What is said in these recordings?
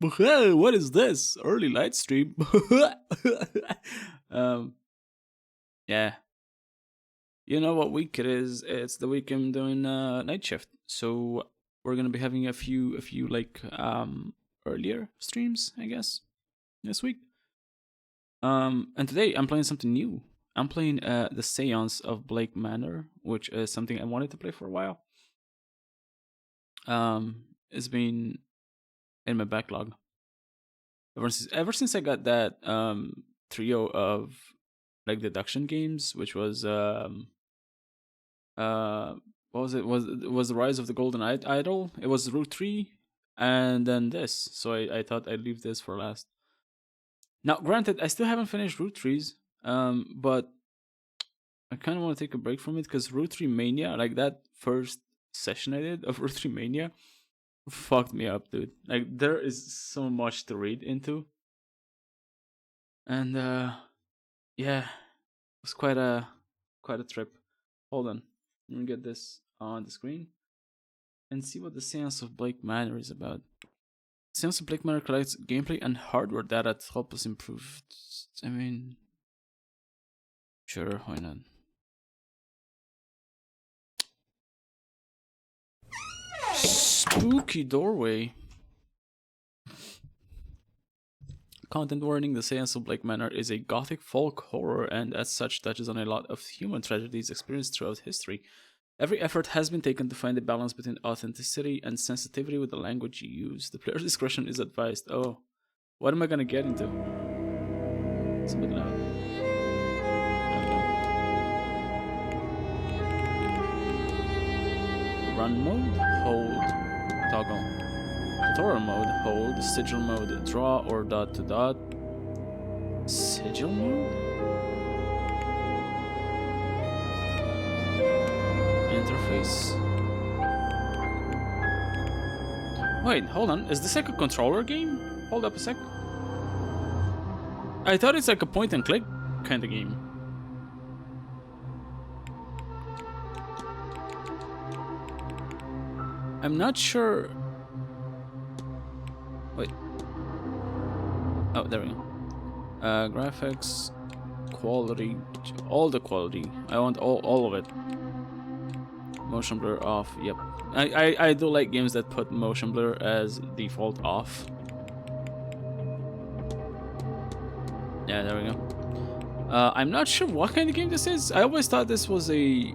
What is this? Early light stream. um, yeah. You know what week it is? It's the week I'm doing night shift. So we're gonna be having a few like earlier streams, I guess, this week. And today I'm playing something new. I'm playing the Séance of Blake Manor, which is something I wanted to play for a while. It's been in my backlog ever since I got that trio of like deduction games, which was what was it? Was the Rise of the Golden Idol? It was Route 3, and then this. So I thought I'd leave this for last. Now, granted, I still haven't finished Route 3s, but I kind of want to take a break from it because Route 3 Mania, like that first session I did of Route 3 Mania, fucked me up, dude. Like there is so much to read into, and yeah, it was quite a trip. Hold on, let me get this on the screen and see what the Seance of Blake Manor is about. Seance of Blake Manor collects gameplay and hardware data to help us improve. I mean, sure, why not? Spooky doorway. Content warning: the Seance of Blake Manor is a gothic folk horror and as such touches on a lot of human tragedies experienced throughout history. Every effort has been taken to find a balance between authenticity and sensitivity with the language you use. The player's discretion is advised. Oh, what am I gonna get into? It's a bit loud. Run mode? Hold. Toggle. Tutorial mode, hold. Sigil mode, draw or dot to dot. Sigil mode? Interface. Wait, hold on. Is this like a controller game? Hold up a sec. I thought it's like a point and click kind of game. I'm not sure. Wait. Oh, there we go. Graphics, quality, all the quality. I want all of it. Motion blur off. Yep. I do like games that put motion blur as default off. Yeah, there we go. I'm not sure what kind of game this is. I always thought this was a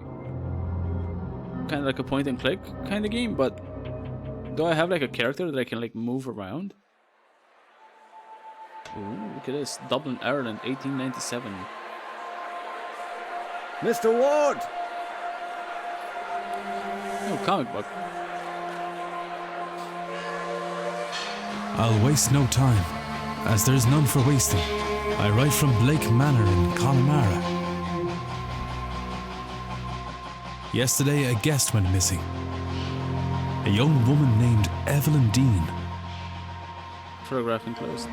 kind of like a point and click kind of game, but do I have like a character that I can like move around? Ooh, look at this. Dublin, Ireland, 1897. Mr. Ward! Oh, comic book. I'll waste no time, as there's none for wasting. I write from Blake Manor in Connemara. Yesterday, a guest went missing. A young woman named Evelyn Dean. Photograph enclosed.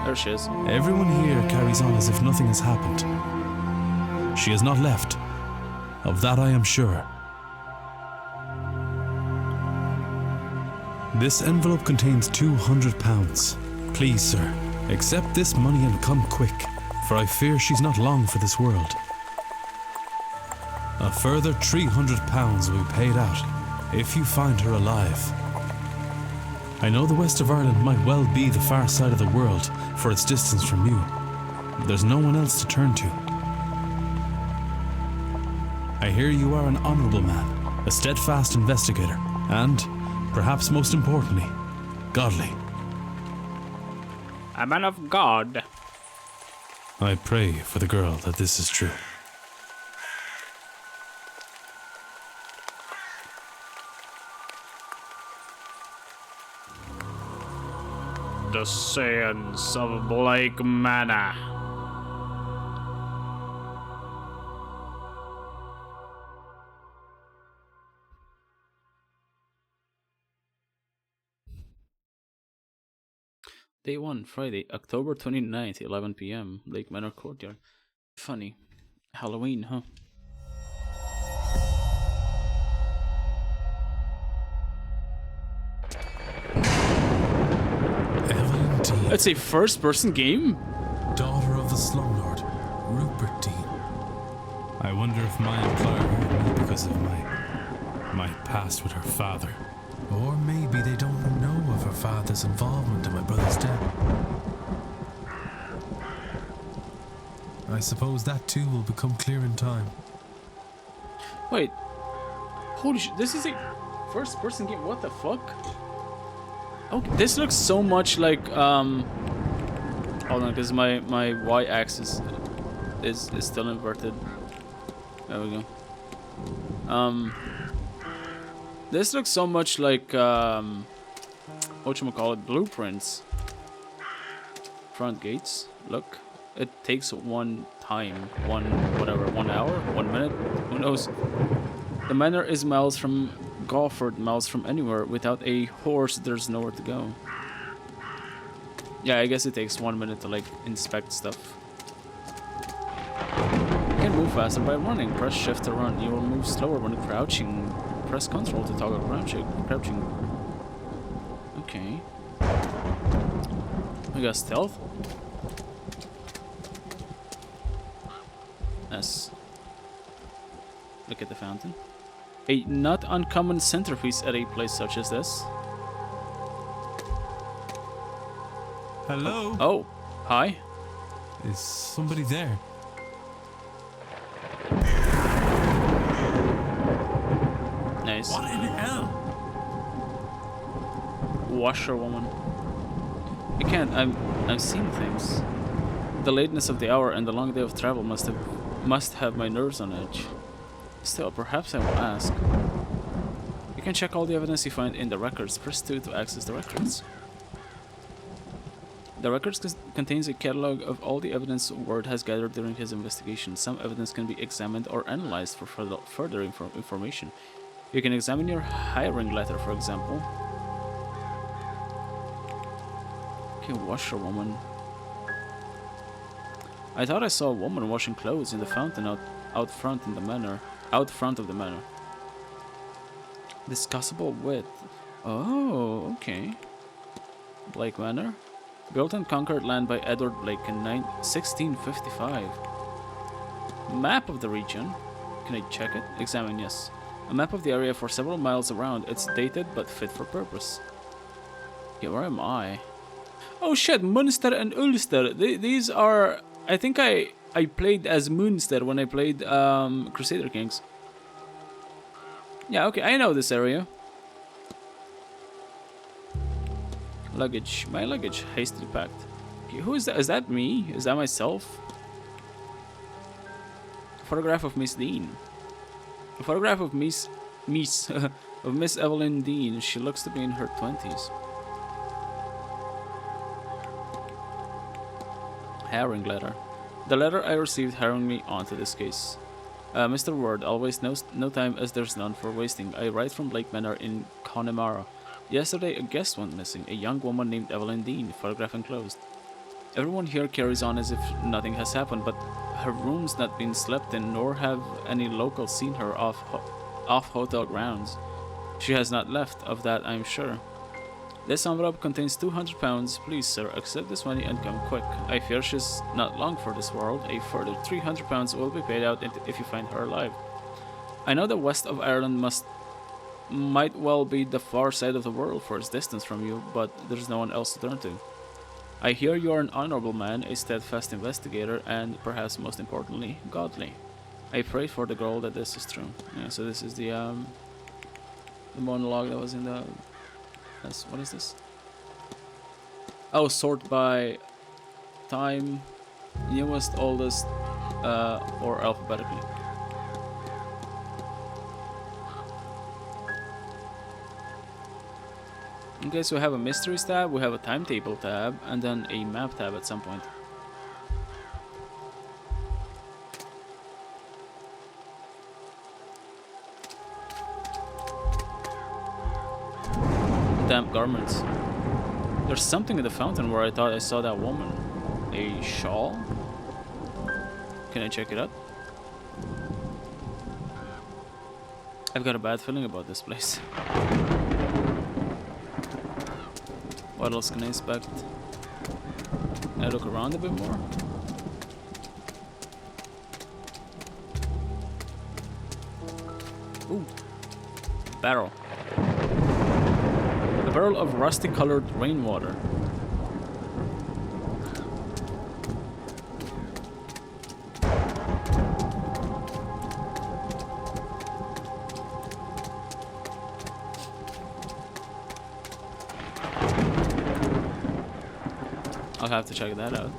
There she is. Everyone here carries on as if nothing has happened. She has not left. Of that I am sure. This envelope contains £200. Please, sir, accept this money and come quick, for I fear she's not long for this world. A further £300 will be paid out if you find her alive. I know the west of Ireland might well be the far side of the world for its distance from you. There's no one else to turn to. I hear you are an honourable man, a steadfast investigator, and, perhaps most importantly, godly. A man of God. I pray for the girl that this is true. The Séance of Blake Manor. Day 1, Friday, October 29th, 11 p.m. Blake Manor Courtyard. Funny. Halloween, huh? It's a first-person game? Daughter of the slumlord, Rupert Dean. I wonder if my employer hired me because of my past with her father. Or maybe they don't know of her father's involvement in my brother's death. I suppose that too will become clear in time. Wait. Holy shit, this is a first-person game? What the fuck? Okay, this looks so much like, hold on, because my y-axis is still inverted. There we go. This looks so much like, whatchamacallit, Blueprints. Front gates, look. It takes one hour, 1 minute, who knows. The manor is miles from Gawford, miles from anywhere. Without a horse, there's nowhere to go. Yeah, I guess it takes 1 minute to, like, inspect stuff. You can move faster by running. Press shift to run. You will move slower when crouching. Press control to toggle crouching. Okay. We got stealth. Yes. Look at the fountain. A not uncommon centerpiece at a place such as this. Hello? Oh, hi. Is somebody there? Nice. What in hell? Washerwoman. I can't. I'm seeing things. The lateness of the hour and the long day of travel must have my nerves on edge. Still, perhaps I will ask. You can check all the evidence you find in the records. Press 2 to access the records. The records contains a catalog of all the evidence Ward has gathered during his investigation. Some evidence can be examined or analyzed for further information. You can examine your hiring letter, for example. Okay, washerwoman. I thought I saw a woman washing clothes in the fountain out front of the manor. Discussable with. Oh, okay. Blake Manor. Built and conquered land by Edward Blake in 1655. Map of the region. Can I check it? Examine, yes. A map of the area for several miles around. It's dated but fit for purpose. Okay, where am I? Oh shit, Munster and Ulster. These are... I think I played as Munster when I played Crusader Kings. Yeah, okay, I know this area. Luggage. My luggage. Hastily packed. Okay, who is that? Is that me? Is that myself? A photograph of Miss Dean. A photograph of Miss Evelyn Dean. She looks to be in her 20s. Hiring letter. The letter I received hiring me onto this case. Mr. Ward, always no time as there's none for wasting. I write from Blake Manor in Connemara. Yesterday, a guest went missing, a young woman named Evelyn Dean, photograph enclosed. Everyone here carries on as if nothing has happened, but her room's not been slept in, nor have any locals seen her off hotel grounds. She has not left, of that I'm sure. This envelope contains £200. Please, sir, accept this money and come quick. I fear she's not long for this world. A further £300 will be paid out if you find her alive. I know the west of Ireland might well be the far side of the world for its distance from you, but there's no one else to turn to. I hear you are an honorable man, a steadfast investigator, and perhaps most importantly, godly. I pray for the girl that this is true. Yeah, so this is the monologue that was in the... what is this? Oh, sort by time, newest, oldest, or alphabetically. Okay, so we have a mysteries tab, we have a timetable tab, and then a map tab at some point. Damp garments. There's something in the fountain where I thought I saw that woman. A shawl? Can I check it out? I've got a bad feeling about this place. What else can I expect? Can I look around a bit more? Ooh. Barrel. A barrel of rusty colored rainwater. I'll have to check that out.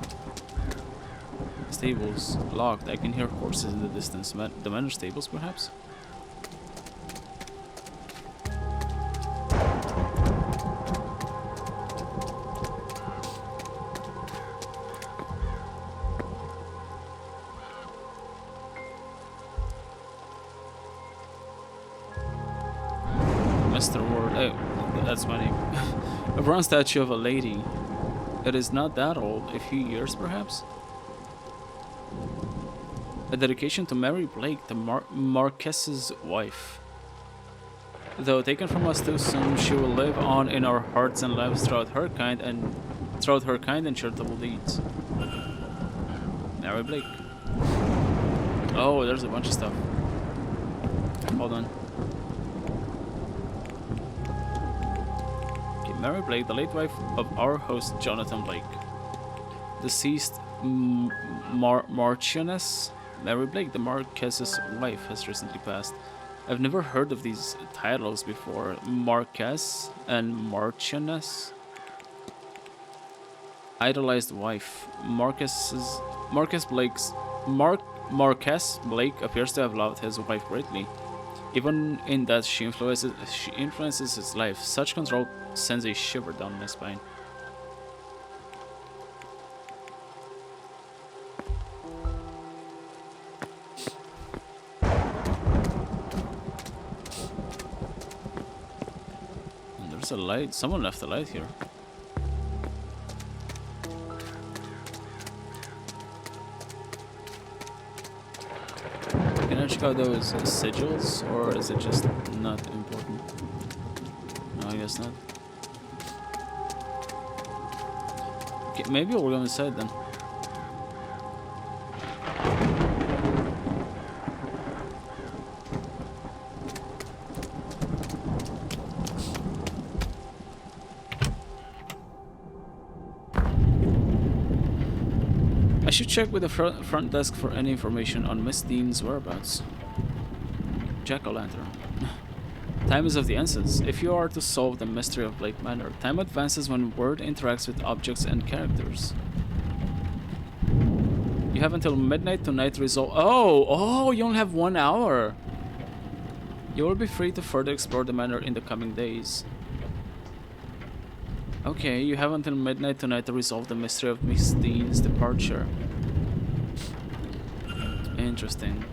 Stables locked. I can hear horses in the distance. The manor stables, perhaps? Mr. Ward. Oh, that's my name. A bronze statue of a lady. It is not that old. A few years, perhaps? A dedication to Mary Blake, the Marquess's wife. Though taken from us too soon, she will live on in our hearts and lives throughout her kind and charitable deeds. Mary Blake. Oh, there's a bunch of stuff. Hold on. Okay, Mary Blake, the late wife of our host Jonathan Blake. Deceased Marchioness Mary Blake, the Marquess's wife, has recently passed. I've never heard of these titles before. Marquess and Marchioness. Idolized wife. Marquess Blake appears to have loved his wife greatly. Even in that she influences his life. Such control sends a shiver down my spine. There's a light. Someone left a light here. Can I check out those sigils, or is it just not important? No, I guess not. Okay, maybe we'll go inside then. I should check with the front desk for any information on Miss Dean's whereabouts. Jack-o'-lantern. Time is of the essence. If you are to solve the mystery of Blake Manor, time advances when word interacts with objects and characters. You have until midnight tonight to resolve. Oh, you only have 1 hour. You will be free to further explore the manor in the coming days. Okay, you have until midnight tonight to resolve the mystery of Miss Dean's departure. Interesting.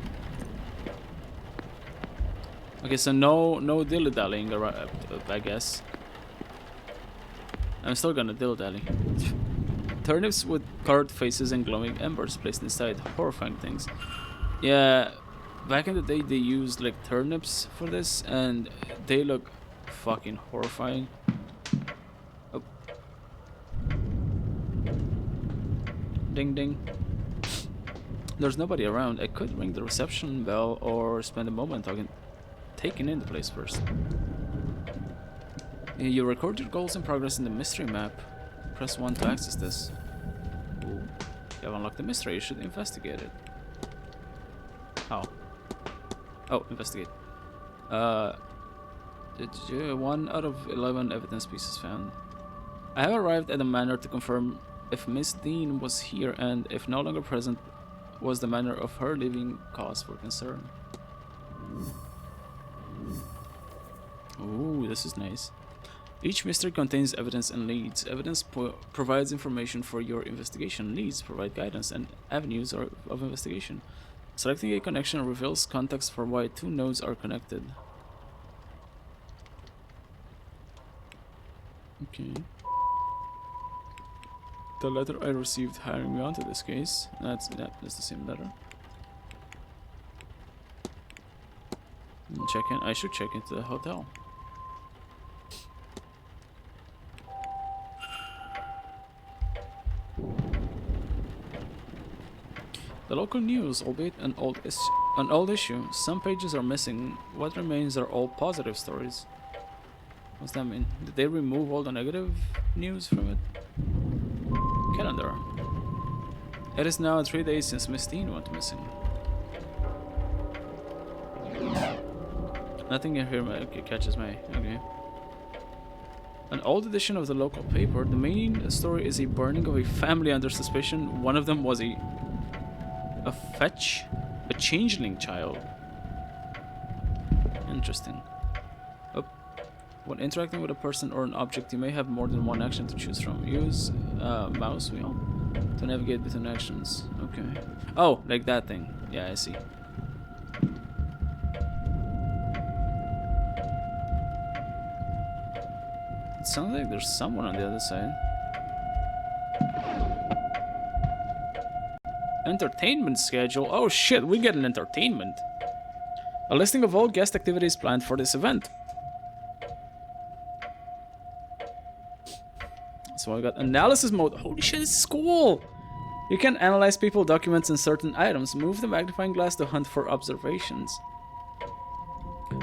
Okay, so no dilly-dallying, I guess. I'm still gonna dilly-dally. Turnips with carved faces and glowing embers placed inside. Horrifying things. Yeah, back in the day they used like turnips for this, and they look fucking horrifying. Oh. Ding ding. There's nobody around. I could ring the reception bell or spend a moment taking in the place first. You record your goals and progress in the mystery map. Press 1 to access this. Ooh. You have unlocked the mystery. You should investigate it. How? Oh, investigate. 1 out of 11 evidence pieces found. I have arrived at the manor to confirm if Miss Dean was here, and if no longer present, was the manner of her leaving cause for concern. Ooh, this is nice. Each mystery contains evidence and leads. Evidence provides information for your investigation. Leads provide guidance and avenues of investigation. Selecting a connection reveals context for why 2 nodes are connected. Okay. The letter I received hiring me onto this case. That's the same letter. Check in. I should check into the hotel. The local news, albeit an old issue. Some pages are missing. What remains are all positive stories. What's that mean? Did they remove all the negative news from it? Calendar. It is now 3 days since Miss Dean went missing. Nothing in here catches my... Okay. An old edition of the local paper. The main story is a burning of a family under suspicion. One of them was a changeling child. Interesting. Oh. When interacting with a person or an object, you may have more than one action to choose from. Use mouse wheel to navigate between actions. Okay. Oh, like that thing. Yeah, I see. It sounds like there's someone on the other side. Entertainment schedule. Oh shit, we get an entertainment. A listing of all guest activities planned for this event. So I got analysis mode. Holy shit, this is cool. You can analyze people, documents, and certain items. Move the magnifying glass to hunt for observations.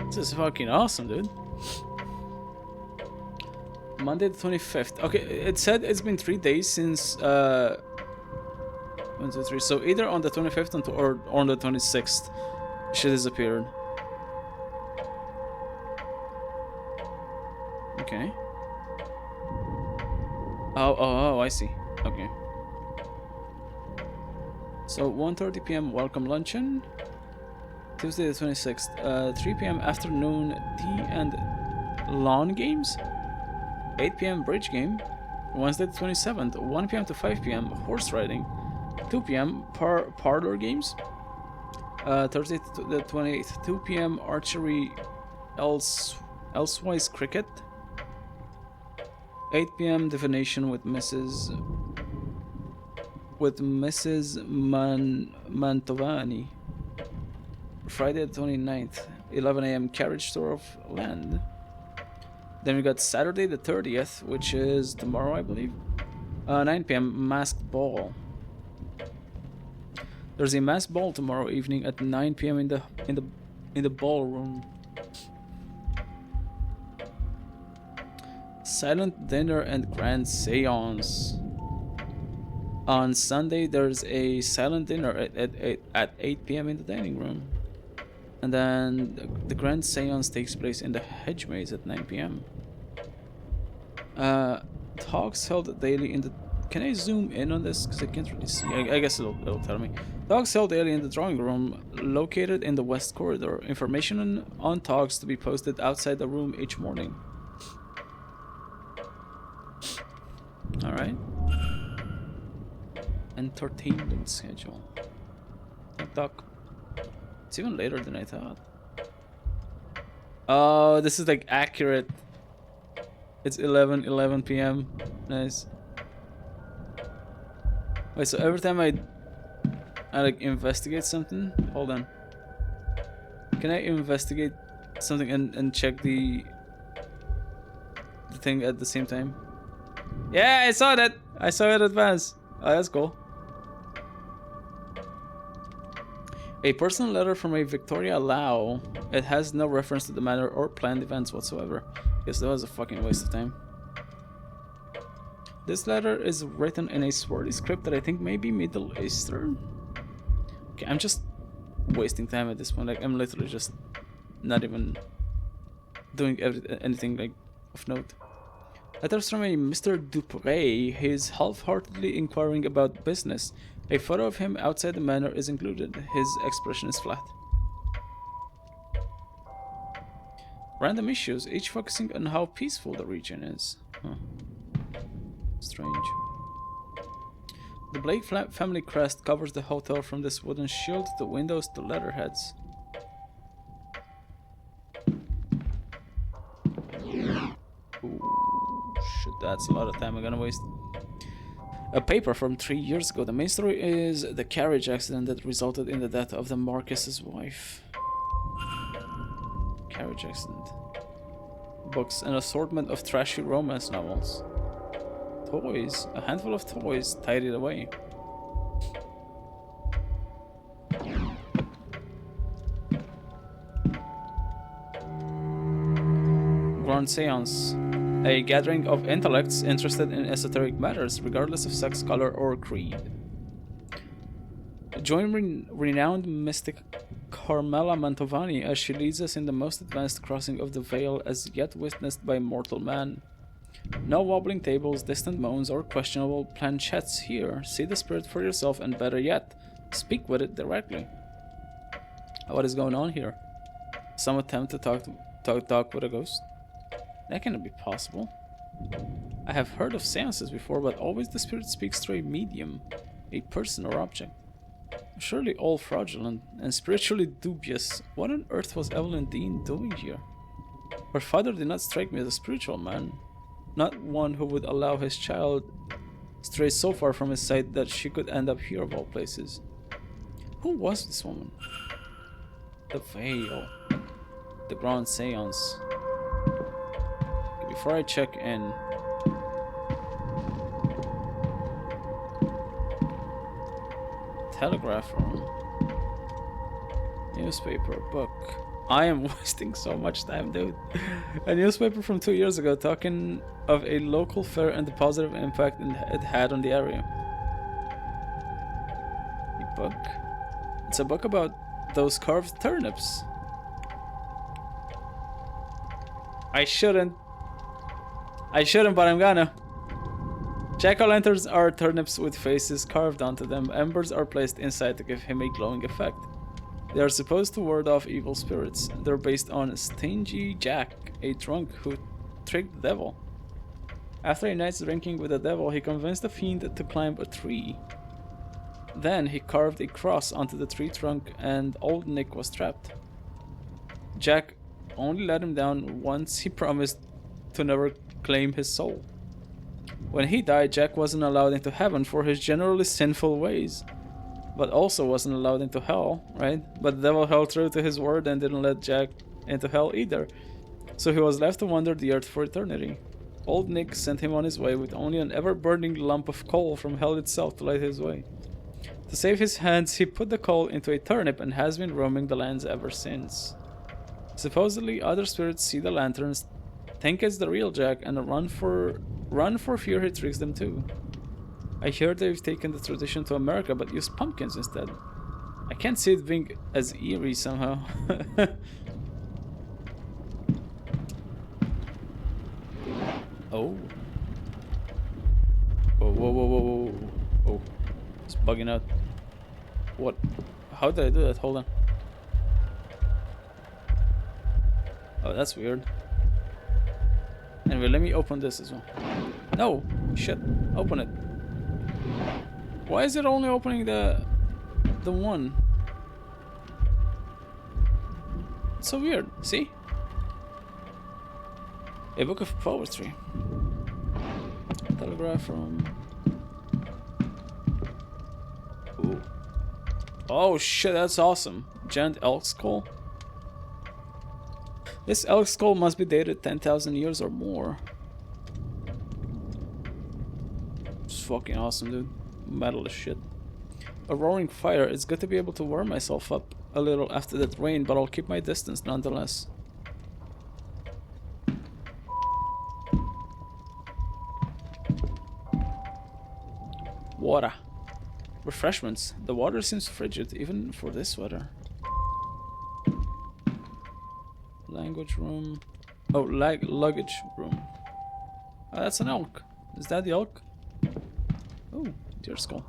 This is fucking awesome, dude. Monday the 25th. Okay, it said it's been 3 days since 1, 2, 3. So either on the 25th or on the 26th, shit disappeared. Okay. Oh, I see. Okay. So 1:30 p.m. welcome luncheon. Tuesday the 26th. 3 p.m. afternoon tea and lawn games. 8 p.m. bridge game. Wednesday the 27th. 1 p.m. to 5 p.m. horse riding. 2 p.m. parlor games. Thursday the 28th. 2 p.m. archery. Elsewise cricket. 8 p.m. divination with Mrs. Mantovani. Friday the 29th. 11 a.m. carriage tour of land. Then we got Saturday the 30th, which is tomorrow, I believe. 9 p.m. masked ball. There's a masked ball tomorrow evening at 9 p.m. in the ballroom. Silent dinner and grand séance. On Sunday, there's a silent dinner at 8 p.m. in the dining room. And then the grand séance takes place in the hedge maze at 9 p.m. Talks held daily in the... Can I zoom in on this? Because I can't really see. I guess it'll tell me. Talks held daily in the drawing room, located in the west corridor. Information on talks to be posted outside the room each morning. Alright. Entertainment schedule. Talk. It's even later than I thought. Oh, this is like accurate. It's 11 p.m. Nice. Wait, so every time I like investigate something? Hold on. Can I investigate something and check the thing at the same time? Yeah, I saw that. I saw it advance. Oh, that's cool. A personal letter from a Victoria Lau. It has no reference to the manor or planned events whatsoever. Guess that was a fucking waste of time. This letter is written in a swarthy script that I think may be Middle Eastern. Okay, I'm just wasting time at this point. Like, I'm literally just not even doing anything like of note. Letters from a Mr. Dupré. He is half-heartedly inquiring about business. A photo of him outside the manor is included. His expression is flat. Random issues, each focusing on how peaceful the region is. Huh. Strange. The Blake family crest covers the hotel from this wooden shield to the windows to letterheads. Ooh, shit, that's a lot of time I'm gonna waste. A paper from 3 years ago. The main story is the carriage accident that resulted in the death of the Marcus's wife. Carriage accident. Books, an assortment of trashy romance novels. Toys, a handful of toys tidied away. Grand Séance, a gathering of intellects interested in esoteric matters, regardless of sex, color, or creed. Join renowned mystic Carmela Mantovani as she leads us in the most advanced crossing of the veil as yet witnessed by mortal man. No wobbling tables, distant moans, or questionable planchettes here. See the spirit for yourself, and better yet, speak with it directly. What is going on here? Some attempt to talk with a ghost? That cannot be possible. I have heard of seances before, but always the spirit speaks through a medium, a person or object. Surely all fraudulent and spiritually dubious. What on earth was Evelyn Dean doing here? Her father did not strike me as a spiritual man, not one who would allow his child stray so far from his sight that she could end up here of all places. Who was this woman? The veil. The Grand Séance. Before I check in, telegraph room, newspaper, book. I am wasting so much time, dude. A newspaper from 2 years ago talking of a local fair and the positive impact it had on the area. A book? It's a book about those carved turnips. I shouldn't, but I'm gonna. Jack-o'-lanterns are turnips with faces carved onto them. Embers are placed inside to give him a glowing effect. They are supposed to ward off evil spirits. They're based on Stingy Jack, a drunk who tricked the devil. After a night's drinking with the devil, he convinced the fiend to climb a tree. Then he carved a cross onto the tree trunk and old Nick was trapped. Jack only let him down once he promised to never claim his soul. When he died, Jack wasn't allowed into heaven for his generally sinful ways, but also wasn't allowed into hell, right? But the devil held true to his word and didn't let Jack into hell either, so he was left to wander the earth for eternity. Old Nick sent him on his way with only an ever-burning lump of coal from hell itself to light his way. To save his hands, he put the coal into a turnip and has been roaming the lands ever since. Supposedly, other spirits see the lanterns, think it's the real Jack, and run for fear he tricks them too. I hear they've taken the tradition to America but use pumpkins instead. I can't see it being as eerie somehow. Oh. Whoa, whoa, whoa, whoa, whoa, whoa. Oh. It's bugging out. What? How did I do that? Hold on. Oh, that's weird. Anyway, let me open this as well. No! Shit. Open it. Why is it only opening the one? It's so weird. See? A book of poetry. Telegraph room. Ooh. Oh shit, that's awesome. Giant elk skull. This elk skull must be dated 10,000 years or more. It's fucking awesome, dude. Metal as shit. A roaring fire. It's good to be able to warm myself up a little after that rain, but I'll keep my distance nonetheless. Water. Refreshments. The water seems frigid, even for this weather. Language room. Oh, luggage room. Oh, that's an elk. Is that the elk? Oh, deer skull.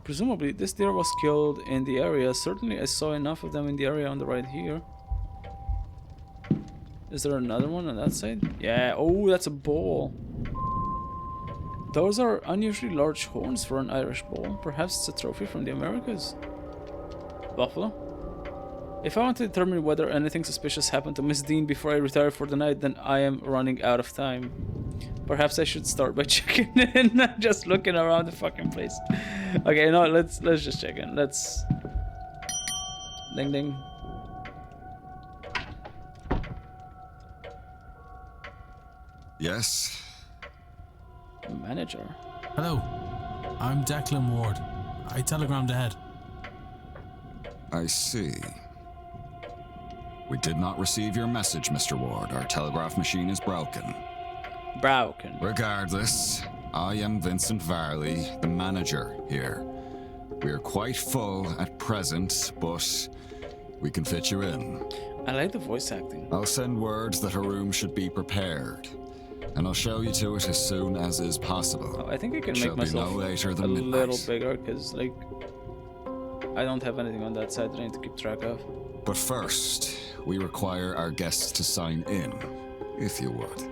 Presumably, this deer was killed in the area. Certainly, I saw enough of them in the area on the right here. Is there another one on that side? Yeah. Oh, that's a bull. Those are unusually large horns for an Irish bull. Perhaps it's a trophy from the Americas. Buffalo. If I want to determine whether anything suspicious happened to Miss Dean before I retire for the night, then I am running out of time. Perhaps I should start by checking in, not just looking around the fucking place. Okay, no, let's just check in. Let's... Ding ding. Yes? Manager. Hello, I'm Declan Ward. I telegrammed ahead. I see. We did not receive your message, Mr. Ward. Our telegraph machine is broken. Broken. Regardless, I am Vincent Varley, the manager here. We are quite full at present, but we can fit you in. I like the voice acting. I'll send words that a room should be prepared, and I'll show you to it as soon as is possible. Oh, I think I can Shall make be no myself later than a midnight. little bigger, because, like, I don't have anything on that side that I need to keep track of. But first, we require our guests to sign in, if you would.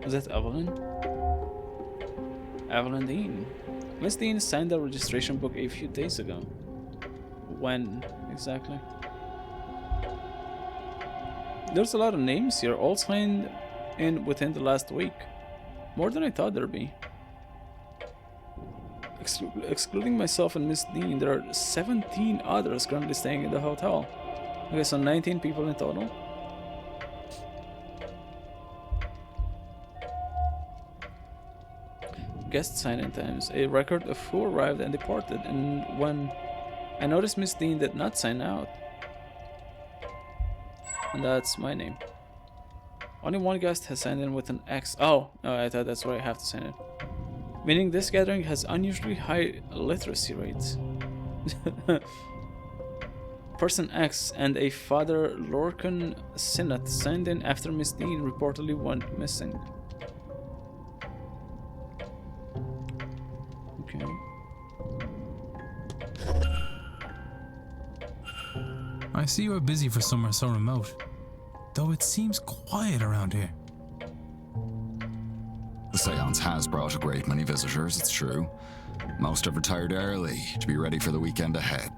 Was that Evelyn? Evelyn Dean. Miss Dean signed the registration book a few days ago. When exactly? There's a lot of names here, all signed in within the last week. More than I thought there'd be. Excluding myself and Miss Dean, there are 17 others currently staying in the hotel. Okay, so 19 people in total. Guest sign-in times. A record of who arrived and departed, and when I noticed Miss Dean did not sign out. And that's my name. Only one guest has signed in with an X. Oh, I thought that's where I have to sign in. Meaning this gathering has unusually high literacy rates. Person X and a Father Lorcan Sinnott signed in after Miss Dean reportedly went missing. Okay. I see you are busy for somewhere so remote, though it seems quiet around here. The Séance has brought a great many visitors, it's true. Most have retired early to be ready for the weekend ahead.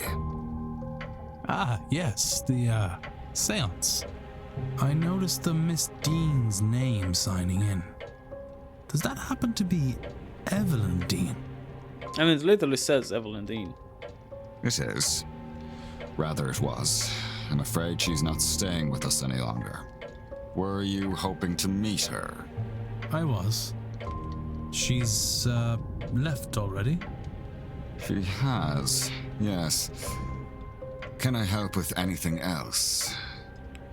Ah, yes, the, Séance. I noticed the Miss Dean's name signing in. Does that happen to be Evelyn Dean? I mean, it literally says Evelyn Dean. It is. Rather, it was. I'm afraid she's not staying with us any longer. Were you hoping to meet her? I was. She's, left already? She has, yes. Can I help with anything else?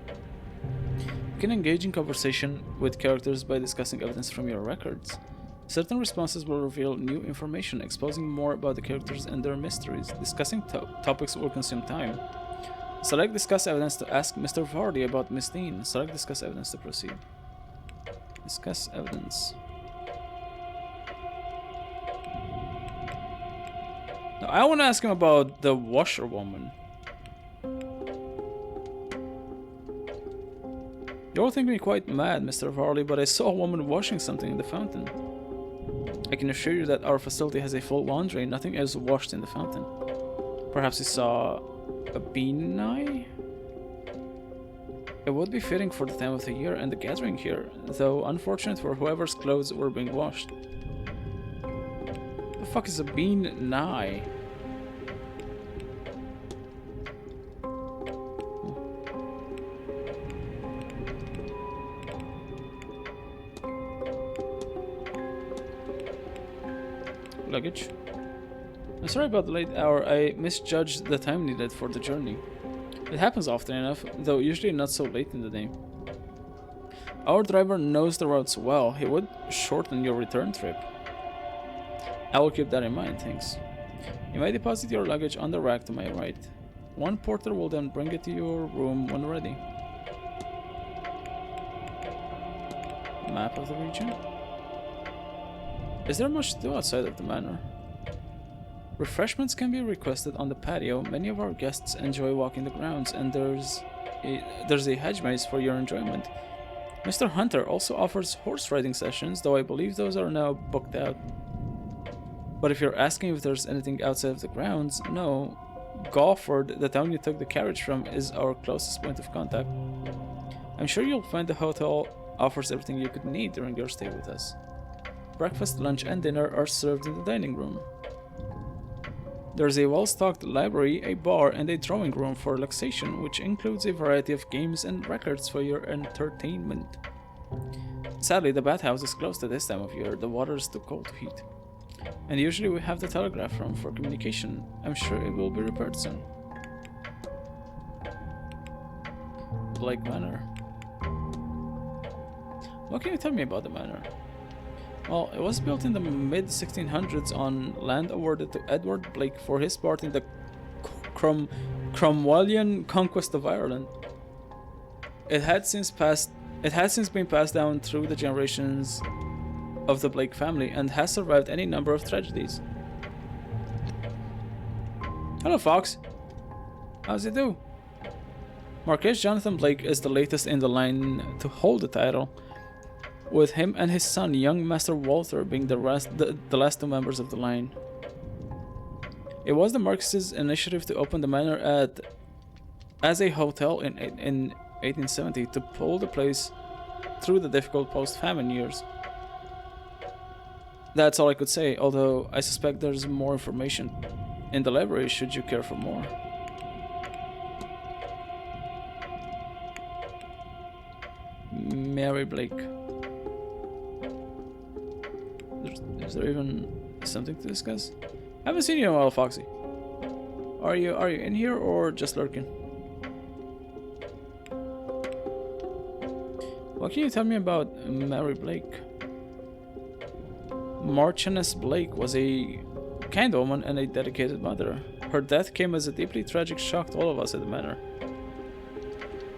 You can engage in conversation with characters by discussing evidence from your records. Certain responses will reveal new information, exposing more about the characters and their mysteries. Discussing topics will consume time. Select Discuss Evidence to ask Mr. Vardy about Miss Dean. Select Discuss Evidence to proceed. Discuss Evidence. Now, I want to ask him about the washerwoman. You're thinking me quite mad, Mr. Varley, but I saw a woman washing something in the fountain. I can assure you that our facility has a full laundry, nothing is washed in the fountain. Perhaps you saw a bean eye? It would be fitting for the time of the year and the gathering here, though unfortunate for whoever's clothes were being washed. The fuck is a bean eye? Luggage. I'm sorry about the late hour. I misjudged the time needed for the journey. It happens often enough, though usually not so late in the day. Our driver knows the routes well. He would shorten your return trip. I will keep that in mind, thanks. You may deposit your luggage on the rack to my right. One porter will then bring it to your room when ready. Map of the region. Is there much to do outside of the manor? Refreshments can be requested on the patio. Many of our guests enjoy walking the grounds, and there's a hedge maze for your enjoyment. Mr. Hunter also offers horse riding sessions, though I believe those are now booked out. But if you're asking if there's anything outside of the grounds, no. Gawford, the town you took the carriage from, is our closest point of contact. I'm sure you'll find the hotel offers everything you could need during your stay with us. Breakfast, lunch, and dinner are served in the dining room. There's a well-stocked library, a bar, and a drawing room for relaxation, which includes a variety of games and records for your entertainment. Sadly, the bathhouse is closed at this time of year. The water is too cold to heat. And usually we have the telegraph room for communication. I'm sure it will be repaired soon. Blake Manor. What can you tell me about the manor? Well, it was built in the mid-1600s on land awarded to Edward Blake for his part in the Cromwellian conquest of Ireland. It has since been passed down through the generations of the Blake family and has survived any number of tragedies. Hello, Fox. How's it do? Marquis Jonathan Blake is the latest in the line to hold the title, with him and his son, young Master Walter, being the last two members of the line. It was the Marquis's initiative to open the manor as a hotel in 1870 to pull the place through the difficult post-famine years. That's all I could say, although I suspect there's more information in the library should you care for more. Mary Blake. Is there even something to discuss? Haven't seen you in a while, Foxy. Are you in here or just lurking? What can you tell me about Mary Blake? Marchioness Blake was a kind woman and a dedicated mother. Her death came as a deeply tragic shock to all of us at the manor.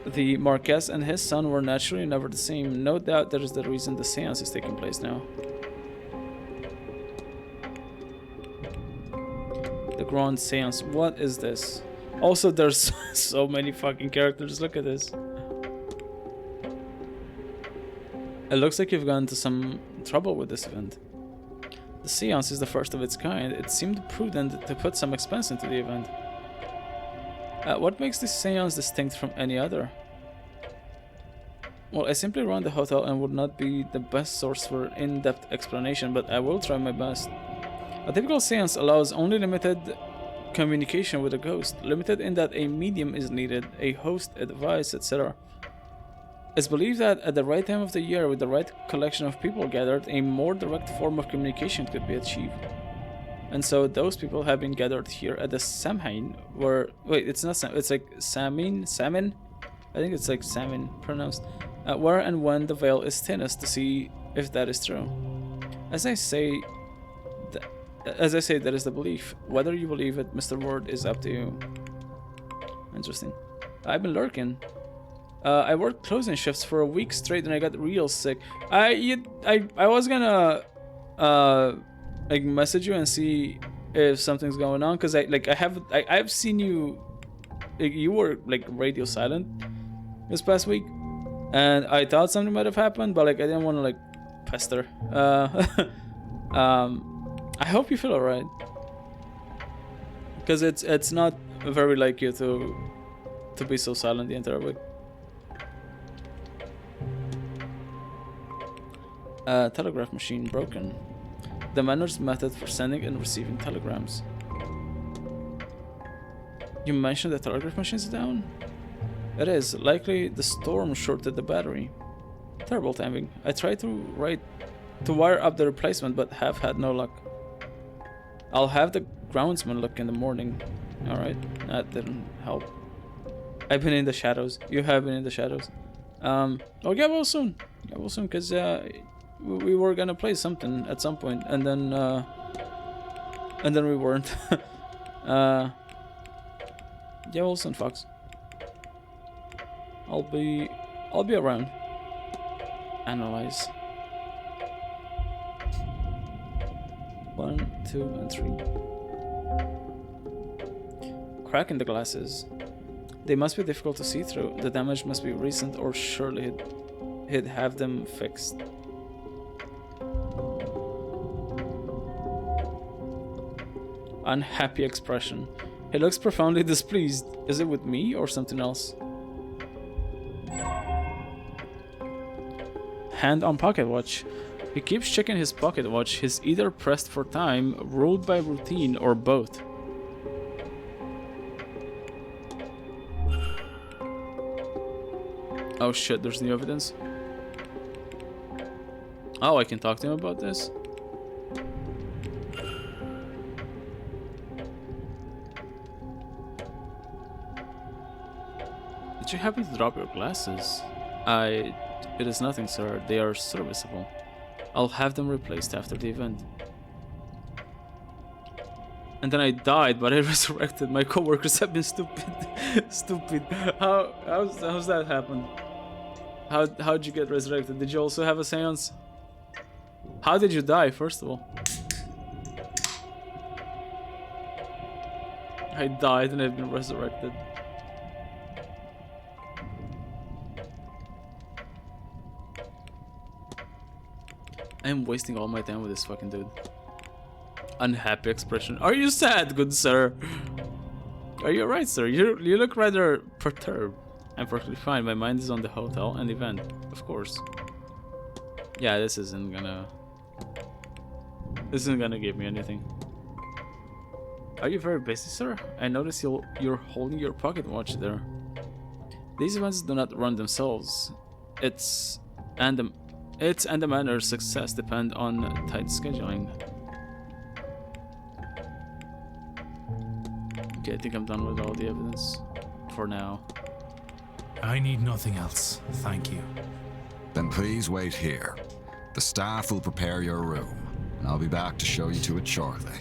The Marquess and his son were naturally never the same. No doubt that is the reason the Séance is taking place now. The Grand Séance. What is this? Also, there's so many fucking characters. Look at this. It looks like you've gone into some trouble with this event. The Séance is the first of its kind. It seemed prudent to put some expense into the event. What makes this Séance distinct from any other? Well, I simply run the hotel and would not be the best source for in-depth explanation, but I will try my best. A typical Séance allows only limited communication with a ghost, limited in that a medium is needed, a host, advice, etc. It's believed that at the right time of the year, with the right collection of people gathered, a more direct form of communication could be achieved. And so those people have been gathered here at the Samhain, where... Wait, it's not Sam, it's like Salmon? I think it's like salmon pronounced. Where and when the veil is thinnest to see if that is true. As I say, that is the belief. Whether you believe it, Mr. Ward, is up to you. Interesting. I've been lurking. I worked closing shifts for a week straight and I got real sick. I was gonna like message you and see if something's going on, because I've seen you, like, you were like radio silent this past week, and I thought something might have happened, but like I didn't want to like pester. I hope you feel alright, because it's not very like you to be so silent the entire week. Telegraph machine broken. The Manor's method for sending and receiving telegrams. You mentioned the telegraph machine's down? It is. Likely the storm shorted the battery. Terrible timing. I tried to wire up the replacement, but have had no luck. I'll have the groundsman look in the morning. Alright, that didn't help. I've been in the shadows. You have been in the shadows. I'll get well soon. Get well soon, because we were gonna play something at some point, and then we weren't. Yeah, well soon, Fox. I'll be around. Analyze. 1, 2, and 3. Crack in the glasses. They must be difficult to see through. The damage must be recent, or surely he'd have them fixed. Unhappy expression. He looks profoundly displeased. Is it with me or something else? Hand on pocket watch. He keeps checking his pocket watch. He's either pressed for time, ruled by routine, or both. Oh shit, there's new evidence. Oh, I can talk to him about this? Did you happen to drop your glasses? It is nothing, sir. They are serviceable. I'll have them replaced after the event. And then I died, but I resurrected. My coworkers have been stupid. Stupid. How's that happen? How'd you get resurrected? Did you also have a seance? How did you die, first of all? I died and I've been resurrected. I'm wasting all my time with this fucking dude. Unhappy expression. Are you sad, good sir? Are you alright, sir? You look rather perturbed. I'm perfectly fine. My mind is on the hotel and event, of course. Yeah, this isn't gonna give me anything. Are you very busy, sir? I notice you're holding your pocket watch there. These events do not run themselves. Its and the Manor's success depend on tight scheduling. Okay, I think I'm done with all the evidence for now. I need nothing else, thank you. Then please wait here. The staff will prepare your room, and I'll be back to show you to it shortly.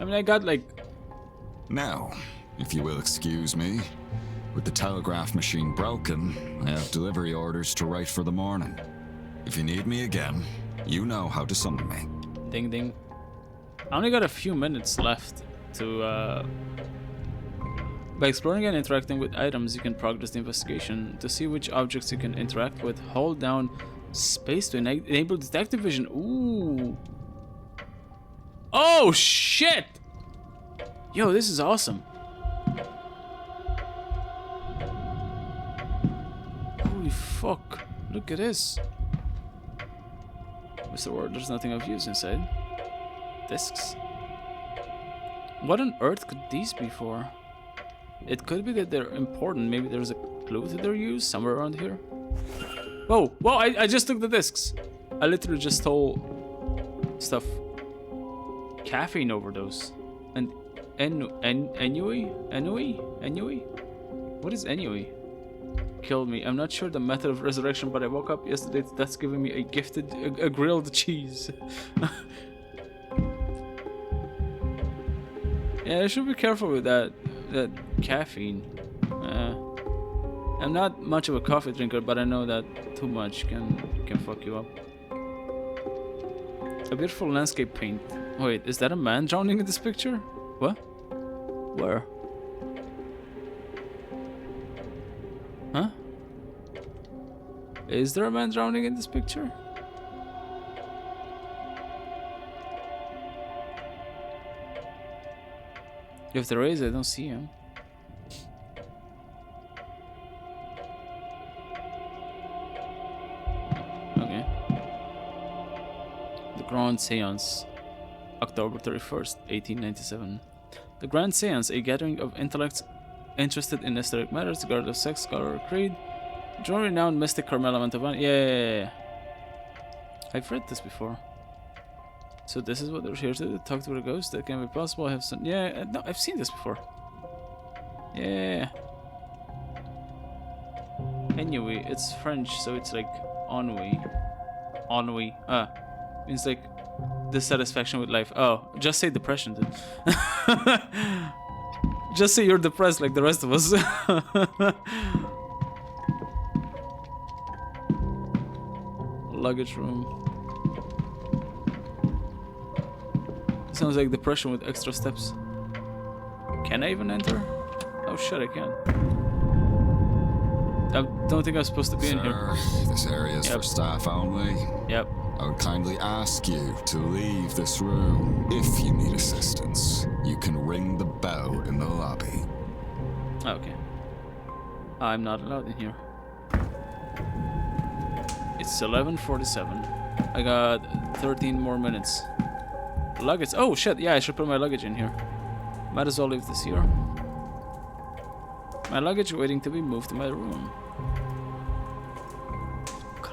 I mean, I got like... Now, if you will excuse me, with the telegraph machine broken, I have delivery orders to write for the morning. If you need me again, you know how to summon me. Ding ding. I only got a few minutes left to... By exploring and interacting with items, you can progress the investigation. To see which objects you can interact with, hold down space to enable detective vision. Ooh. Oh, shit! Yo, this is awesome. Holy fuck. Look at this. Mr. Ward, there's nothing of use inside. Discs. What on earth could these be for? It could be that they're important. Maybe there's a clue to their use somewhere around here. Whoa, whoa, I just took the discs. I literally just stole stuff. Caffeine overdose. And ennui? What is ennui? Killed me. I'm not sure the method of resurrection, but I woke up yesterday that's giving me a grilled cheese. Yeah, I should be careful with that caffeine. I'm not much of a coffee drinker, but I know that too much can fuck you up. A beautiful landscape paint. Wait, is that a man drowning in this picture? What? Where? Huh? Is there a man drowning in this picture? If there is, I don't see him. Okay. The Grand Séance, October 31st, 1897. The Grand Séance, a gathering of intellects interested in esoteric matters, regardless of sex, color, or creed. Join renowned mystic Carmela Mantovani. Yeah. I've read this before. So this is what they're here to do, talk to a ghost. That can be possible. I have some... Yeah, no, I've seen this before. Yeah. Anyway, it's French, so it's like ennui. Ennui. Means like dissatisfaction with life. Oh, just say depression, dude. Just say you're depressed like the rest of us. Luggage room. Sounds like depression with extra steps. Can I even enter? Oh shit, I can. I don't think I'm supposed to be in here. This area is for staff only. Yep. I would kindly ask you to leave this room. If you need assistance, you can ring the bell in the lobby. Okay. I'm not allowed in here. It's 11:47. I got 13 more minutes. Luggage. Oh shit, yeah, I should put my luggage in here. Might as well leave this here. My luggage waiting to be moved to my room.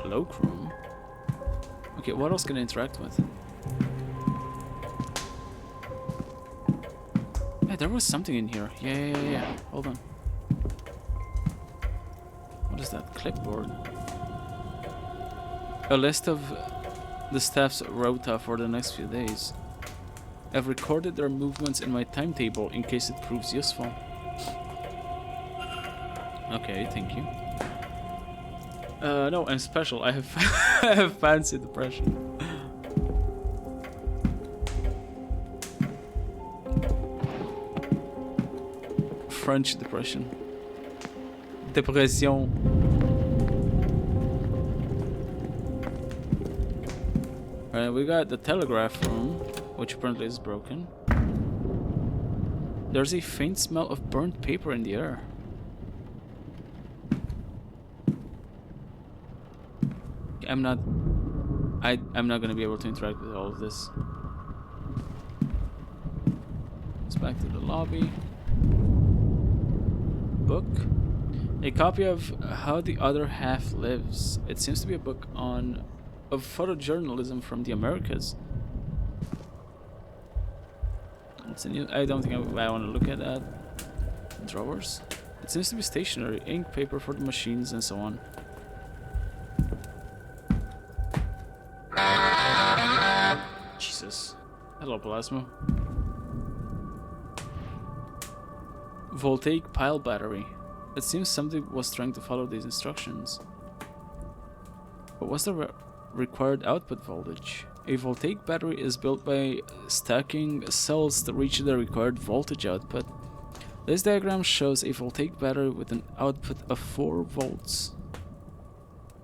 cloakroom. Okay, what else can I interact with? Yeah, there was something in here. Yeah. Hold on. What is that? Clipboard. A list of the staff's rota for the next few days. I've recorded their movements in my timetable in case it proves useful. Okay, thank you. No, I'm special. I have I have fancy depression. French depression. Depression. Alright, we got the telegraph room, which apparently is broken. There's a faint smell of burnt paper in the air. I'm not gonna be able to interact with all of this. Let's back to the lobby. Book. A copy of How the Other Half Lives. It seems to be a book of photojournalism from the Americas. It's a new. I don't think I want to look at that. Drawers. It seems to be stationery, ink, paper for the machines, and so on. Jesus. Hello, Plasma. Voltaic pile battery. It seems somebody was trying to follow these instructions. But what's the required output voltage? A voltaic battery is built by stacking cells to reach the required voltage output. This diagram shows a voltaic battery with an output of 4 volts.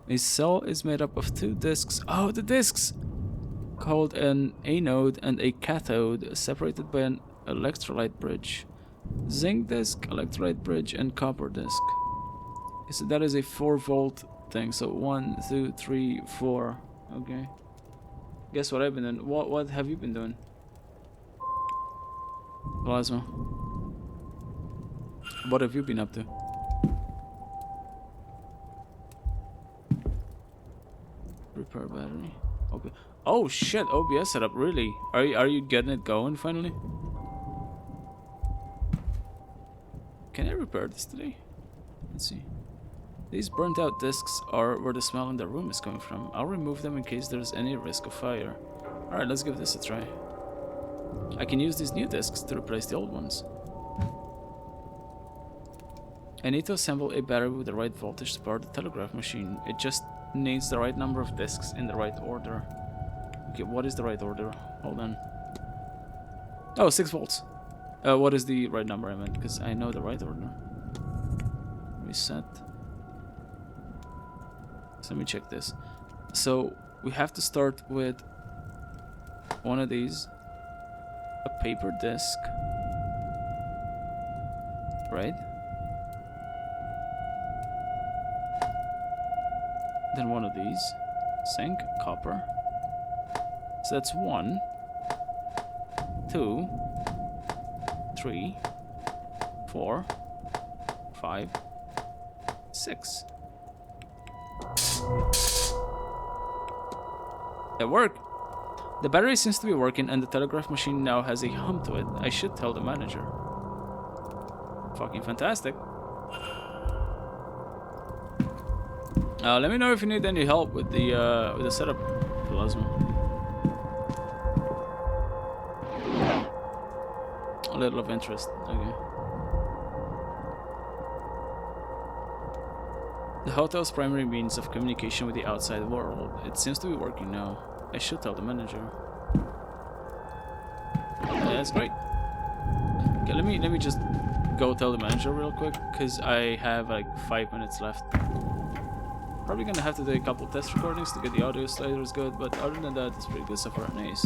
A cell is made up of 2 discs. Oh, the discs! Called an anode and a cathode, separated by an electrolyte bridge. Zinc disc, electrolyte bridge, and copper disc. Okay, so that is a 4-volt thing. So 1, 2, 3, 4. Okay. Guess what I've been doing? What have you been doing? Plasma. What have you been up to? Repair battery. Okay. Oh shit! OBS setup. Really? Are you getting it going finally? Can I repair this today? Let's see. These burnt out discs are where the smell in the room is coming from. I'll remove them in case there's any risk of fire. Alright, let's give this a try. I can use these new discs to replace the old ones. I need to assemble a battery with the right voltage to power the telegraph machine. It just needs the right number of discs in the right order. Okay, what is the right order? Hold on. Oh, 6 volts. What is the right number I meant? Because I know the right order. Reset. So let me check this. So we have to start with one of these. A paper disc. Right? Then one of these. Zinc, copper. So that's 1, 2, 3, 4, 5, 6. It worked. The battery seems to be working and the telegraph machine now has a hum to it. I should tell the manager. Fucking fantastic. Let me know if you need any help with the setup, Plasma. A little of interest. Okay. The hotel's primary means of communication with the outside world. It seems to be working now. I should tell the manager. Yeah, that's great. Okay, let me just go tell the manager real quick, because I have like 5 minutes left. Probably gonna have to do a couple test recordings to get the audio sliders good, but other than that, it's pretty good so far. Nice.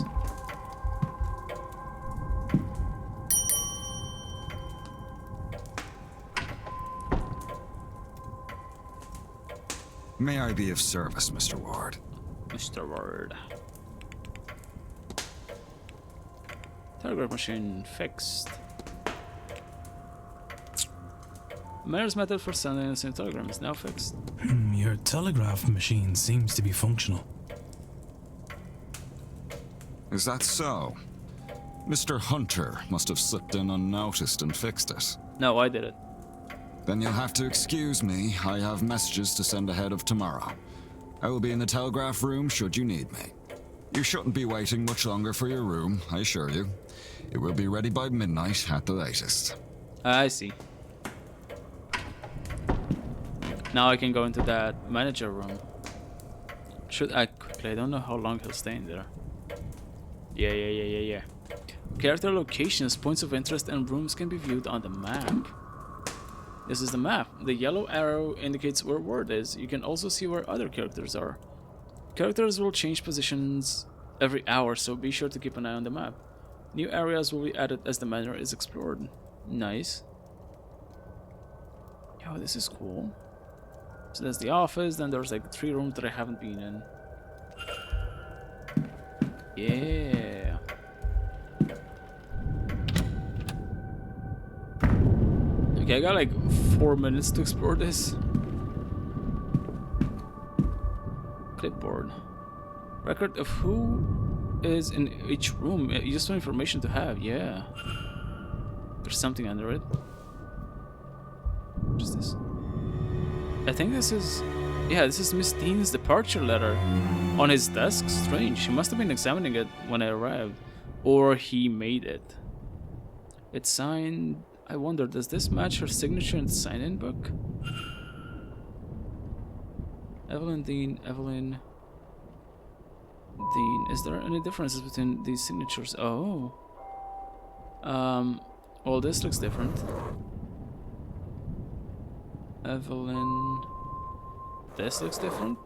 May I be of service, Mr. Ward? Mr. Ward. Telegraph machine fixed. Manor's method for sending a telegram is now fixed. Your telegraph machine seems to be functional. Is that so? Mr. Hunter must have slipped in unnoticed and fixed it. No, I did it. Then you'll have to excuse me. I have messages to send ahead of tomorrow. I will be in the telegraph room should you need me. You shouldn't be waiting much longer for your room, I assure you. It will be ready by midnight at the latest. I see. Now I can go into that manager room. Should act quickly. I don't know how long he'll stay in there. Yeah. Character locations, points of interest, and rooms can be viewed on the map. This is the map. The yellow arrow indicates where word is. You can also see where other characters are. Characters will change positions every hour, so be sure to keep an eye on the map. New areas will be added as the manor is explored. Nice. Yo, this is cool. So there's the office, then there's like 3 rooms that I haven't been in. Yeah. Okay, I got like 4 minutes to explore this. Clipboard. Record of who is in each room. Useful information to have, yeah. There's something under it. What is this? I think this is... Yeah, this is Miss Dean's departure letter. On his desk? Strange. He must have been examining it when I arrived. Or he made it. It's signed... I wonder, does this match her signature in the sign-in book? Evelyn Dean, Evelyn Dean. Is there any differences between these signatures? Oh. Well, this looks different. Evelyn. This looks different.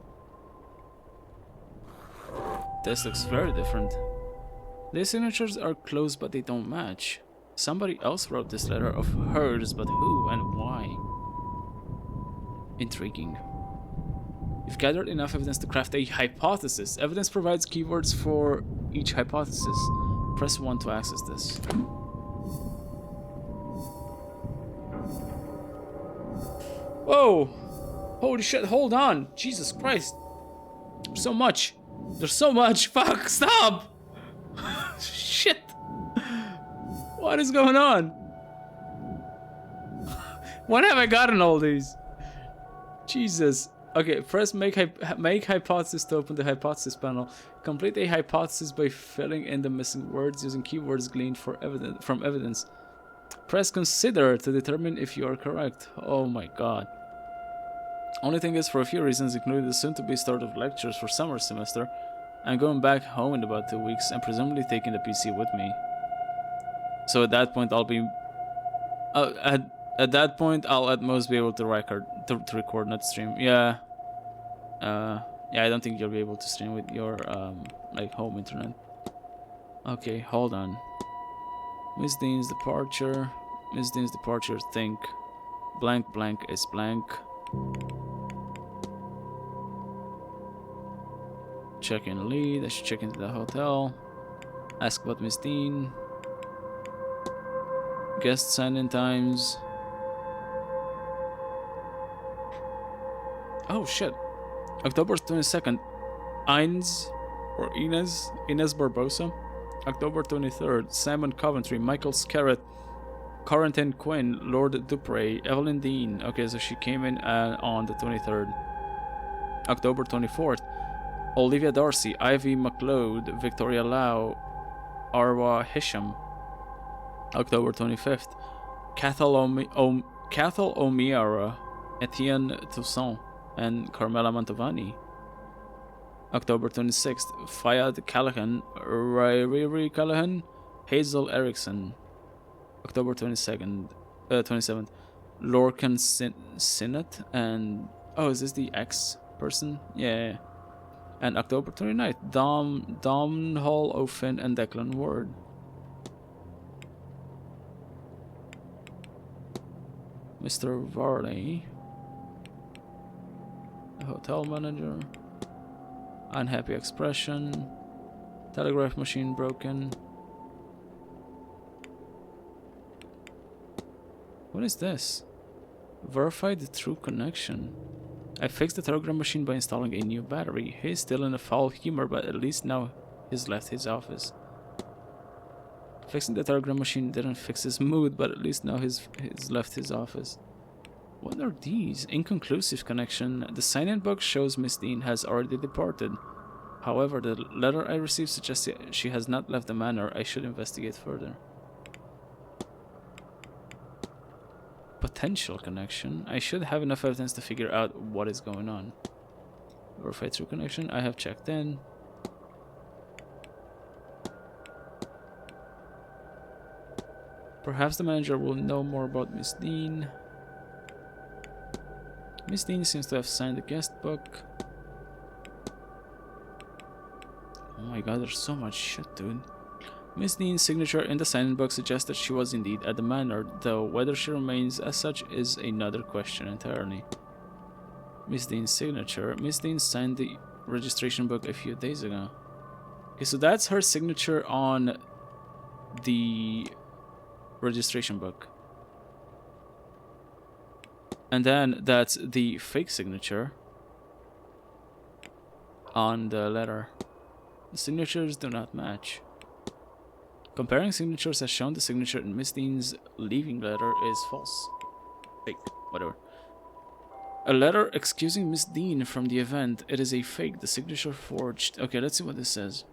This looks very different. These signatures are close, but they don't match. Somebody else wrote this letter of hers, but who and why? Intriguing. You've gathered enough evidence to craft a hypothesis. Evidence provides keywords for each hypothesis. Press 1 to access this. Whoa! Holy shit, hold on! Jesus Christ! There's so much! There's so much! Fuck, stop! Shit! What is going on? When have I gotten all these? Jesus. Okay, press make hypothesis to open the hypothesis panel. Complete a hypothesis by filling in the missing words using keywords gleaned from evidence. Press consider to determine if you are correct. Oh my god. Only thing is, for a few reasons, including the soon-to-be start of lectures for summer semester, I'm going back home in about 2 weeks and presumably taking the PC with me. So at that point, I'll be... at that point, I'll at most be able to record, not stream. Yeah. Yeah, I don't think you'll be able to stream with your, like, home internet. Okay, hold on. Miss Dean's departure. Miss Dean's departure, think. Blank blank is blank. Check in lead. I should check into the hotel. Ask about Miss Dean. Guest sign-in times. Oh shit. October 22nd. Inez Barbosa. October 23rd. Simon Coventry. Michael Scarrett. Corentin Quinn. Lord Dupre. Evelyn Dean. Okay, so she came in on the 23rd. October 24th. Olivia Darcy. Ivy McLeod. Victoria Lau. Arwa Hisham. October 25th. Cathal O'Meara. Etienne Toussaint. And Carmela Mantovani. October 26th, Fayad Callahan, Riri Callahan, Hazel Erickson. October 27th, Lorcan Sinnott and... Oh, is this the X person? Yeah. And October 29th, Dom Hall O'Finn and Declan Ward. Mr. Varley. The hotel manager. Unhappy expression. Telegraph machine broken. What is this? Verify the true connection. I fixed the telegram machine by installing a new battery. He's still in a foul humor, but at least now he's left his office. Fixing the telegram machine didn't fix his mood, but at least now he's left his office. What are these? Inconclusive connection. The sign-in box shows Miss Dean has already departed. However, the letter I received suggests she has not left the manor. I should investigate further. Potential connection. I should have enough evidence to figure out what is going on. Verify true connection. I have checked in. Perhaps the manager will know more about Miss Dean. Miss Dean seems to have signed the guest book. Oh my god, there's so much shit, dude. Miss Dean's signature in the sign-in book suggests that she was indeed at the manor, though whether she remains as such is another question entirely. Miss Dean's signature. Miss Dean signed the registration book a few days ago. Okay, so that's her signature on the registration book. And then that's the fake signature on the letter. The signatures do not match. Comparing signatures has shown the signature in Miss Dean's leaving letter is false. Fake, whatever. A letter excusing Miss Dean from the event. It is a fake. The signature forged. Okay, let's see what this says.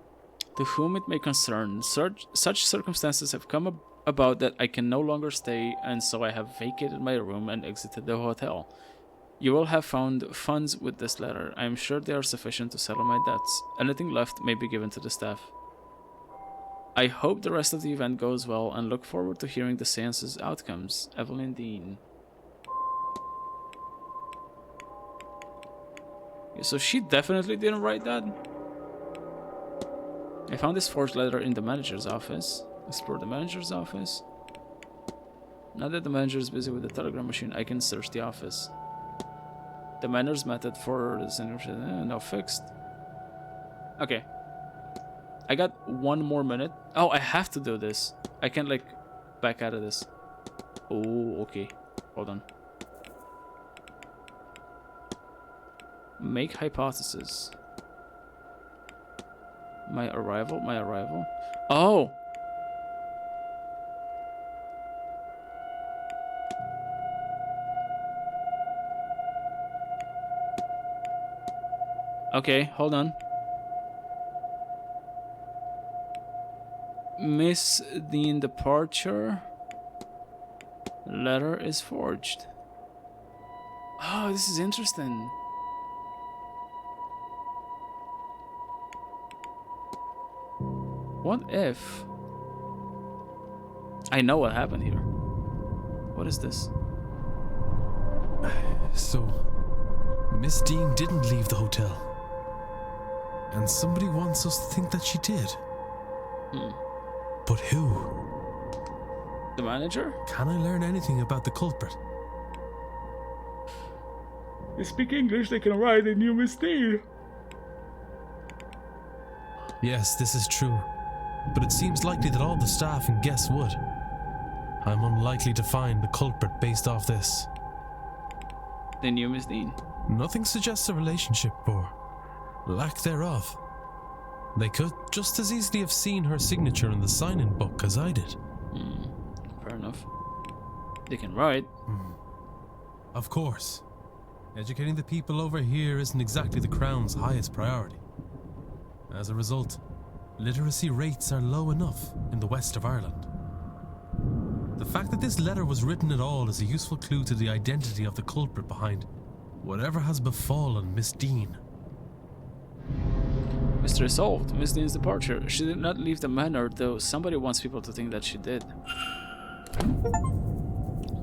To whom it may concern, such circumstances have come about that I can no longer stay, and so I have vacated my room and exited the hotel. You will have found funds with this letter. I am sure they are sufficient to settle my debts. Anything left may be given to the staff. I hope the rest of the event goes well and look forward to hearing the seance's outcomes. Evelyn Dean. Yeah, so she definitely didn't write that. I found this forged letter in the manager's office. Explore the manager's office. Now that the manager is busy with the telegram machine, I can search the office. The manor's method for the signature now fixed. Okay. I got 1 more minute. Oh, I have to do this. I can't like back out of this. Oh, okay. Hold on. Make hypothesis. My arrival. Oh! Okay, hold on. Miss Dean departure. Letter is forged. Oh, this is interesting. What if... I know what happened here. What is this? So, Miss Dean didn't leave the hotel. And somebody wants us to think that she did. But who? The manager? Can I learn anything about the culprit? They speak English, they can write a new Miss Dean. Yes, this is true. But it seems likely that all the staff and guests would. I'm unlikely to find the culprit based off this. The new Miss Dean. Nothing suggests a relationship or lack thereof. They could just as easily have seen her signature in the sign-in book as I did. Fair enough. They can write. Of course. Educating the people over here isn't exactly the Crown's highest priority. As a result, literacy rates are low enough in the west of Ireland. The fact that this letter was written at all is a useful clue to the identity of the culprit behind whatever has befallen Miss Dean. Mystery solved. Miss Dean's departure. She did not leave the manor, though somebody wants people to think that she did.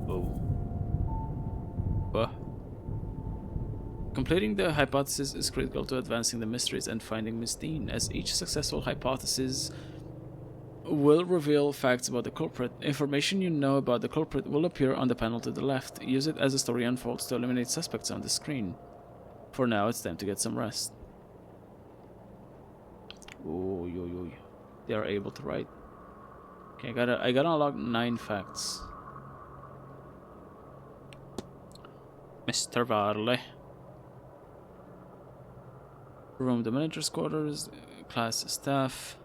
Oh. What? Completing the hypothesis is critical to advancing the mysteries and finding Miss Dean, as each successful hypothesis will reveal facts about the culprit. Information you know about the culprit will appear on the panel to the left. Use it as the story unfolds to eliminate suspects on the screen. For now, it's time to get some rest. Oh, they are able to write. Okay, I gotta unlock 9 facts. Mr. Varley. Room, the manager's quarters, class staff.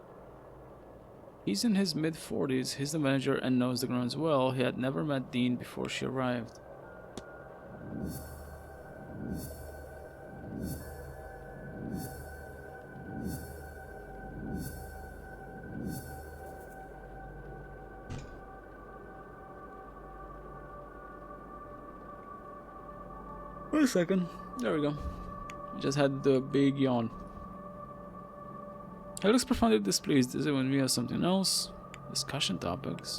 He's in his mid-40s. He's the manager and knows the grounds well. He had never met Dean before she arrived. Wait a second. There we go. Just had the big yawn. He looks profoundly displeased. Is it when we have something else? Discussion topics.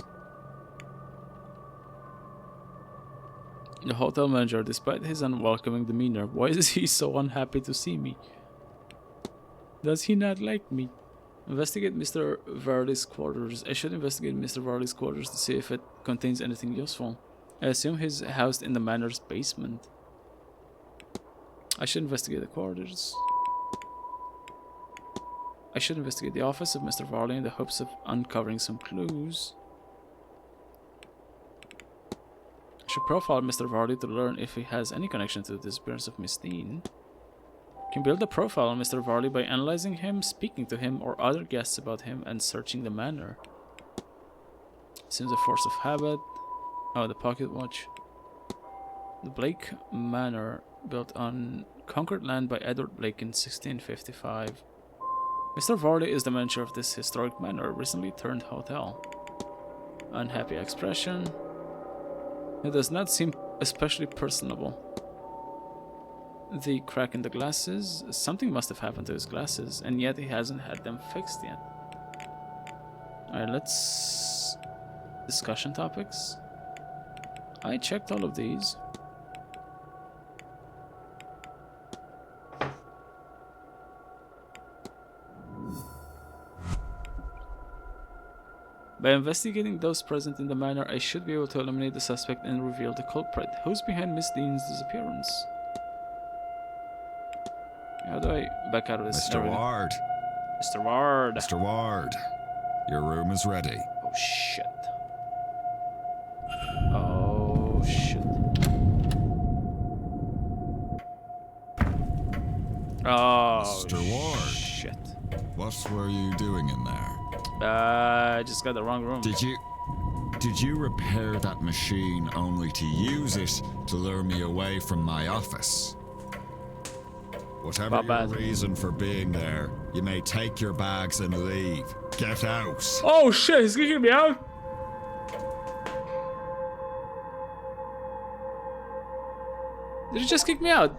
The hotel manager, despite his unwelcoming demeanor, why is he so unhappy to see me? Does he not like me? Investigate Mr. Varley's quarters. I should investigate Mr. Varley's quarters to see if it contains anything useful. I assume he's housed in the Manor's basement. I should investigate the quarters. I should investigate the office of Mr. Varley in the hopes of uncovering some clues. I should profile Mr. Varley to learn if he has any connection to the disappearance of Miss Dean. Can build a profile on Mr. Varley by analyzing him, speaking to him or other guests about him, and searching the manor. Seems a force of habit. Oh, the pocket watch. The Blake Manor, built on conquered land by Edward Blake in 1655. Mr. Varley is the manager of this historic manor, recently turned hotel. Unhappy expression. It does not seem especially personable. The crack in the glasses. Something must have happened to his glasses, and yet he hasn't had them fixed yet. Alright, let's... Discussion topics. I checked all of these. By investigating those present in the manor, I should be able to eliminate the suspect and reveal the culprit. Who's behind Miss Dean's disappearance? How do I back out of this? Mr. Ward. Mr. Ward. Mr. Ward. Your room is ready. Oh shit. Oh shit. Oh Mr. Ward. Shit. What were you doing in there? I just got the wrong room. Did you repair that machine only to use it to lure me away from my office? Whatever your reason for being there, you may take your bags and leave. Get out. Oh shit, he's kicking me out. Did he just kick me out?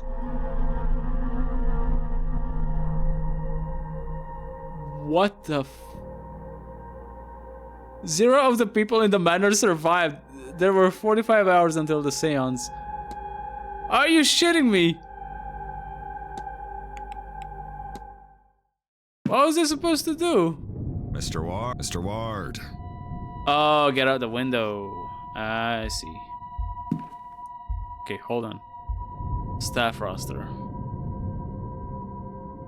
What the f... 0 of the people in the manor survived. There were 45 hours until the seance. Are you shitting me? What was I supposed to do? Mr. Ward. Mr. Ward. Oh, get out the window. I see. Okay, hold on. Staff roster.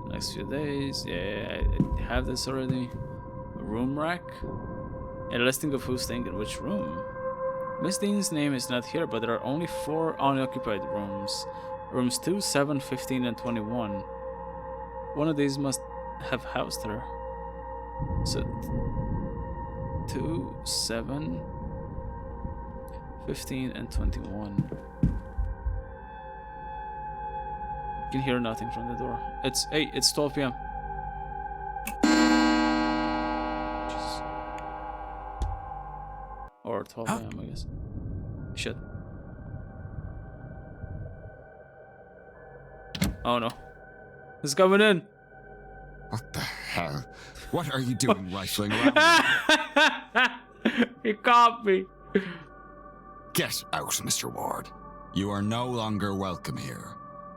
Next few days. Yeah, I have this already. Room rack. A listing of who's staying in which room. Miss Dean's name is not here, but there are only 4 unoccupied rooms. Rooms 2, 7, 15, and 21. One of these must have housed her. So 2, 7, 15, and 21. You can hear nothing from the door. It's 12 p.m. Jesus. Or 12 a.m. I guess. Shit. Oh no. It's coming in. What the hell? What are you doing rifling around? He caught me. Get out, Mr. Ward. You are no longer welcome here.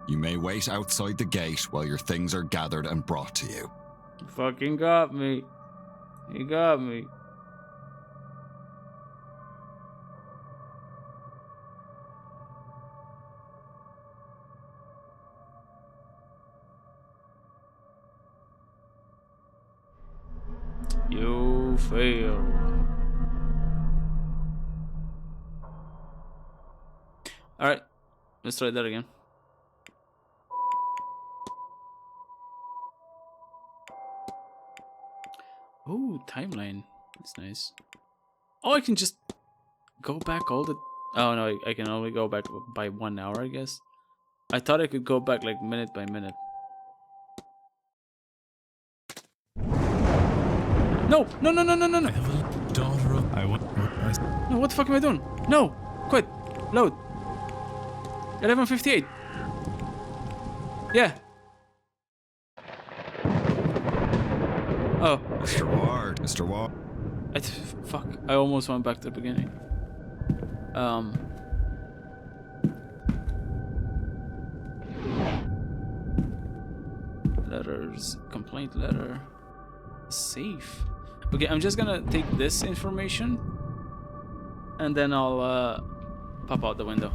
You may wait outside the gate while your things are gathered and brought to you. He fucking got me. He got me. You failed. Alright. Let's try that again. Oh, timeline. That's nice. Oh, I can just go back all the... Oh, no, I can only go back by 1 hour, I guess. I thought I could go back, like, minute by minute. No! No, no, no, no, no, I no! have a daughter of... No, what the fuck am I doing? No! Quit! Load! 11:58. Yeah. Oh. Mr. Ward, Mr. Ward. Fuck. I almost went back to the beginning. Letters. Complaint letter. Safe. Okay, I'm just gonna take this information. And then I'll, pop out the window.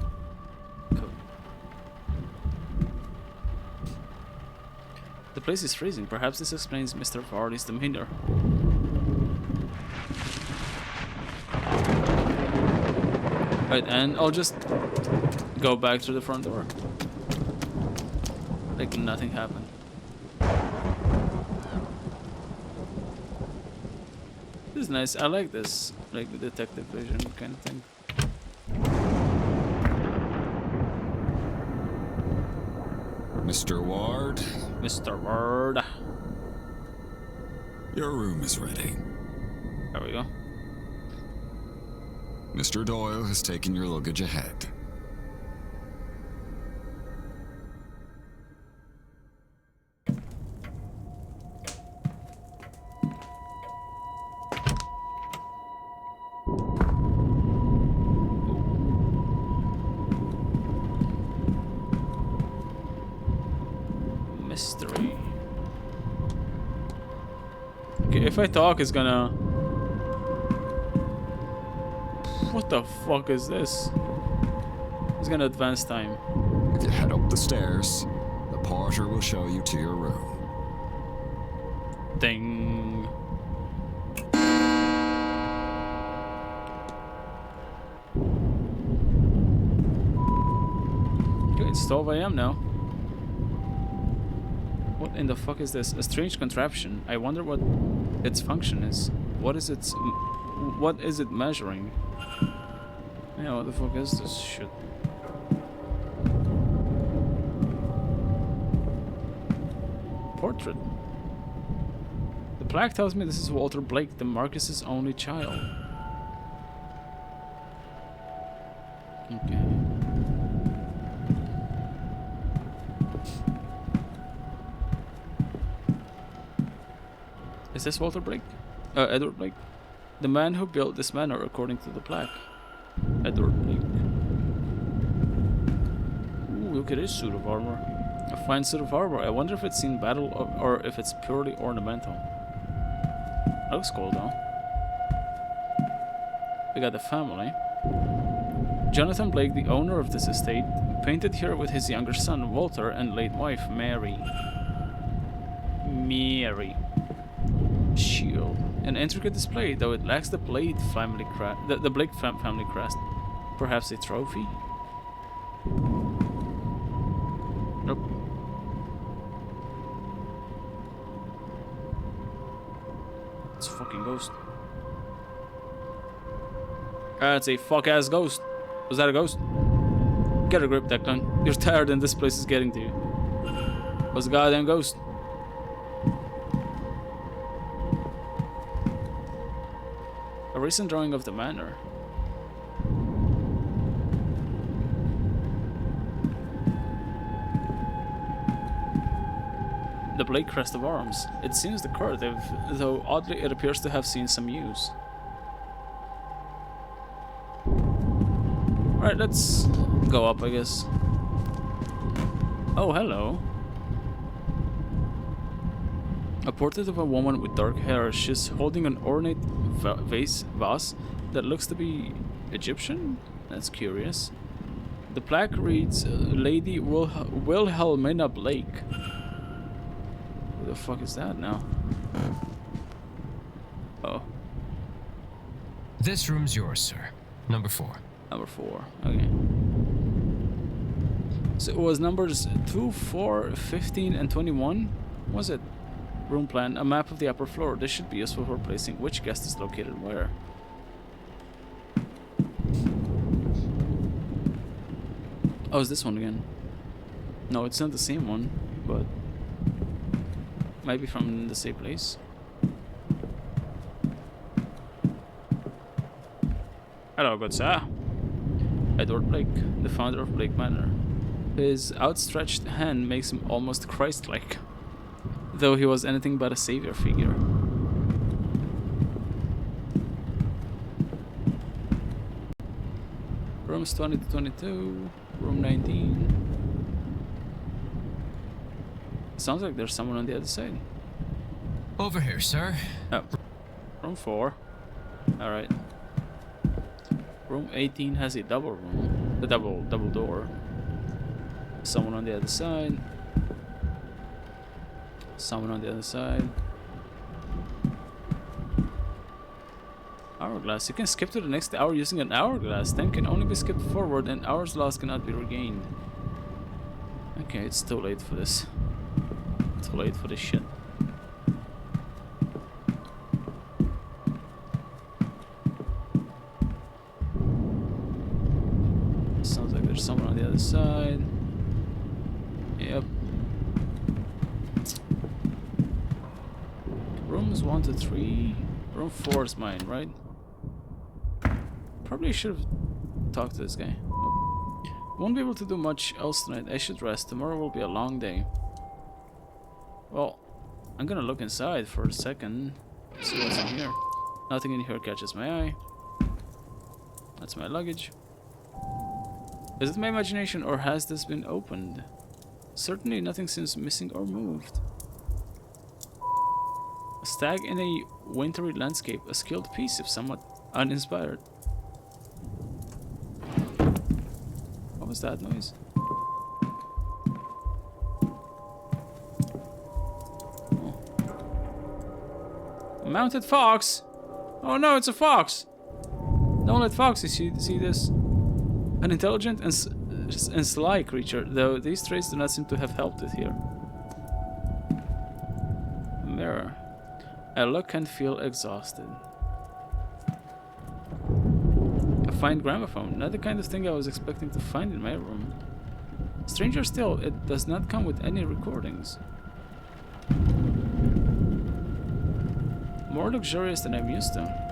Cool. The place is freezing. Perhaps this explains Mr. Varley's demeanor. Right, and I'll just go back through the front door. Like nothing happened. This is nice. I like this, like the detective vision kind of thing. Mr. Ward. Mr. Ward. Your room is ready. There we go. Mr. Doyle has taken your luggage ahead. Mystery. Okay, if I talk, it's gonna... What the fuck is this? It's gonna advance time. If you head up the stairs, the porter will show you to your room. Ding. Okay, it's 12 AM now. What in the fuck is this? A strange contraption. I wonder what its function is. What is it measuring? Yeah, what the fuck is this shit? Portrait. The plaque tells me this is Walter Blake, the Marcus's only child. Okay. Is this Walter Blake? Edward Blake? The man who built this manor, according to the plaque. Edward Blake. Ooh, look at his suit of armor. A fine suit of armor. I wonder if it's seen battle or if it's purely ornamental. That looks cool though. We got the family. Jonathan Blake, the owner of this estate, painted here with his younger son Walter and late wife Mary. Shield. An intricate display, though it lacks the Blake family family crest. Perhaps a trophy? Nope. It's a fucking ghost. That's a fuck-ass ghost. Was that a ghost? Get a grip, Declan. You're tired and this place is getting to you. Was a goddamn ghost. A recent drawing of the manor. The Blake crest of arms. It seems decorative, though oddly it appears to have seen some use. Alright, let's go up, I guess. Oh, hello. A portrait of a woman with dark hair. She's holding an ornate vase that looks to be Egyptian? That's curious. The plaque reads, Lady Wilhelmina Blake. Who the fuck is that now? Oh. This room's yours, sir. Number 4. Number 4. Okay. So it was numbers 2, 4, 15, and 21. Was it? Room plan. A map of the upper floor. This should be useful for placing which guest is located where. Oh, is this one again? No, it's not the same one, but maybe from the same place. Hello, good sir. Edward Blake, the founder of Blake Manor. His outstretched hand makes him almost Christ-like, though he was anything but a savior figure. Rooms 20 to 22, room 19. Sounds like there's someone on the other side. Over here, sir. Oh, room 4. Alright. Room 18 has a double room. The double door. Someone on the other side. Someone on the other side. Hourglass. You can skip to the next hour using an hourglass. Time can only be skipped forward and hours lost cannot be regained. Okay, it's too late for this. Too late for this shit. Sounds like there's someone on the other side. Yep. Rooms 1 to 3. Room 4 is mine, right? Probably should have talked to this guy. Nope. Won't be able to do much else tonight. I should rest. Tomorrow will be a long day. Well, I'm gonna look inside for a second. See what's in here. Nothing in here catches my eye. That's my luggage. Is it my imagination or has this been opened? Certainly nothing seems missing or moved. A stag in a wintry landscape, a skilled piece if somewhat uninspired. What was that noise? Oh. A mounted fox! Oh no, it's a fox! Don't let foxes see this. An intelligent and sly creature, though these traits do not seem to have helped it here. Mirror. I look and feel exhausted. A fine gramophone, not the kind of thing I was expecting to find in my room. Stranger still, it does not come with any recordings. More luxurious than I'm used to.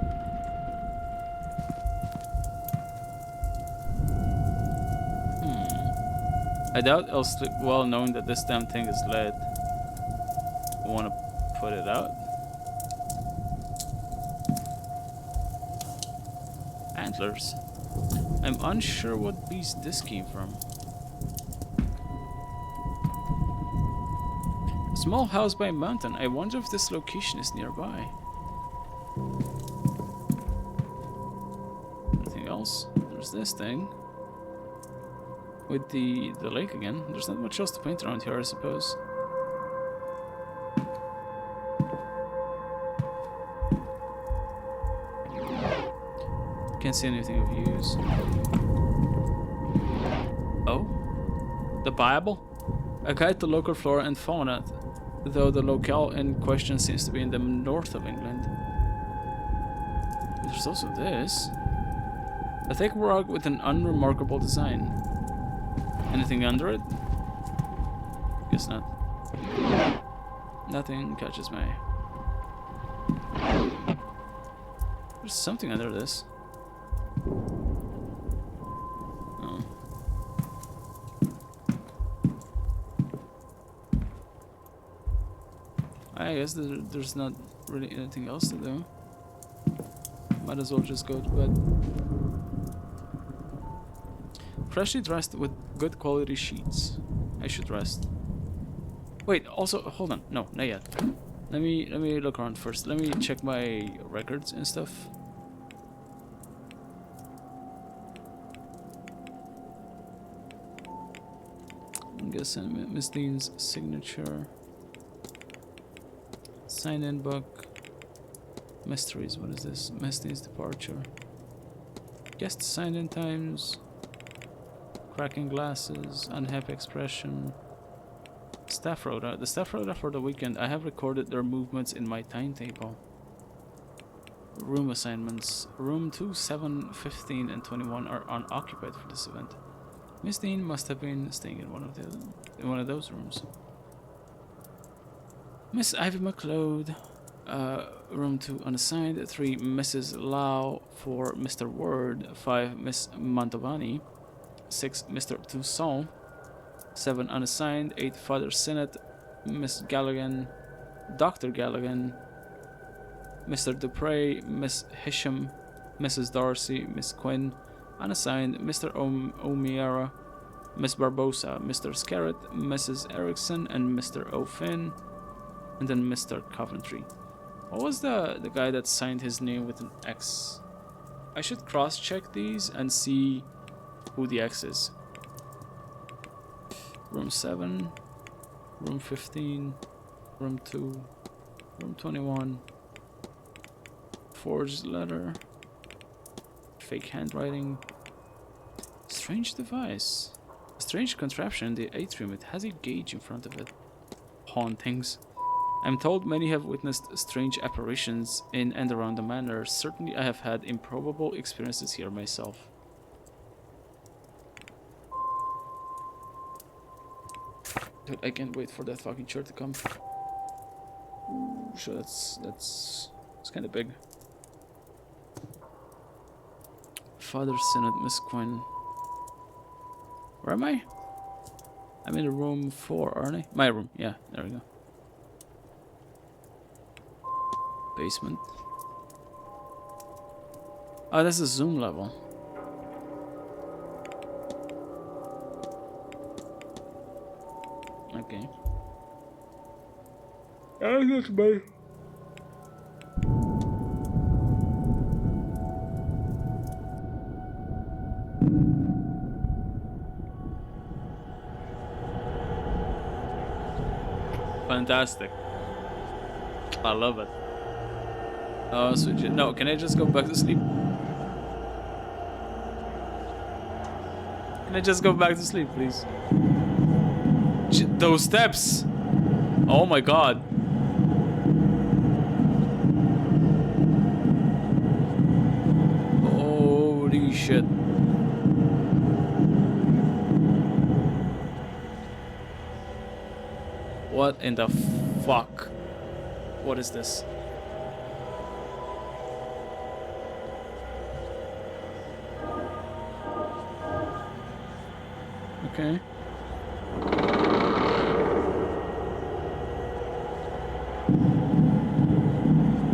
I doubt I'll sleep well knowing that this damn thing is lead. I want to put it out. Antlers. I'm unsure what beast this came from. A small house by a mountain. I wonder if this location is nearby. Anything else? There's this thing. With the lake again. There's not much else to paint around here, I suppose. Can't see anything of use. Oh? The Bible? A guide to local flora and fauna, though the locale in question seems to be in the north of England. There's also this. A thick rug with an unremarkable design. Anything under it? Guess not. Nothing catches my eye. There's something under this. Oh. I guess there's not really anything else to do. Might as well just go to bed. Freshly dressed with good quality sheets. I should rest. Wait, also hold on. No, not yet. Let me look around first. Let me check my records and stuff. I'm guessing Miss Dean's signature. Sign-in book. Mysteries. What is this? Miss Dean's departure. Guest sign-in times. Cracking glasses, unhappy expression. Staff rota. The staff rota for the weekend. I have recorded their movements in my timetable. Room assignments. Room 2, 7, 15, and 21 are unoccupied for this event. Miss Dean must have been staying in one of those rooms. Miss Ivy McLeod. Room 2 unassigned. 3 Mrs. Lau. 4 Mr. Ward. 5 Miss Mantovani. 6 Mr. Toussaint. 7 unassigned. 8 Father Sinnott. Miss Galligan. Dr. Galligan. Mr. Dupre. Miss Hisham. Mrs. Darcy. Miss Quinn. Unassigned. Mr. O'Meara. Miss Barbosa. Mr. Scarrett. Mrs. Erickson. And Mr. O'Finn. And then Mr. Coventry. What was the guy that signed his name with an X? I should cross-check these and see who the X is. Room 7, room 15, room 2, room 21. Forged letter. Fake handwriting. Strange device. A strange contraption in the atrium. It has a gauge in front of it. Hauntings. I'm told many have witnessed strange apparitions in and around the manor. Certainly I have had improbable experiences here myself. Dude, I can't wait for that fucking shirt to come. Ooh, sure, that's kind of big. Father Synod, Miss Quinn. Where am I? I'm in room 4, aren't I? My room, yeah, there we go. Basement. Oh, that's a zoom level. Okay. Oh, that's bad. Fantastic. I love it. Oh, so no, can I just go back to sleep? Can I just go back to sleep, please? Those steps! Oh my god. Holy shit. What in the fuck? What is this? Okay.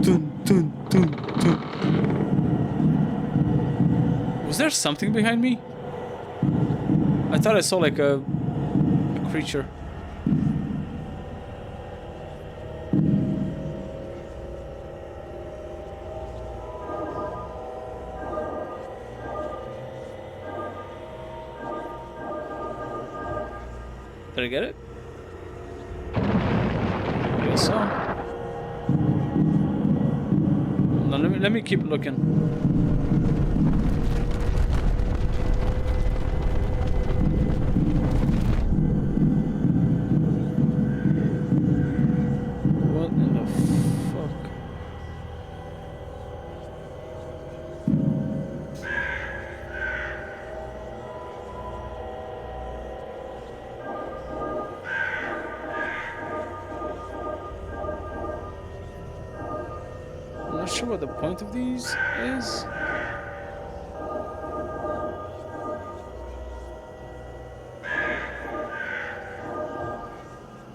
Dun, dun, dun, dun. Was there something behind me? I thought I saw like a creature. Did I get it? I guess so. No, let me keep looking. What in the fuck? I'm not sure what the point of these is.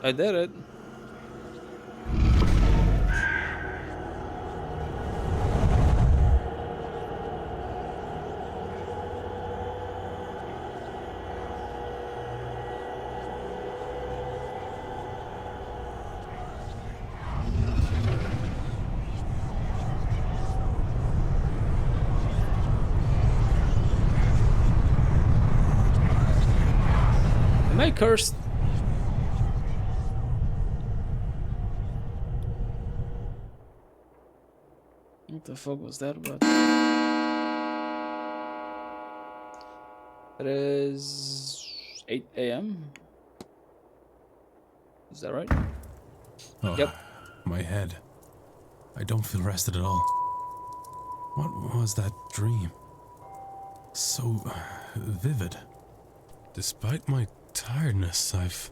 I did it. Am I cursed? What the fuck was that about? I It is 8 a.m. Is that right? Oh, Yep. my head. I don't feel rested at all. What was that dream? So vivid. Despite my tiredness, I've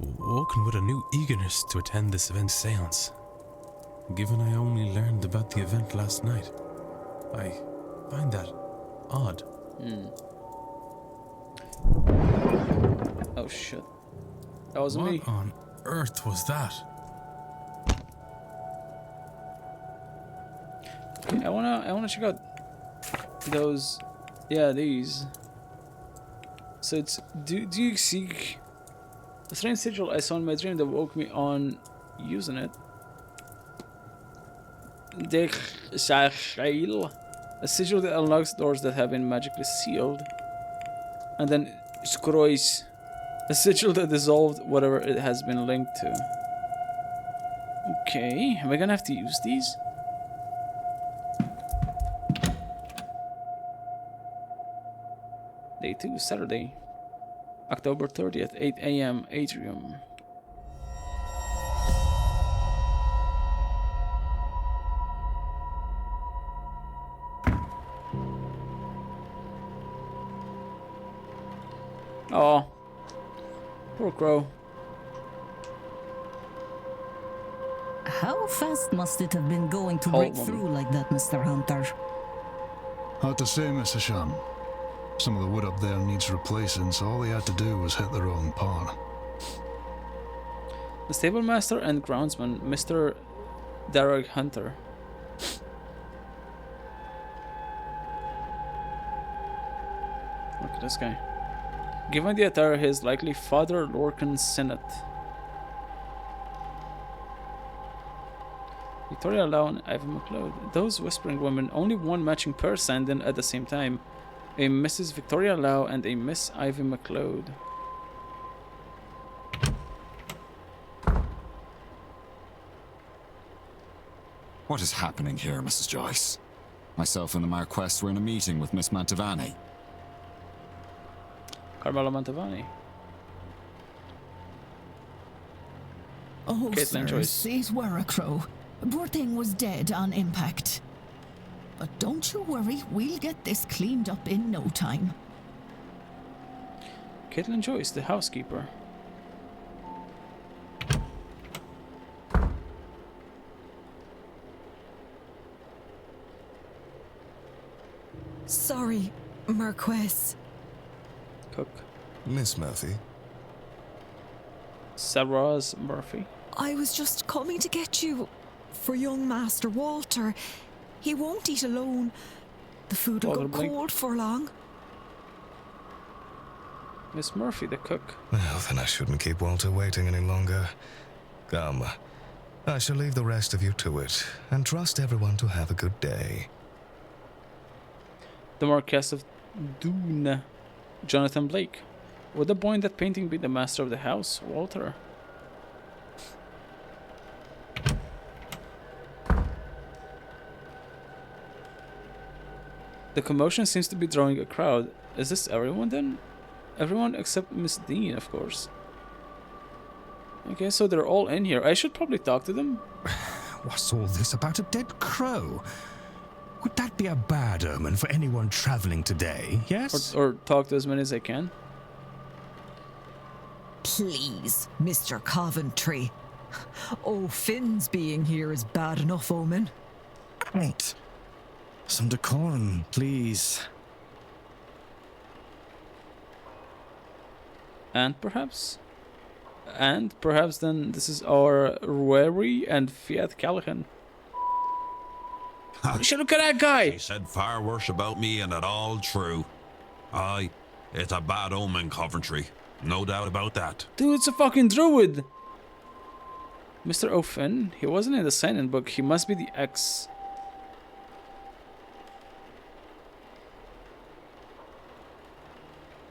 woken with a new eagerness to attend this event seance. Given I only learned about the event last night, I find that odd. Oh shit. That wasn't me. What on earth was that? Okay, I wanna check out those. Yeah, these. So it's do you seek a strange sigil I saw in my dream that woke me on using it. A sigil that unlocks doors that have been magically sealed. And then Skrois, a sigil that dissolved whatever it has been linked to. Okay, am I gonna have to use these? Day 2, Saturday, October 30th, 8 a.m. Atrium. Oh, poor crow. How fast must it have been going to Cold break woman. through like that, Mr. Hunter? Hard to say, Mr. Sham. Some of the wood up there needs replacing, so all they had to do was hit the wrong part. The stable master and groundsman, Mr. Derek Hunter. Look at this guy. Given the attire, his likely father, Lorcan Sinnott. Victoria Lau and Ivan MacLeod. Those whispering women, only one matching pair signed in at the same time. A Mrs. Victoria Lau and a Miss Ivy MacLeod. What is happening here, Mrs. Joyce? Myself and the Marquess were in a meeting with Miss Mantovani. Carmela Mantovani. Oh, Caitlin sir, Joyce. it were a crow. Poor thing was dead on impact. But don't you worry, we'll get this cleaned up in no time. Caitlin Joyce, the housekeeper. Sorry, Marquess. Cook. Miss Murphy. Sarah's Murphy. I was just coming to get you for young Master Walter. He won't eat alone. The food will Walter go Blake. cold for long. Miss Murphy, the cook. Well, then I shouldn't keep Walter waiting any longer. Come, I shall leave the rest of you to it, and trust everyone to have a good day. The Marquess of Doon, Jonathan Blake. Would the boy in that painting be the master of the house, Walter? The commotion seems to be drawing a crowd. Is this everyone then? Everyone except Miss Dean, of course. Okay, so they're all in here. I should probably talk to them. What's all this about a dead crow? Would that be a bad omen for anyone traveling today, yes? Or talk to as many as I can. Please, Mr. Coventry. Oh, Finn's being here is bad enough omen. Right. Some decorum, please. And perhaps then this is our Rueri and Fiat Callahan. You should look at that guy! He said far worse about me, and it all true. Aye, it's a bad omen, Coventry. No doubt about that. Dude, it's a fucking druid! Mr. O'Finn, he wasn't in the sign-in book. He must be the ex.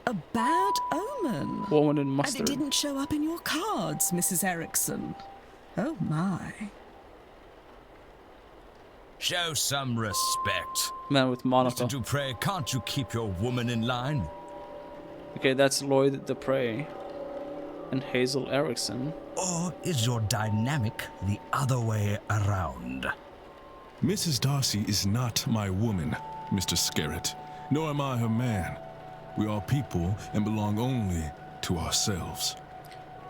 A bad omen? Woman in And mustard. it didn't show up in your cards, Mrs. Erickson. Oh my. Show some respect. Man with Mr. monocle. Dupre, can't you keep your woman in line? Okay, that's Lloyd Dupre and Hazel Erickson. Or is your dynamic the other way around? Mrs. Darcy is not my woman, Mr. Scarrett, nor am I her man. We are people and belong only to ourselves.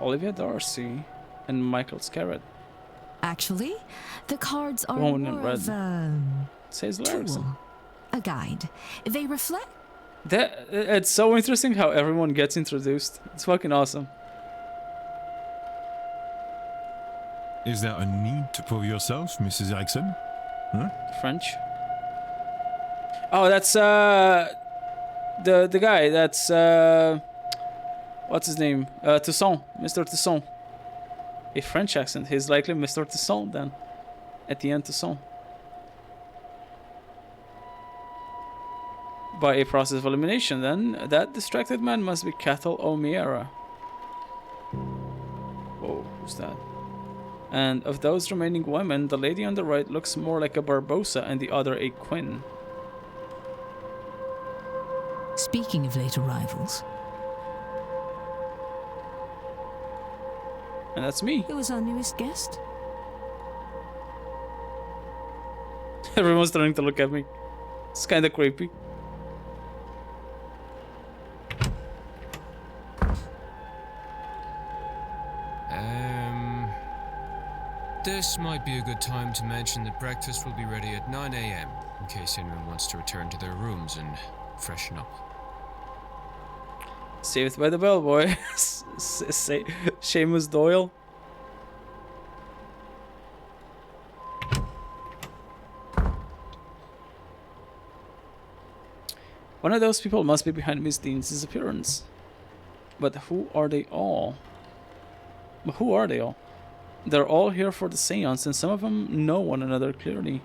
Olivia Darcy and Michael Scarrett. Actually, the cards are Woman in more red. of a It's Hazel Erickson. tool, a guide. They reflect. It's so interesting how everyone gets introduced. It's fucking awesome. Is there a need to prove yourself, Mrs. Erickson? Huh? French. Oh, that's the guy. That's what's his name? Toussaint, Mr. Toussaint. A French accent. He's likely Mr. Toussaint then. At the end, Toussaint. By a process of elimination, then, that distracted man must be Cathal O'Meara. Whoa, who's that? And of those remaining women, the lady on the right looks more like a Barbosa and the other a Quinn. Speaking of late arrivals. And that's me. Who was our newest guest? Everyone's starting to look at me. It's kind of creepy. This might be a good time to mention that breakfast will be ready at 9 a.m. in case anyone wants to return to their rooms and freshen up. Saved by the bell, boy. Seamus Doyle. One of those people must be behind Miss Dean's disappearance. But who are they all? They're all here for the seance, and some of them know one another clearly.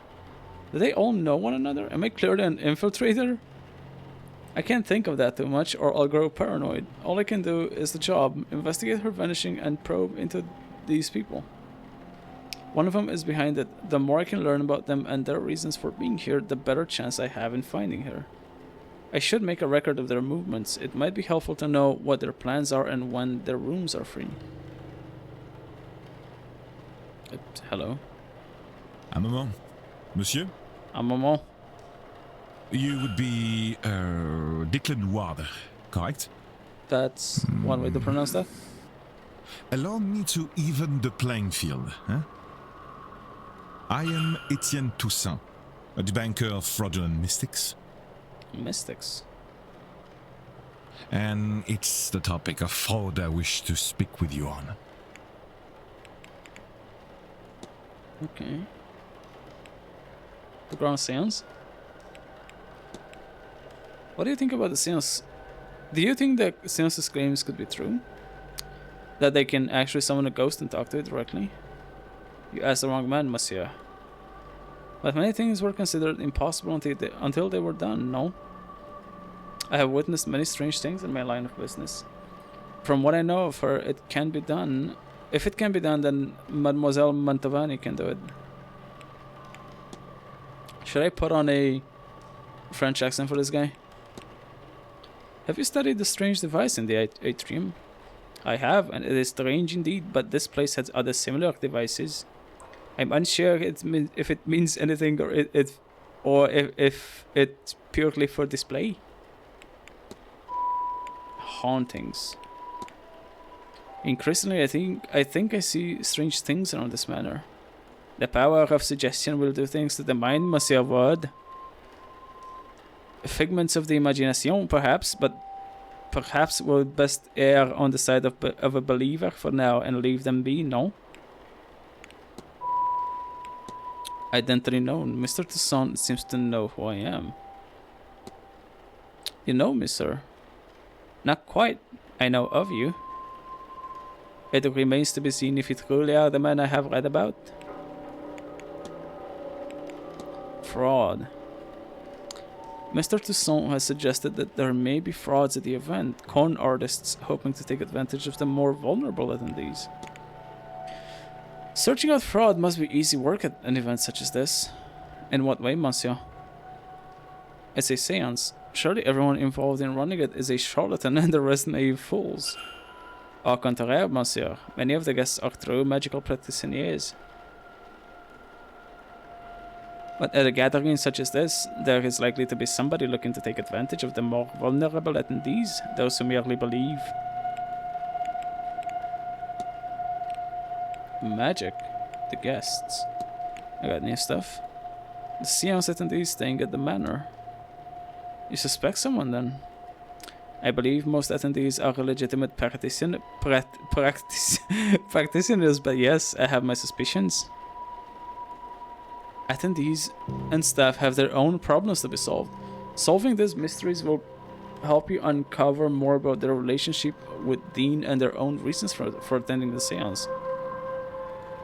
Do they all know one another? Am I clearly an infiltrator? I can't think of that too much, or I'll grow paranoid. All I can do is the job, investigate her vanishing and probe into these people. One of them is behind it. The more I can learn about them and their reasons for being here, the better chance I have in finding her. I should make a record of their movements. It might be helpful to know what their plans are and when their rooms are free. Hello. Un moment. Monsieur? Un moment. You would be Declan Ward, correct? That's one way to pronounce that. Allow me to even the playing field. Huh? I am Etienne Toussaint, a debunker of fraudulent mystics. Mystics? And it's the topic of fraud I wish to speak with you on. Okay. The Grand Séance? What do you think about the Séance? Do you think that Séance's claims could be true? That they can actually summon a ghost and talk to it directly? You asked the wrong man, monsieur. But many things were considered impossible until they were done, no? I have witnessed many strange things in my line of business. From what I know of her, it can be done. If it can be done, then Mademoiselle Mantovani can do it. Should I put on a French accent for this guy? Have you studied the strange device in the atrium? I have, and it is strange indeed, but this place has other similar devices. I'm unsure if it means anything or if it's purely for display. Hauntings. Increasingly, I think I see strange things around this manor. The power of suggestion will do things to the mind, Monsieur Ward. Figments of the imagination, perhaps, but perhaps we'll best err on the side of a believer for now and leave them be, no? Identity known. Mr. Toussaint seems to know who I am. You know me, sir? Not quite. I know of you. It remains to be seen if you truly are the man I have read about. Fraud. Mr. Toussaint has suggested that there may be frauds at the event, con artists hoping to take advantage of the more vulnerable attendees. Searching out fraud must be easy work at an event such as this. In what way, monsieur? It's a seance. Surely everyone involved in running it is a charlatan and the rest naive fools. Au contraire, monsieur. Many of the guests are true magical practitioners. But at a gathering such as this, there is likely to be somebody looking to take advantage of the more vulnerable attendees, those who merely believe. Magic. The guests. I got new stuff. The Séance attendees staying at the Manor. You suspect someone then? I believe most attendees are legitimate practitioners, but yes, I have my suspicions. Attendees and staff have their own problems to be solved. Solving these mysteries will help you uncover more about their relationship with Dean and their own reasons for attending the seance.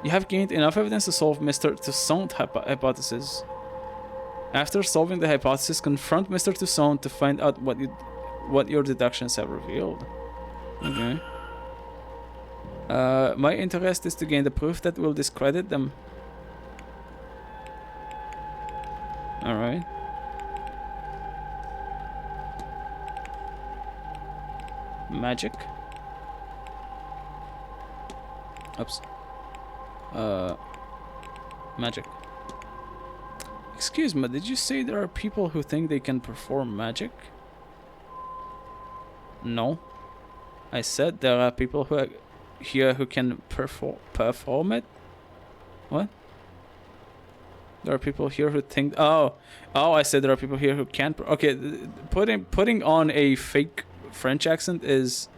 You have gained enough evidence to solve Mr. Toussaint's hypothesis. After solving the hypothesis, confront Mr. Toussaint to find out what your deductions have revealed. Okay. My interest is to gain the proof that will discredit them. Alright. Magic. Oops. Magic. Excuse me, did you say there are people who think they can perform magic? No. I said there are people who are here who can perform it? What? There are people here who think... Oh, I said there are people here who can't... Okay, putting on a fake French accent is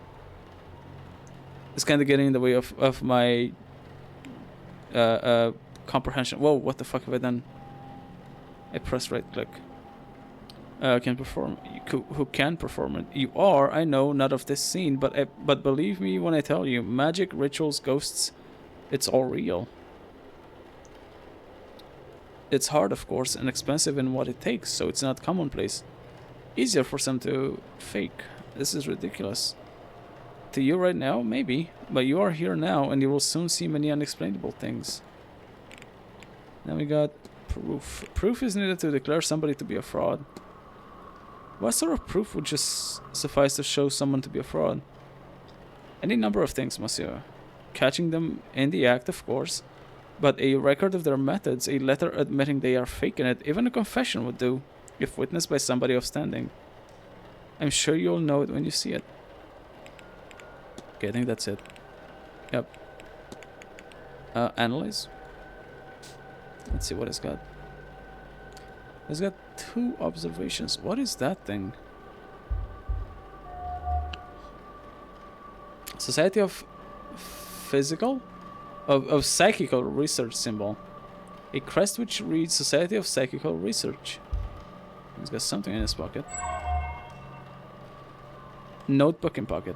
kind of getting in the way of my comprehension. Whoa, what the fuck have I done? I pressed right click. Can perform. Who can perform it? You are, I know, not of this scene, but believe me when I tell you, magic, rituals, ghosts, it's all real. It's hard, of course, and expensive in what it takes, so it's not commonplace. Easier for some to fake. This is ridiculous. To you right now, maybe, but you are here now, and you will soon see many unexplainable things. Then we got proof. Proof is needed to declare somebody to be a fraud. What sort of proof would just suffice to show someone to be a fraud? Any number of things, monsieur. Catching them in the act, of course, but a record of their methods, a letter admitting they are faking it, even a confession would do, if witnessed by somebody of standing. I'm sure you'll know it when you see it. Okay, I think that's it. Yep. Analyze. Let's see what it's got. It's got 2 observations. What is that thing? Society of Physical? Of Psychical Research symbol. A crest which reads Society of Psychical Research. He's got something in his pocket. Notebook in pocket.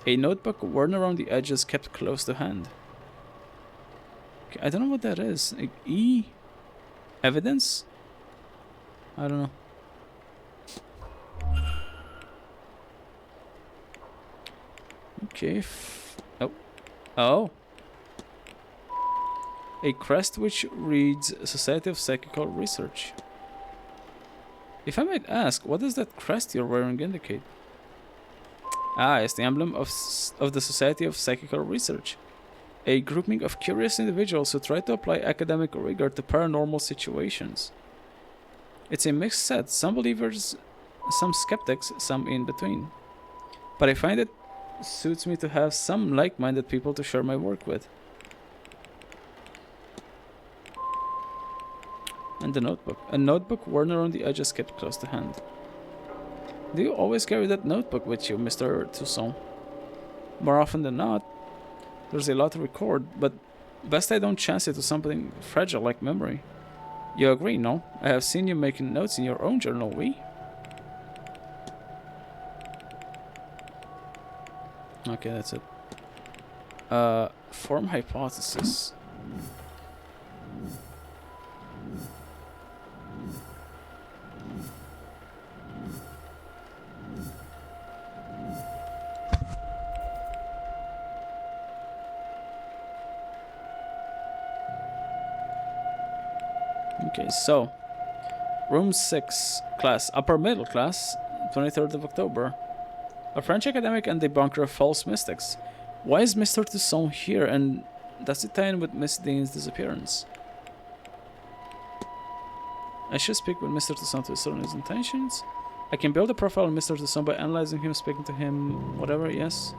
A notebook worn around the edges kept close to hand. Okay, I don't know what that is. Like E? Evidence? I don't know. Okay. Oh. A crest which reads Society of Psychical Research. If I might ask, what does that crest you're wearing indicate? Ah, it's the emblem of the Society of Psychical Research. A grouping of curious individuals who try to apply academic rigor to paranormal situations. It's a mixed set, some believers, some skeptics, some in between. But I find it suits me to have some like-minded people to share my work with. And the notebook. A notebook worn around the edges kept close to hand. Do you always carry that notebook with you, Mr. Toussaint? More often than not. There's a lot to record, but best I don't chance it to something fragile like memory. You agree, no? I have seen you making notes in your own journal, oui? Okay, that's it. Form hypothesis. Okay, so Room 6, class upper middle class, 23rd of October. A French academic and debunker of false mystics. Why is Mr. Toussaint here, and does it tie in with Miss Dean's disappearance? I should speak with Mr. Toussaint to discern his intentions. I can build a profile of Mr. Toussaint by analyzing him, speaking to him, whatever, yes.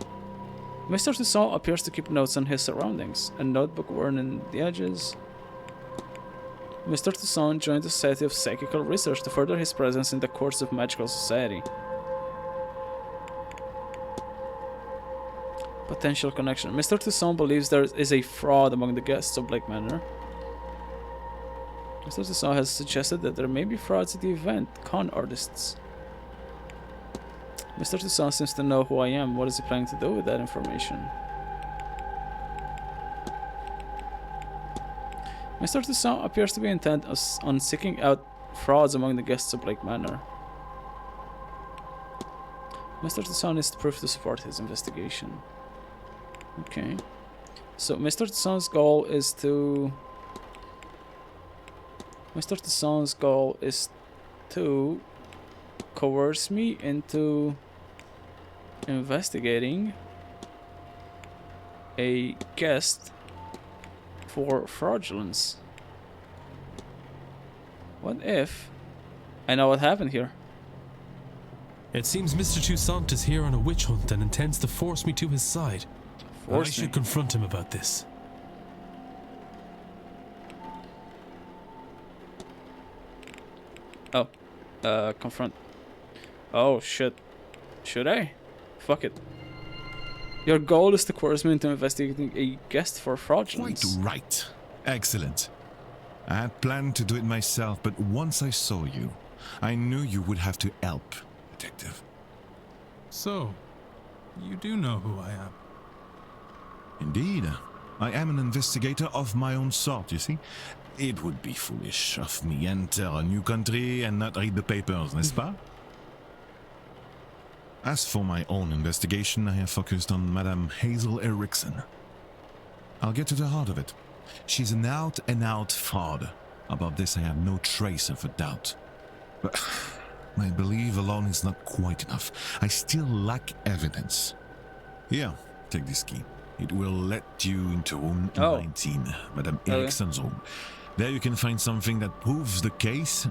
Mr. Toussaint appears to keep notes on his surroundings, a notebook worn in the edges. Mr. Toussaint joined the Society of Psychical Research to further his presence in the courts of Magical Society. Potential connection. Mr. Toussaint believes there is a fraud among the guests of Blake Manor. Mr. Toussaint has suggested that there may be frauds at the event, con artists. Mr. Toussaint seems to know who I am. What is he planning to do with that information? Mr. Toussaint appears to be intent on seeking out frauds among the guests of Blake Manor. Mr. Toussaint needs proof to support his investigation. Okay. So Mr. Toussaint's goal is to... Mr. Toussaint's goal is to coerce me into investigating a guest for fraudulence. What if I know what happened here? It seems Mr. Toussaint is here on a witch hunt and intends to force me to his side. I should confront him about this. Oh, confront. Oh shit. Should I? Fuck it. Your goal is to coerce me into investigating a guest for fraudulence. Quite right. Excellent. I had planned to do it myself, but once I saw you, I knew you would have to help, Detective. So, you do know who I am? Indeed. I am an investigator of my own sort, you see. It would be foolish of me enter a new country and not read the papers, n'est-ce pas? As for my own investigation, I have focused on Madame Hazel Erickson. I'll get to the heart of it. She's an out-and-out fraud. About this I have no trace of a doubt. But my belief alone is not quite enough. I still lack evidence. Here, take this key. It will let you into room 19, Madame Erickson's room. There you can find something that proves the case.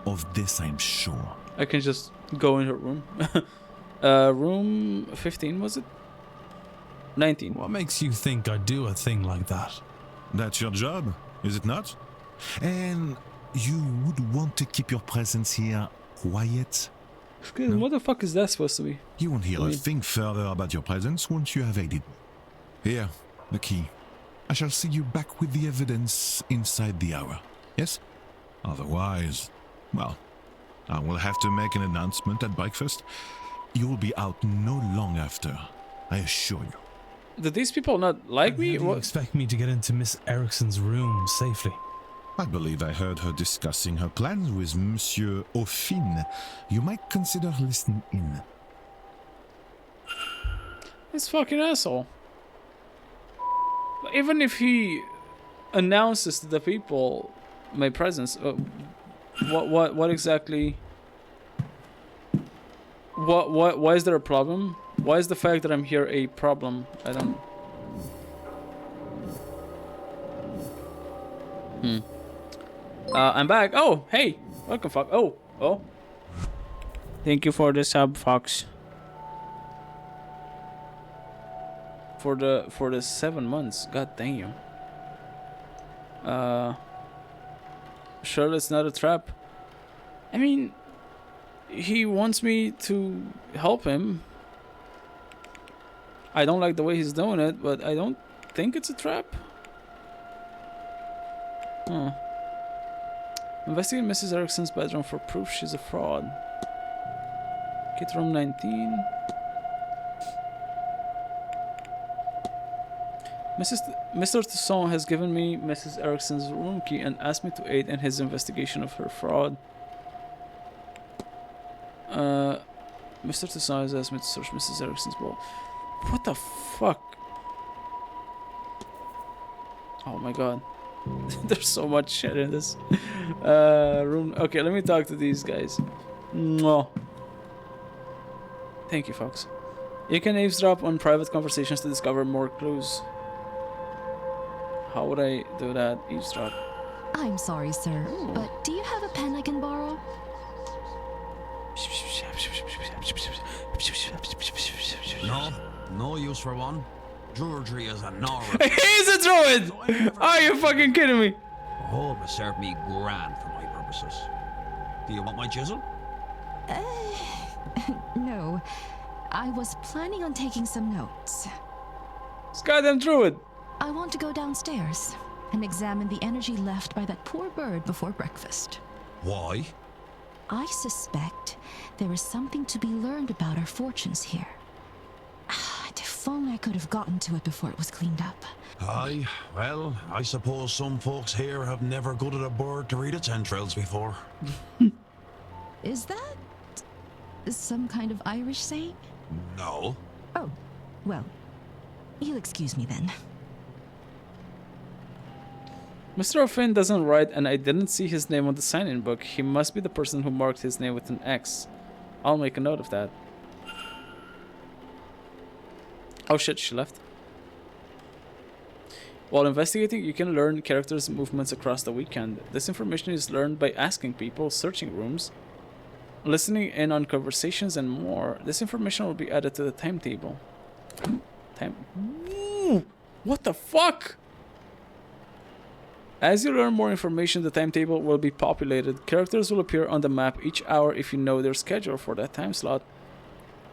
Of this I'm sure. I can just go in her room. Room 15, was it? 19. What makes you think I'd do a thing like that? That's your job, is it not? And you would want to keep your presence here quiet? No? What the fuck is that supposed to be? You won't hear a thing further about your presence once you have aided me. Here, the key. I shall see you back with the evidence inside the hour, yes? Otherwise, well, I will have to make an announcement at breakfast. You will be out no long after, I assure you. Do these people not like me? How do you expect me to get into Miss Erickson's room safely? I believe I heard her discussing her plans with Monsieur Aufin. You might consider listening in. This fucking asshole. Even if he announces to the people my presence, what exactly? Why is there a problem? Why is the fact that I'm here a problem? I don't. I'm back. Oh, hey, welcome, Fox. Oh. Thank you for the sub, Fox. For the 7 months. God damn. Sure, it's not a trap. I mean, he wants me to help him. I don't like the way he's doing it, but I don't think it's a trap. Huh. Investigate Mrs. Erickson's bedroom for proof she's a fraud. Get room 19. Mr. Toussaint has given me Mrs. Erickson's room key and asked me to aid in his investigation of her fraud. Mr. Toussaint has asked me to search Mrs. Erickson's wall. What the fuck? Oh my god. There's so much shit in this room. Okay, let me talk to these guys. Mwah. Thank you, folks. You can eavesdrop on private conversations to discover more clues. How would I do that? Eavesdrop. I'm sorry, sir, but do you have a pen I can borrow? No, no use for one. Druidry is a Nora. He's a druid! Are you fucking kidding me? Oh, it served me grand for my purposes. Do you want my chisel? No. I was planning on taking some notes. This goddamn druid. I want to go downstairs and examine the energy left by that poor bird before breakfast. Why? I suspect there is something to be learned about our fortunes here. If only I could have gotten to it before it was cleaned up. Aye, well, I suppose some folks here have never gutted a bird to read its entrails before. Is that some kind of Irish saying? No. Oh, well, you'll excuse me then. Mr. O'Finn doesn't write, and I didn't see his name on the sign-in book. He must be the person who marked his name with an X. I'll make a note of that. Oh shit, she left. While investigating, you can learn characters' movements across the weekend. This information is learned by asking people, searching rooms, listening in on conversations, and more. This information will be added to the timetable. Ooh, what the fuck? As you learn more information, the timetable will be populated. Characters will appear on the map each hour if you know their schedule for that time slot.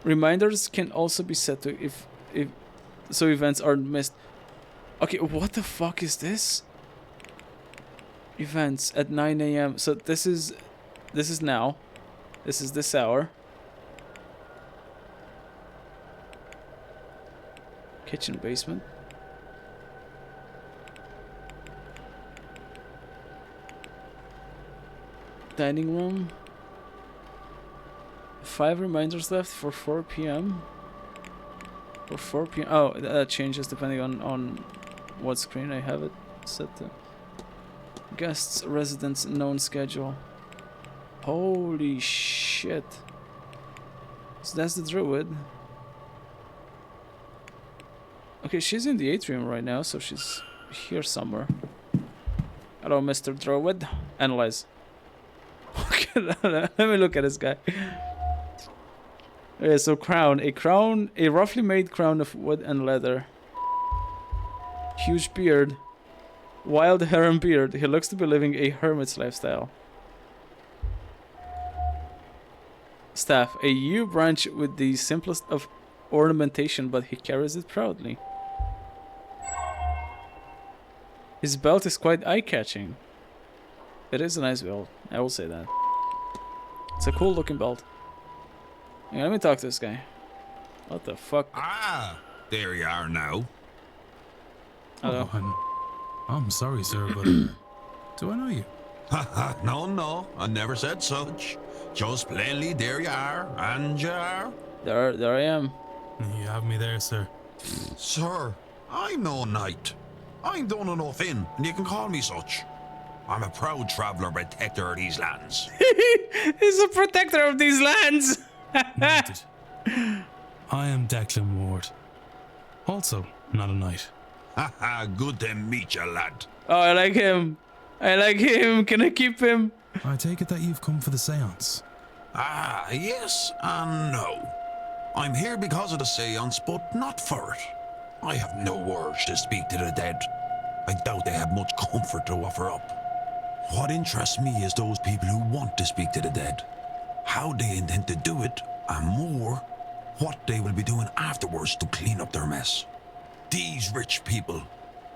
Reminders can also be set to if so events aren't missed. Okay, what the fuck is this? Events at 9 a.m. So this is now. This is this hour. Kitchen basement. Dining room. 5 reminders left for 4 p.m. For 4 p.m. Oh, that changes depending on what screen I have it set to. Guests, residents, known schedule. Holy shit. So that's the druid. Okay, she's in the atrium right now, so she's here somewhere. Hello, Mr. Druid. Analyze. Okay, let me look at this guy. Okay, so crown. A roughly made crown of wood and leather. Huge beard. Wild heron beard. He looks to be living a hermit's lifestyle. Staff. A yew branch with the simplest of ornamentation, but he carries it proudly. His belt is quite eye-catching. It is a nice belt, I will say that. It's a cool looking belt. Yeah, let me talk to this guy. What the fuck? Ah, there you are now. Hello. Oh, I'm sorry, sir, but do I know you? No, I never said such. Just plainly, there you are, and you are. There I am. You have me there, sir. Sir, I'm no knight. I'm done enough in, and you can call me such. I'm a proud traveller, protector of these lands. He's a protector of these lands. Noted. I am Declan Ward. Also, not a knight. Good to meet you, lad. Oh, I like him. I like him. Can I keep him? I take it that you've come for the séance. Ah, yes and no. I'm here because of the séance, but not for it. I have no urge to speak to the dead. I doubt they have much comfort to offer up. What interests me is those people who want to speak to the dead. How they intend to do it, and more, what they will be doing afterwards to clean up their mess. These rich people,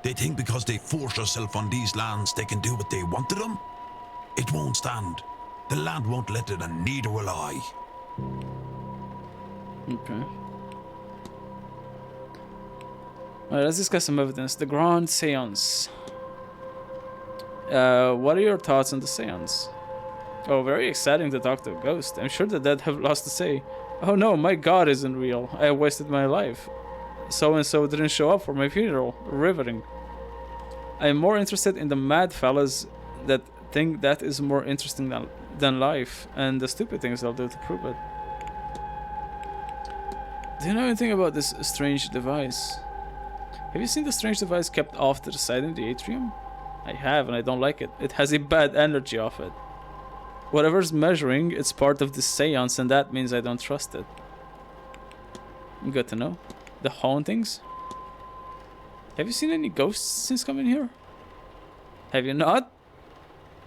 they think because they force themselves on these lands they can do what they want to them? It won't stand. The land won't let it, and neither will I. Okay. Alright, let's discuss some evidence. The Grand Séance. What are your thoughts on the Séance? Oh, very exciting to talk to a ghost. I'm sure the dead have lost to say. Oh no, my god isn't real. I wasted my life. So-and-so didn't show up for my funeral. Riveting. I'm more interested in the mad fellas that think that is more interesting than life, and the stupid things they'll do to prove it. Do you know anything about this strange device? Have you seen the strange device kept off to the side in the atrium? I have, and I don't like it. It has a bad energy off it. Whatever's measuring, it's part of the Séance, and that means I don't trust it. Good to know. The hauntings? Have you seen any ghosts since coming here? Have you not?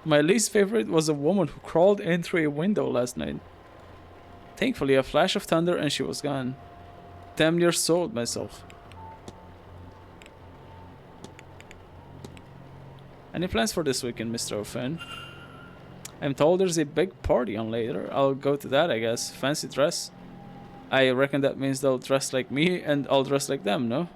My least favorite was a woman who crawled in through a window last night. Thankfully, a flash of thunder and she was gone. Damn near sold myself. Any plans for this weekend, Mr. O'Finn? I'm told there's a big party on later. I'll go to that, I guess. Fancy dress? I reckon that means they'll dress like me and I'll dress like them, no?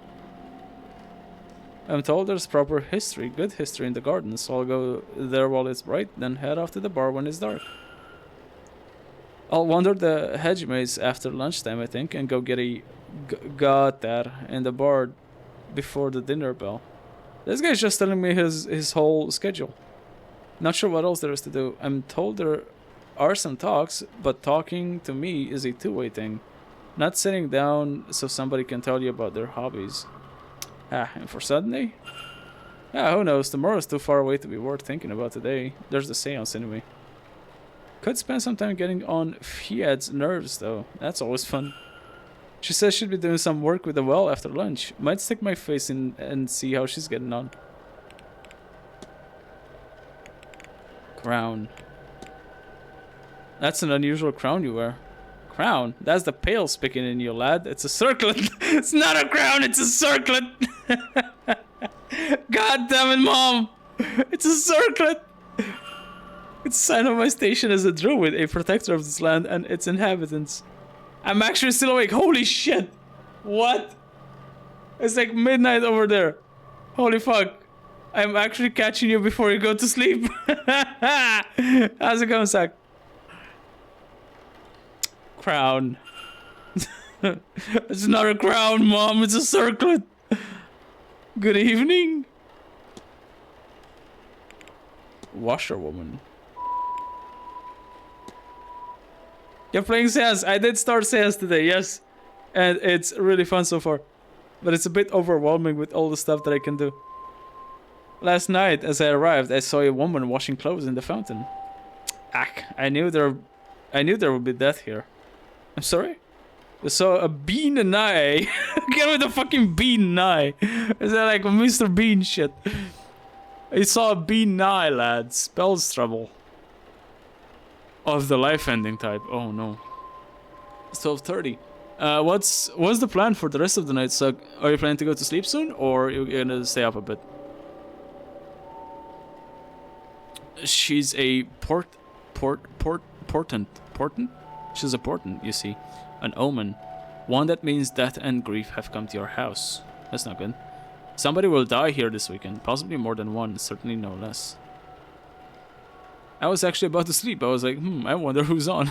I'm told there's proper history, good history in the garden, so I'll go there while it's bright, then head off to the bar when it's dark. I'll wander the hedge maze after lunchtime, I think, and go get a got there in the bar before the dinner bell. This guy's just telling me his whole schedule. Not sure what else there is to do. I'm told there are some talks, but talking to me is a two-way thing. Not sitting down so somebody can tell you about their hobbies. And for Sunday? Who knows? Tomorrow's too far away to be worth thinking about today. There's the Séance anyway. Could spend some time getting on Fiat's nerves though. That's always fun. She says she'd be doing some work with the well after lunch. Might stick my face in and see how she's getting on. Crown. That's an unusual crown you wear. Crown? That's the pale speaking in you, lad. It's a circlet. It's not a crown, it's a circlet. God damn it, Mom. It's a circlet. It's a sign of my station as a druid, a protector of this land and its inhabitants. I'm actually still awake. Holy shit. What? It's like midnight over there. Holy fuck. I'm actually catching you before you go to sleep. How's it going, Zach? Crown. It's not a crown, Mom. It's a circlet. Good evening. Washerwoman. You're playing Séance. I did start Séance today, yes. And it's really fun so far. But it's a bit overwhelming with all the stuff that I can do. Last night, as I arrived, I saw a woman washing clothes in the fountain. I knew there would be death here. I'm sorry? I saw a bean and eye. Get with the fucking bean and eye. Is that like Mr. Bean shit? I saw a bean and eye, lad. Spells trouble. Of the life-ending type. Oh no. It's 12:30. What's the plan for the rest of the night, Sug? Are you planning to go to sleep soon, or are you gonna stay up a bit? She's a portent. She's a portent, you see. An omen. One that means death and grief have come to your house. That's not good. Somebody will die here this weekend. Possibly more than one, certainly no less. I was actually about to sleep. I was like, I wonder who's on.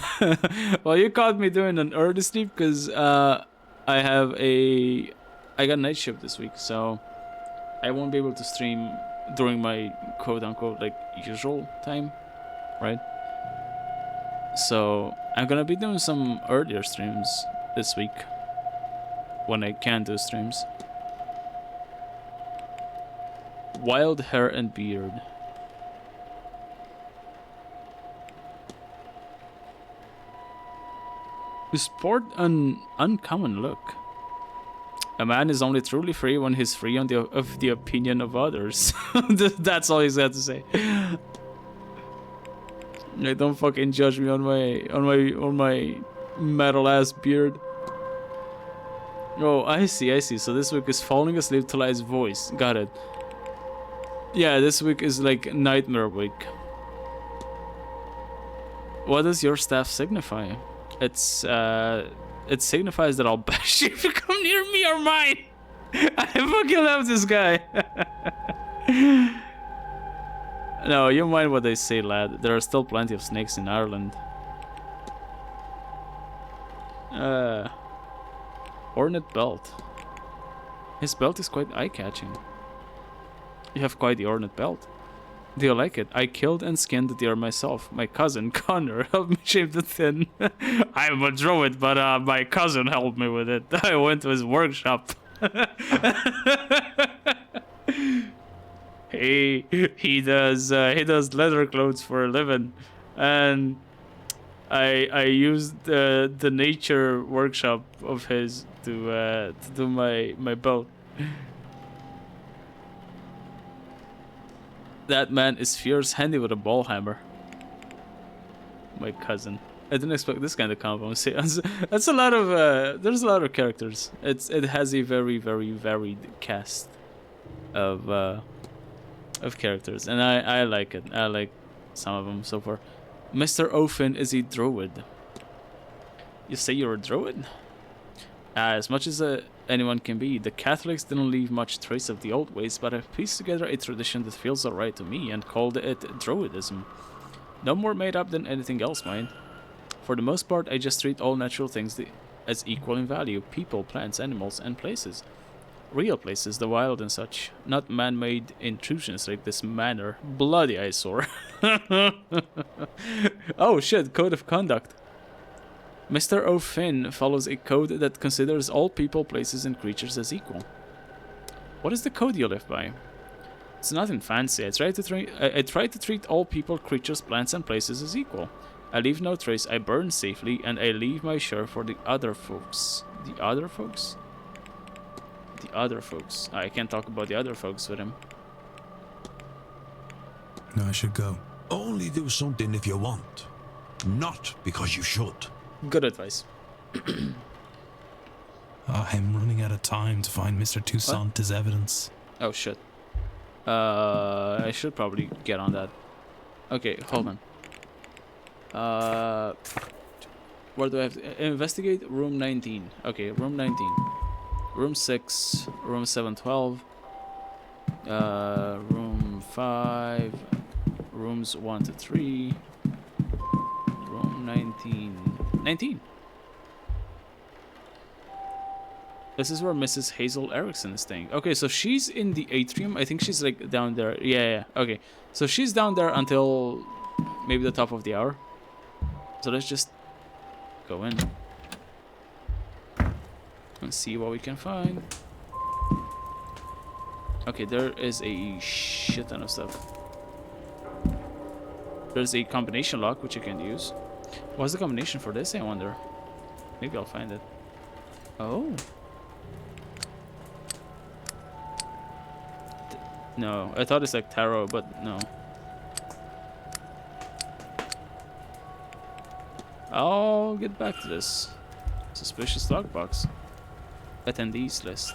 Well, you caught me doing an early sleep because I got night shift this week, so I won't be able to stream during my quote-unquote like usual time, right? So I'm gonna be doing some earlier streams this week when I can do streams. Wild hair and beard. You sport an uncommon look. A man is only truly free when he's free of the opinion of others. That's all he's got to say. Like, don't fucking judge me on my metal ass beard. Oh, I see. So this week is falling asleep to Lyte's voice. Got it. Yeah, this week is like nightmare week. What does your staff signify? It signifies that I'll bash you if you come near me or mine. I fucking love this guy. No, you mind what they say, lad. There are still plenty of snakes in Ireland. Ornate belt. His belt is quite eye-catching. You have quite the ornate belt. Do you like it? I killed and skinned the deer myself. My cousin, Connor, helped me shave the thin. I'm a druid, but my cousin helped me with it. I went to his workshop. he does leather clothes for a living, and I used the nature workshop of his to do my belt. That man is fierce, handy with a ball hammer. My cousin. I didn't expect this kind of combo. Séance. That's a lot of there's a lot of characters. It has a very varied cast of characters, and I like it. I like some of them so far. Mr. Ofin is a druid. You say you're a druid? As much as anyone can be, the Catholics didn't leave much trace of the old ways, but I've pieced together a tradition that feels alright to me and called it druidism. No more made up than anything else, mind. For the most part, I just treat all natural things as equal in value. People, plants, animals, and places. Real places, the wild and such. Not man-made intrusions like this manor. Bloody eyesore. Oh shit, code of conduct. Mr. O'Finn follows a code that considers all people, places, and creatures as equal. What is the code you live by? It's nothing fancy. I try to treat all people, creatures, plants, and places as equal. I leave no trace, I burn safely, and I leave my share for the other folks. The other folks? The other folks. I can't talk about the other folks with him. No, I should go. Only do something if you want, not because you should. Good advice. I'm running out of time to find Mr. Toussaint as evidence. Oh shit. I should probably get on that. Okay, hold on. Where do I have to investigate? Room 19. Okay, room 19. Room 6, room 712. Room 5. Rooms 1 to 3. Room 19. 19. This is where Mrs. Hazel Erickson is staying. Okay, so she's in the atrium. I think she's like down there. Yeah. Okay, so she's down there until maybe the top of the hour. So let's just go in and see what we can find. Okay, there is a shit ton of stuff. There's a combination lock which you can use. What's the combination for this, I wonder? Maybe I'll find it. Oh. No, I thought it's like tarot, but no. I'll get back to this. Suspicious lockbox. Attendees list.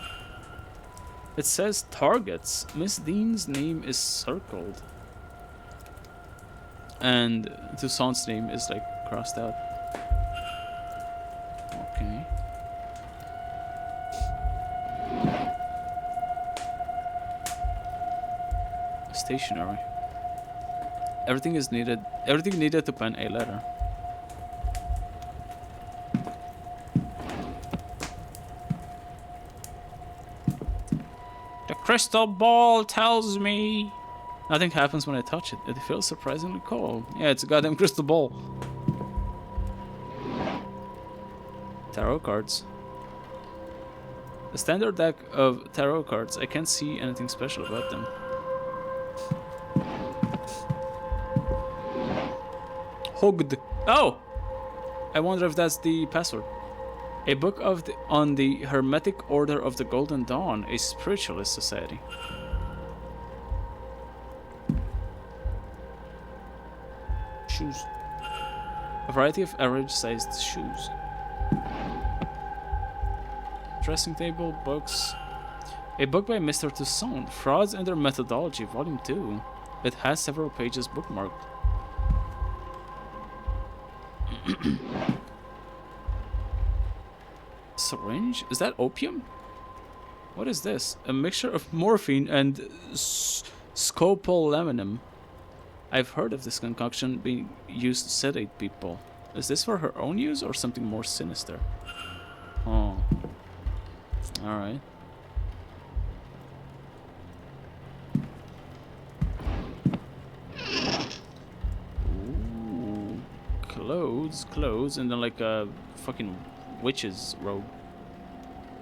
It says targets. Miss Dean's name is circled. And Toussaint's name is like crossed out. Okay. Stationery. Everything needed to pen a letter. The crystal ball tells me nothing happens when I touch it. It feels surprisingly cold. Yeah, it's a goddamn crystal ball. Tarot cards. A standard deck of tarot cards. I can't see anything special about them. Hugged. Oh! I wonder if that's the password. A book on the Hermetic Order of the Golden Dawn, a spiritualist society. Shoes. A variety of average-sized shoes. Dressing table, books. A book by Mr. Toussaint, Frauds and Their Methodology, Volume 2. It has several pages bookmarked. Syringe? Is that opium? What is this? A mixture of morphine and scopolamine. I've heard of this concoction being used to sedate people. Is this for her own use or something more sinister? Oh. Alright. clothes, and then like a fucking witch's robe.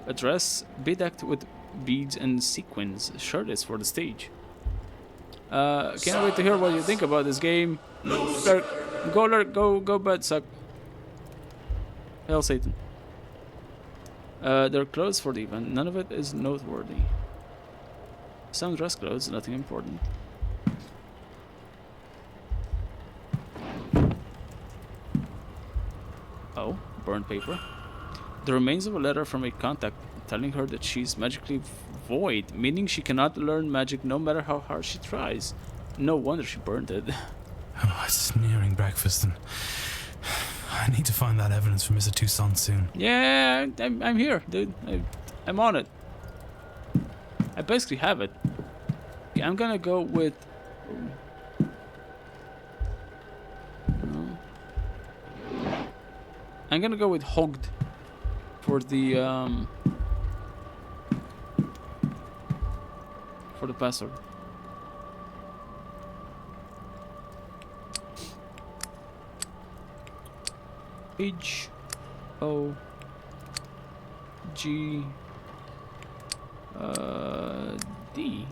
A dress bedecked with beads and sequins. Shirt is for the stage. Can't wait to hear what you think about this game. Lurk, go bud suck. Hail Satan. Their clothes for the event. None of it is noteworthy. Some dress clothes, nothing important. Oh, burned paper. The remains of a letter from a contact telling her that she's magically void, meaning she cannot learn magic no matter how hard she tries. No wonder she burned it. Oh, it's nearing breakfast and I need to find that evidence for Mr. Toussaint soon. Yeah, I'm here, dude. I'm on it. I basically have it. Okay, I'm gonna go with... I'm gonna go with Hogged for the password. H O G D.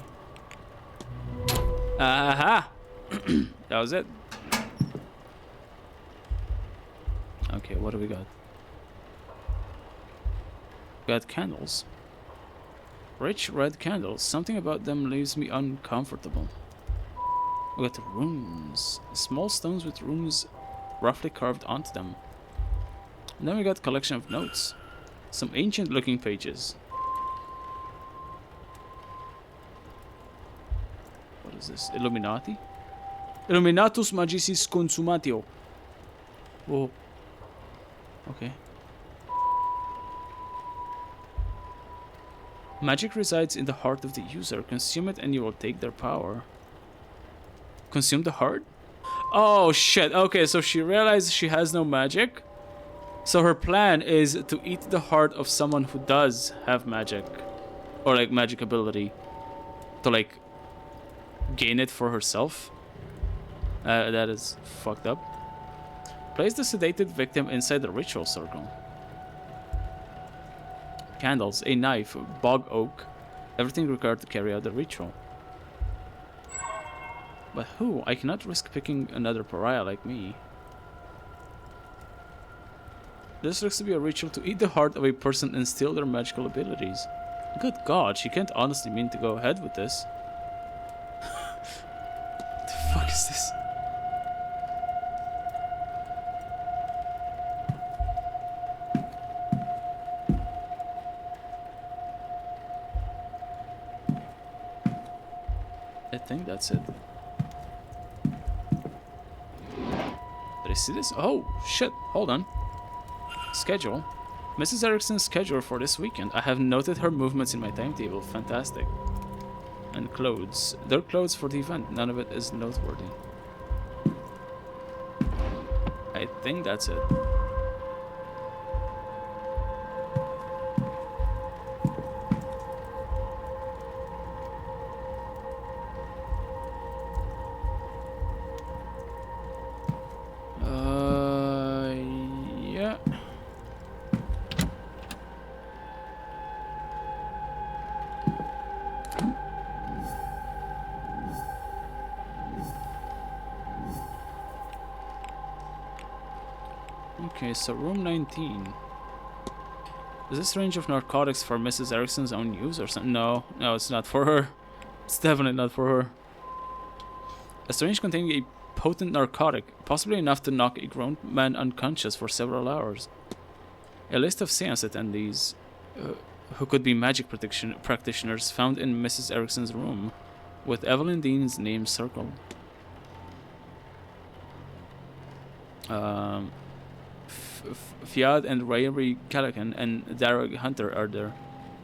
Aha! That was it. Okay, what do we got? We got candles. Rich red candles. Something about them leaves me uncomfortable. We got runes. Small stones with runes roughly carved onto them. And then we got a collection of notes. Some ancient looking pages. What is this? Illuminati? Illuminatus Magicis Consumatio. Whoa. Okay. Magic resides in the heart of the user. Consume it and you will take their power. Consume the heart? Oh shit. Okay, so she realized she has no magic. So her plan is to eat the heart of someone who does have magic. Or like magic ability. To like gain it for herself. That is fucked up. Place the sedated victim inside the ritual circle. Candles, a knife, bog oak, everything required to carry out the ritual. But who? I cannot risk picking another pariah like me. This looks to be a ritual to eat the heart of a person and steal their magical abilities. Good God, she can't honestly mean to go ahead with this. What the fuck is this? I think that's it. Did I see this? Oh, shit. Hold on. Schedule. Mrs. Erickson's schedule for this weekend. I have noted her movements in my timetable. Fantastic. And clothes. Their clothes for the event. None of it is noteworthy. I think that's it. Yeah. Okay, so room 19. Is this range of narcotics for Mrs. Erickson's own use or something? No, it's not for her. It's definitely not for her. A syringe containing a potent narcotic, possibly enough to knock a grown man unconscious for several hours. A list of séance attendees who could be magic practitioners found in Mrs. Erickson's room, with Evelyn Dean's name circled. Fiad and Rayleigh Callaghan and Darragh Hunter are there,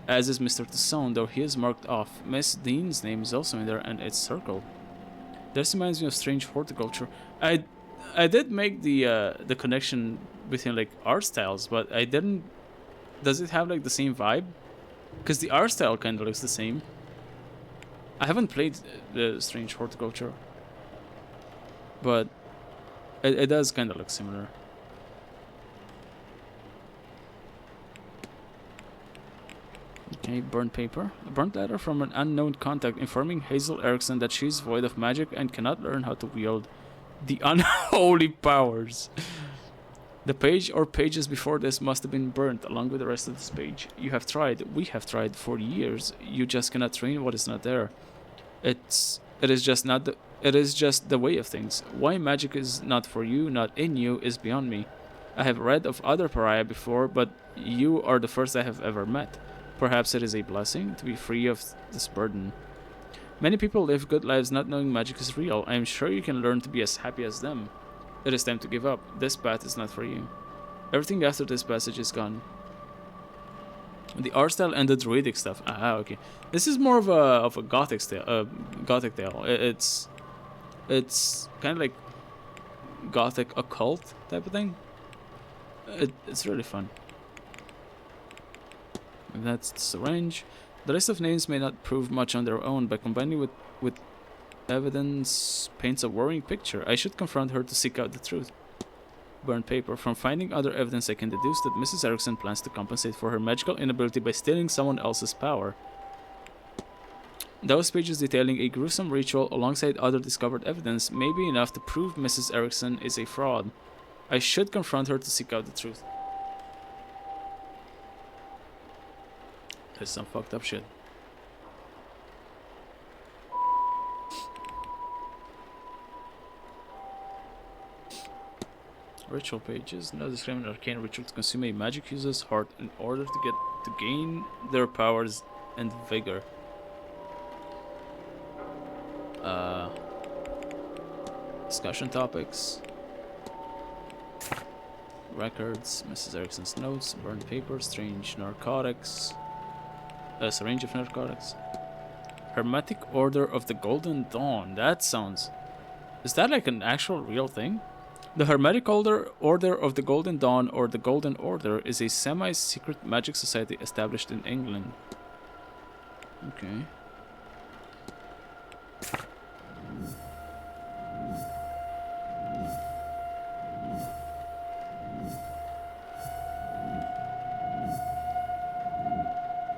as is Mr. Toussaint, though he is marked off. Miss Dean's name is also in there and it's circled. This reminds me of strange horticulture. I did make the connection between like art styles, but I didn't. Does it have like the same vibe? Because the art style kind of looks the same. I haven't played the strange horticulture, but It does kind of look similar. Okay, burnt paper. A burnt letter from an unknown contact informing Hazel Erickson that she's void of magic and cannot learn how to wield the unholy powers. The page or pages before this must have been burnt along with the rest of this page. You have tried, we have tried for years. You just cannot train what is not there. It is just the way of things. Why magic is not for you, not in you, is beyond me. I have read of other pariah before, but you are the first I have ever met. Perhaps it is a blessing to be free of this burden. Many people live good lives not knowing magic is real. I am sure you can learn to be as happy as them. It is time to give up. This path is not for you. Everything after this passage is gone. The art style and the druidic stuff. Ah, okay. This is more of a gothic style. Gothic tale. It's kind of like gothic occult type of thing. It's really fun. And that's the syringe. The list of names may not prove much on their own, but combining with evidence paints a worrying picture. I should confront her to seek out the truth. Burnt paper. From finding other evidence, I can deduce that Mrs. Erickson plans to compensate for her magical inability by stealing someone else's power. Those pages detailing a gruesome ritual alongside other discovered evidence may be enough to prove Mrs. Erickson is a fraud. I should confront her to seek out the truth. That's some fucked up shit. Ritual pages. Now describe an arcane ritual to consume a magic user's heart in order to gain their powers and vigor. Discussion topics. Records. Mrs. Erickson's notes. Burned paper. Strange narcotics. A syringe of narcotics. Hermetic Order of the Golden Dawn. That sounds... Is that like an actual real thing? The Hermetic Order of the Golden Dawn, or the Golden Order, is a semi-secret magic society established in England. Okay.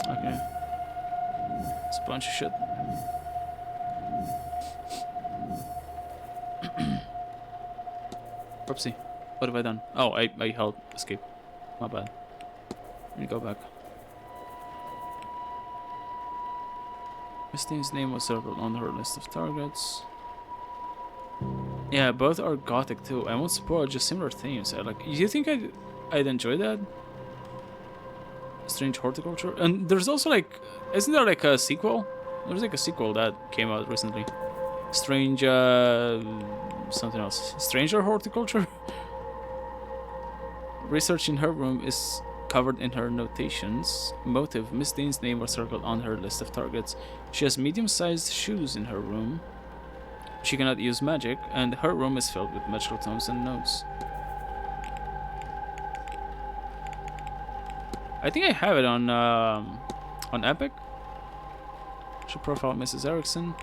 Okay. It's a bunch of shit. Oopsie. What have I done? Oh, I held escape. My bad. Let me go back. Christine's name was circled on her list of targets. Yeah, both are gothic too. I won't spoil, just similar themes. You think I'd enjoy that? Strange horticulture? And there's also like... Isn't there like a sequel? There's like a sequel that came out recently. Strange, something else. Stranger horticulture? Research in her room is covered in her notations. Motive. Miss Dean's name was circled on her list of targets. She has medium-sized shoes in her room. She cannot use magic, and her room is filled with magical tomes and notes. I think I have it on Epic. Should profile Mrs. Erickson.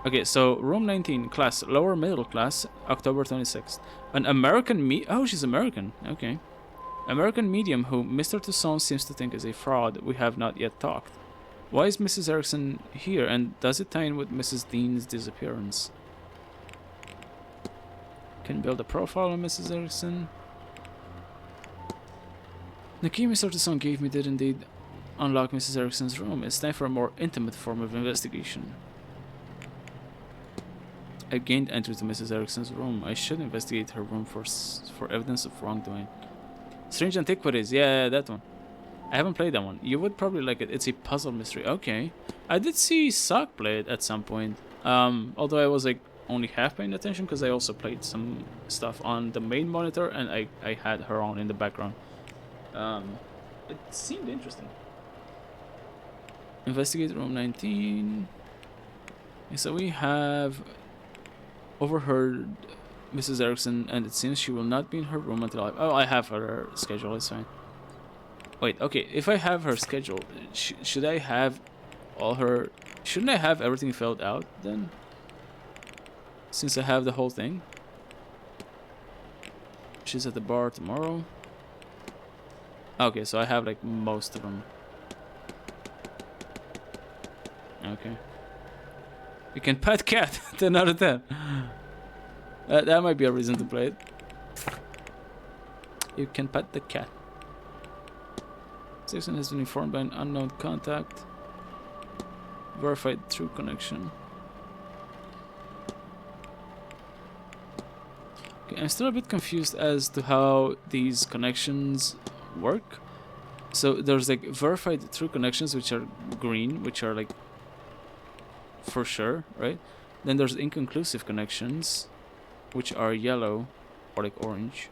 Okay, so room 19, class lower middle class, October 26th. An American oh, she's American. Okay. American medium who Mr. Toussaint seems to think is a fraud. We have not yet talked. Why is Mrs. Erickson here, and does it tie in with Mrs. Dean's disappearance? Can build a profile on Mrs. Erickson. The key Mr. Toussaint gave me did indeed unlock Mrs. Erickson's room. It's time for a more intimate form of investigation. I gained entry to Mrs. Erickson's room. I should investigate her room for evidence of wrongdoing. Strange Antiquities. Yeah, that one. I haven't played that one. You would probably like it. It's a puzzle mystery. Okay. I did see Sock play it at some point. Although I was like only half paying attention because I also played some stuff on the main monitor and I had her on in the background. It seemed interesting. Investigate room 19. Okay, so we have overheard Mrs. Erickson, and it seems she will not be in her room until I have her schedule. It's fine. Wait, okay. If I have her schedule, should I have all her? Shouldn't I have everything filled out then? Since I have the whole thing. She's at the bar tomorrow. Okay, so I have like most of them. Okay. You can pet cat. 10 out of 10. That might be a reason to play it. You can pet the cat. Jason has been informed by an unknown contact. Verified through connection. Okay, I'm still a bit confused as to how these connections work. So there's like verified through connections, which are green, which are like for sure, right? Then there's inconclusive connections, which are yellow or like orange,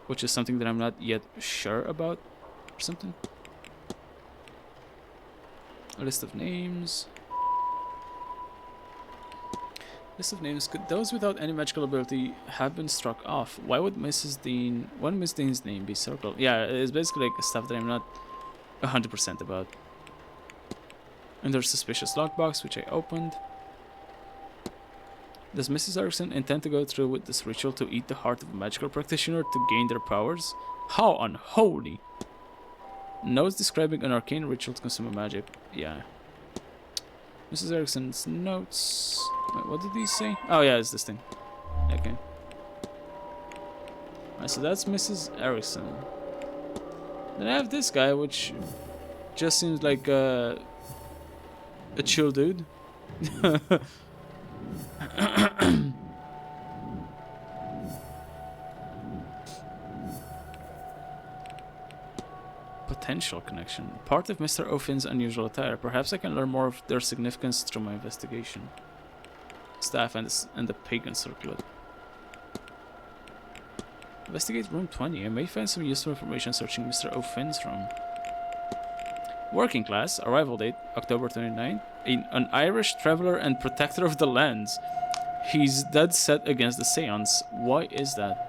which is something that I'm not yet sure about or something. A list of names. List of names. Could those without any magical ability have been struck off? Why would Mrs. Dean... Why would Miss Dean's name be circled? Yeah, it's basically like stuff that I'm not 100% about. And there's suspicious lockbox, which I opened. Does Mrs. Erickson intend to go through with this ritual to eat the heart of a magical practitioner to gain their powers? How unholy! Notes describing an arcane ritual to consume a magic. Yeah. Mrs. Erickson's notes. Wait, what did he say? Oh yeah, it's this thing. Okay. Alright, so that's Mrs. Erickson. Then I have this guy, which just seems like a chill dude. Potential connection. Part of Mr. O'Finn's unusual attire. Perhaps I can learn more of their significance through my investigation. Staff and the pagan circlet. Investigate room 20. I may find some useful information searching Mr. O'Finn's room. Working class. Arrival date October 29th. An Irish traveler and protector of the lands. He's dead set against the Séance. Why is that?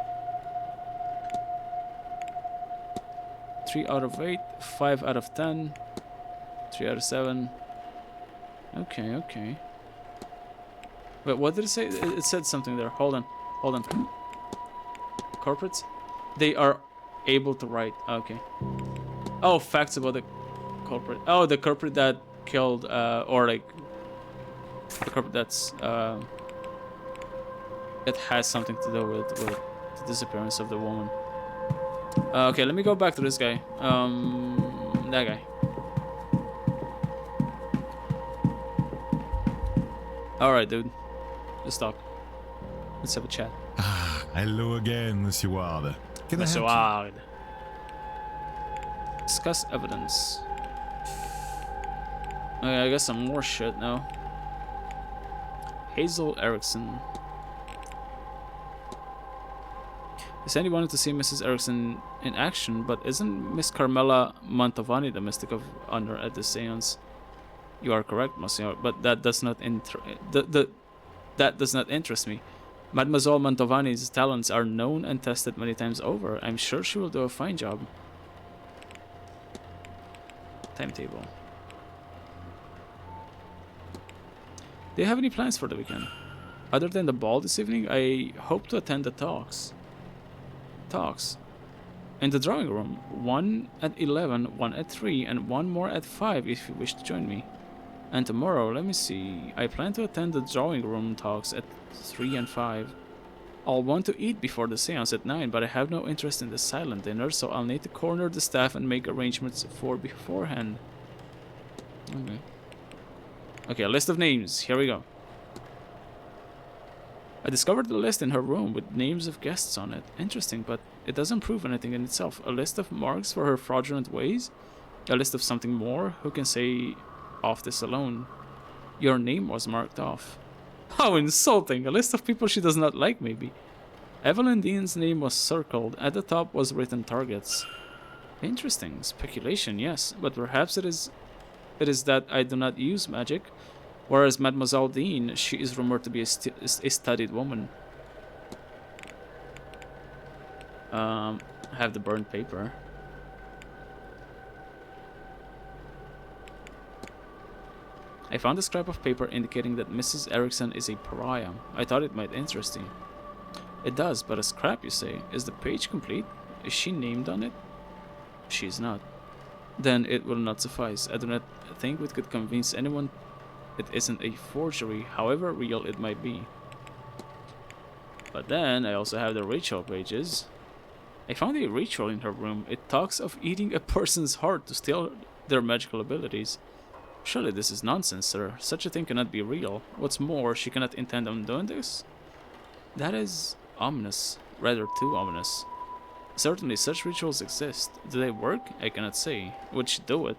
3 out of 8, 5 out of 10, 3 out of 7. Okay, okay. But what did it say? It said something there. Hold on. Hold on. Corporates? They are able to write. Okay. Oh, facts about the corporate. Oh, the corporate that killed, or like, the corporate that's, that has something to do with the disappearance of the woman. Okay, let me go back to this guy. That guy. Alright, dude. Let's talk. Let's have a chat. Hello again, Monsieur Ward. Can Monsieur I help Ward. Discuss evidence. Okay, I got some more shit now. Hazel Erickson. He said he wanted to see Mrs. Erickson in action, but isn't Miss Carmela Mantovani the mystic of honor at the Séance? You are correct, Monsieur, but that does not that does not interest me. Mademoiselle Mantovani's talents are known and tested many times over. I'm sure she will do a fine job. Timetable. Do you have any plans for the weekend? Other than the ball this evening, I hope to attend the talks. In the drawing room. 1 at 11, 1 at 3, and 1 more at 5 if you wish to join me. And tomorrow, let me see. I plan to attend the drawing room talks at 3 and 5. I'll want to eat before the séance at 9, but I have no interest in the silent dinner, so I'll need to corner the staff and make arrangements for beforehand. Okay. Okay, a list of names. Here we go. I discovered the list in her room with names of guests on it. Interesting, but it doesn't prove anything in itself. A list of marks for her fraudulent ways? A list of something more? Who can say off this alone? Your name was marked off. How insulting! A list of people she does not like, maybe. Evelyn Dean's name was circled. At the top was written targets. Interesting. Speculation, yes. But perhaps it is that I do not use magic. Whereas Mademoiselle Dean, she is rumored to be a studied woman. I have the burned paper. I found a scrap of paper indicating that Mrs. Erickson is a pariah. I thought it might interest you. It does, but a scrap, you say. Is the page complete? Is she named on it? She's not. Then it will not suffice. I do not think we could convince anyone it isn't a forgery, however real it might be. But then I also have the ritual pages. I found a ritual in her room. It talks of eating a person's heart to steal their magical abilities. Surely this is nonsense, sir. Such a thing cannot be real. What's more, she cannot intend on doing this? That is ominous. Rather too ominous. Certainly such rituals exist. Do they work? I cannot say. Would she do it?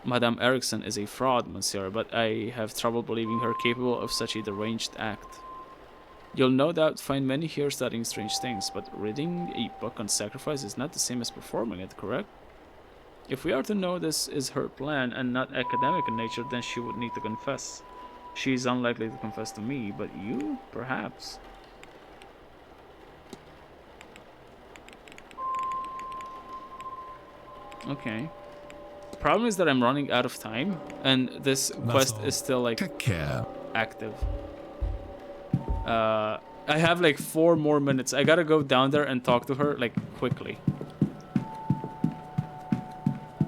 Madame Erickson is a fraud, monsieur, but I have trouble believing her capable of such a deranged act. You'll no doubt find many here studying strange things, but reading a book on sacrifice is not the same as performing it, correct? If we are to know this is her plan and not academic in nature, then she would need to confess. She is unlikely to confess to me, but you, perhaps. Okay. Problem is that I'm running out of time, and this quest is still like active. I have like 4 more minutes. I gotta go down there and talk to her like quickly.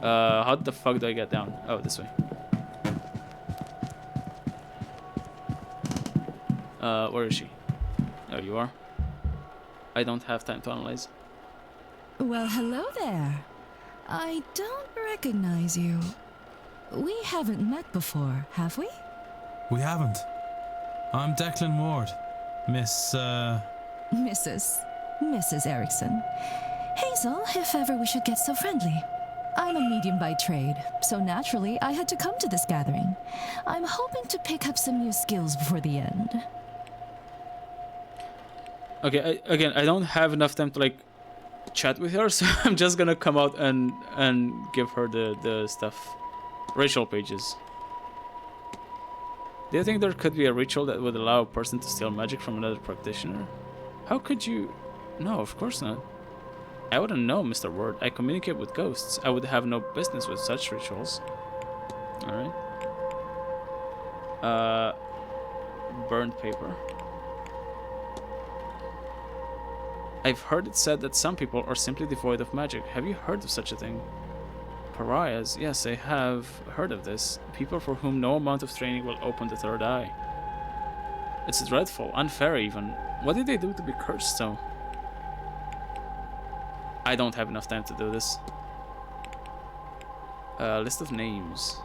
How the fuck do I get down? Oh, this way. Where is she? There you are. I don't have time to analyze. Well, hello there. I don't recognize you. We haven't met before, have we? We haven't. I'm Declan Ward. Mrs. Erickson. Hazel, if ever we should get so friendly. I'm a medium by trade, so naturally I had to come to this gathering. I'm hoping to pick up some new skills before the end. Okay, I don't have enough time to like chat with her, so I'm just gonna come out and give her the stuff. Ritual pages. Do you think there could be a ritual that would allow a person to steal magic from another practitioner? How could you? No, of course not. I wouldn't know, Mr. Ward. I communicate with ghosts. I would have no business with such rituals. Alright. Burned paper. I've heard it said that some people are simply devoid of magic. Have you heard of such a thing? Pariahs? Yes, I have heard of this. People for whom no amount of training will open the third eye. It's dreadful, unfair even. What did they do to be cursed so? I don't have enough time to do this. List of names.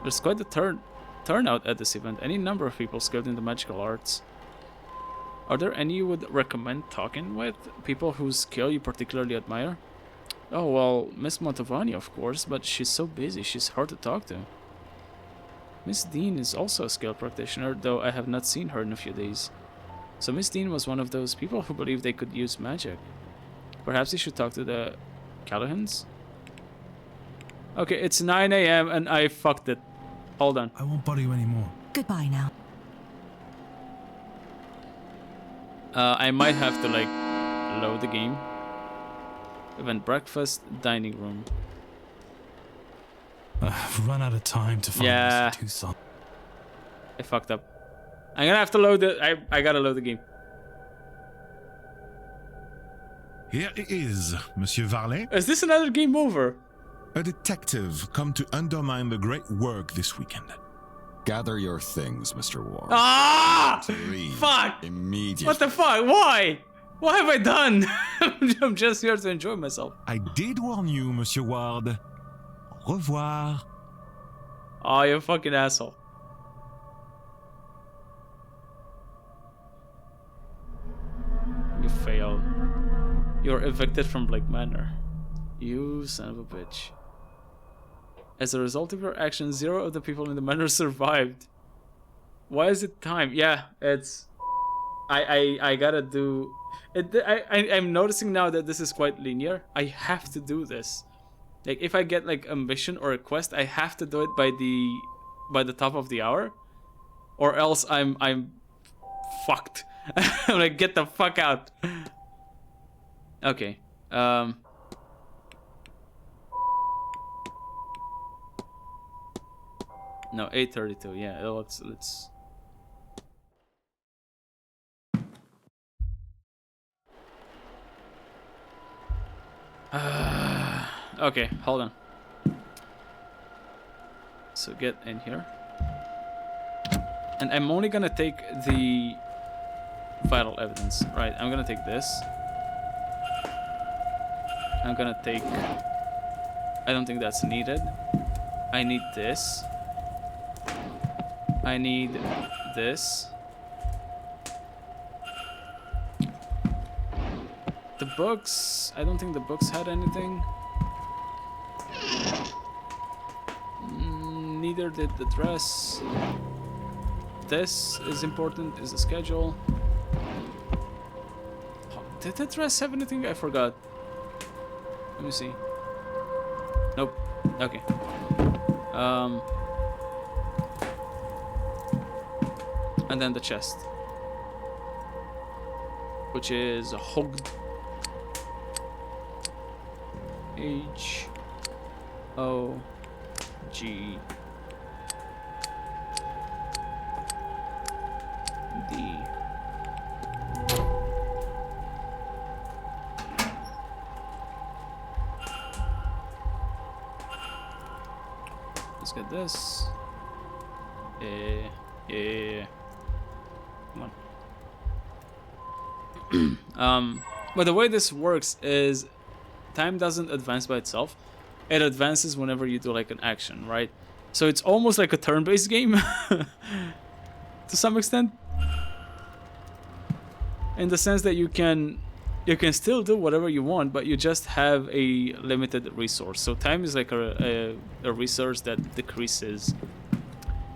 There's quite a turnout at this event. Any number of people skilled in the magical arts. Are there any you would recommend talking with? People whose skill you particularly admire? Oh, well, Miss Montalvani, of course, but she's so busy, she's hard to talk to. Miss Dean is also a skilled practitioner, though I have not seen her in a few days. So Miss Dean was one of those people who believed they could use magic. Perhaps you should talk to the Callahans? Okay, it's 9 AM and I fucked it. Hold on. I won't bother you anymore. Goodbye now. I might have to like load the game. Event breakfast, dining room. I've run out of time to find Mr. Tucson. I fucked up. I'm gonna have to load it. I gotta load the game. Here it is, Monsieur Varlet. Is this another game over? A detective come to undermine the great work this weekend. Gather your things, Mr. Ward. Ah! Leave Fuck! Immediately. What the fuck? Why? What have I done? I'm just here to enjoy myself. I did warn you, Monsieur Ward. Au revoir. Oh, you fucking asshole. You failed. You're evicted from Manor. You son of a bitch. As a result of your actions, 0 of the people in the manor survived. Why is it time? Yeah, it's... I gotta do... I'm noticing now that this is quite linear. I have to do this. Like, if I get like a mission or a quest, I have to do it by the top of the hour. Or else I'm fucked. I'm like, get the fuck out. Okay. No, 8:32. Yeah, let's Okay, hold on. So get in here. And I'm only gonna take the vital evidence. Right, I'm gonna take this. I'm gonna take... I don't think that's needed. I need this. I need this. The books... I don't think the books had anything. Neither did the dress. This is important, is the schedule. Did the dress have anything? I forgot. Let me see. Nope. Okay. And then the chest, which is hogged. H-O-G-D. Let's get this. Yeah. Come on. But the way this works is time doesn't advance by itself. It advances whenever you do like an action, right? So it's almost like a turn-based game to some extent, in the sense that you can still do whatever you want, but you just have a limited resource. So time is like a resource that decreases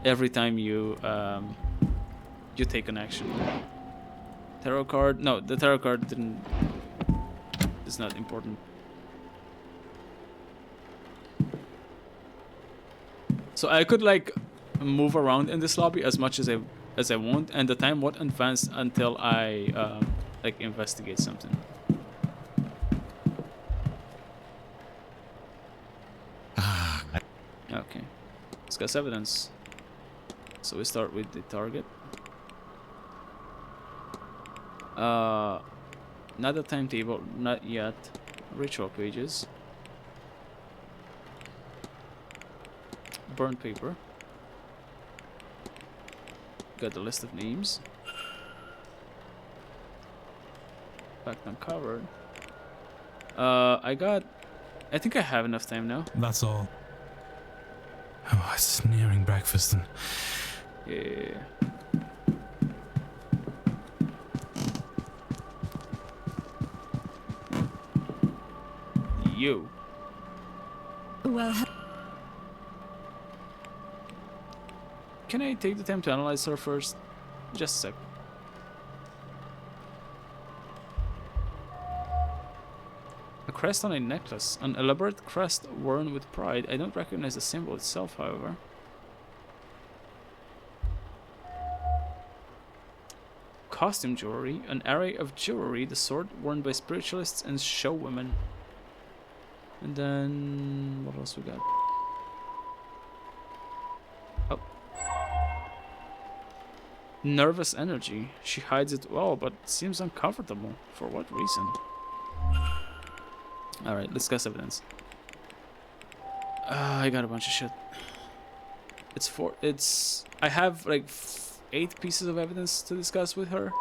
every time you take an action. Tarot card? No, the tarot card didn't. It's not important. So I could like move around in this lobby as much as I want, and the time won't advance until I like investigate something. Okay, discuss evidence. So we start with the target. Not a timetable, not yet. Ritual pages. Burnt paper. Got the list of names. Back uncovered. I think I have enough time now. That's all. Oh, it's nearing breakfast and... Yeah. You. Well... Can I take the time to analyze her first? Just a sec. A crest on a necklace. An elaborate crest worn with pride. I don't recognize the symbol itself, however. Costume jewelry. An array of jewelry. The sort worn by spiritualists and show women. And then... what else we got? Oh. Nervous energy. She hides it well, but seems uncomfortable. For what reason? Alright, let's discuss evidence. I got a bunch of shit. I have like 8 pieces of evidence to discuss with her.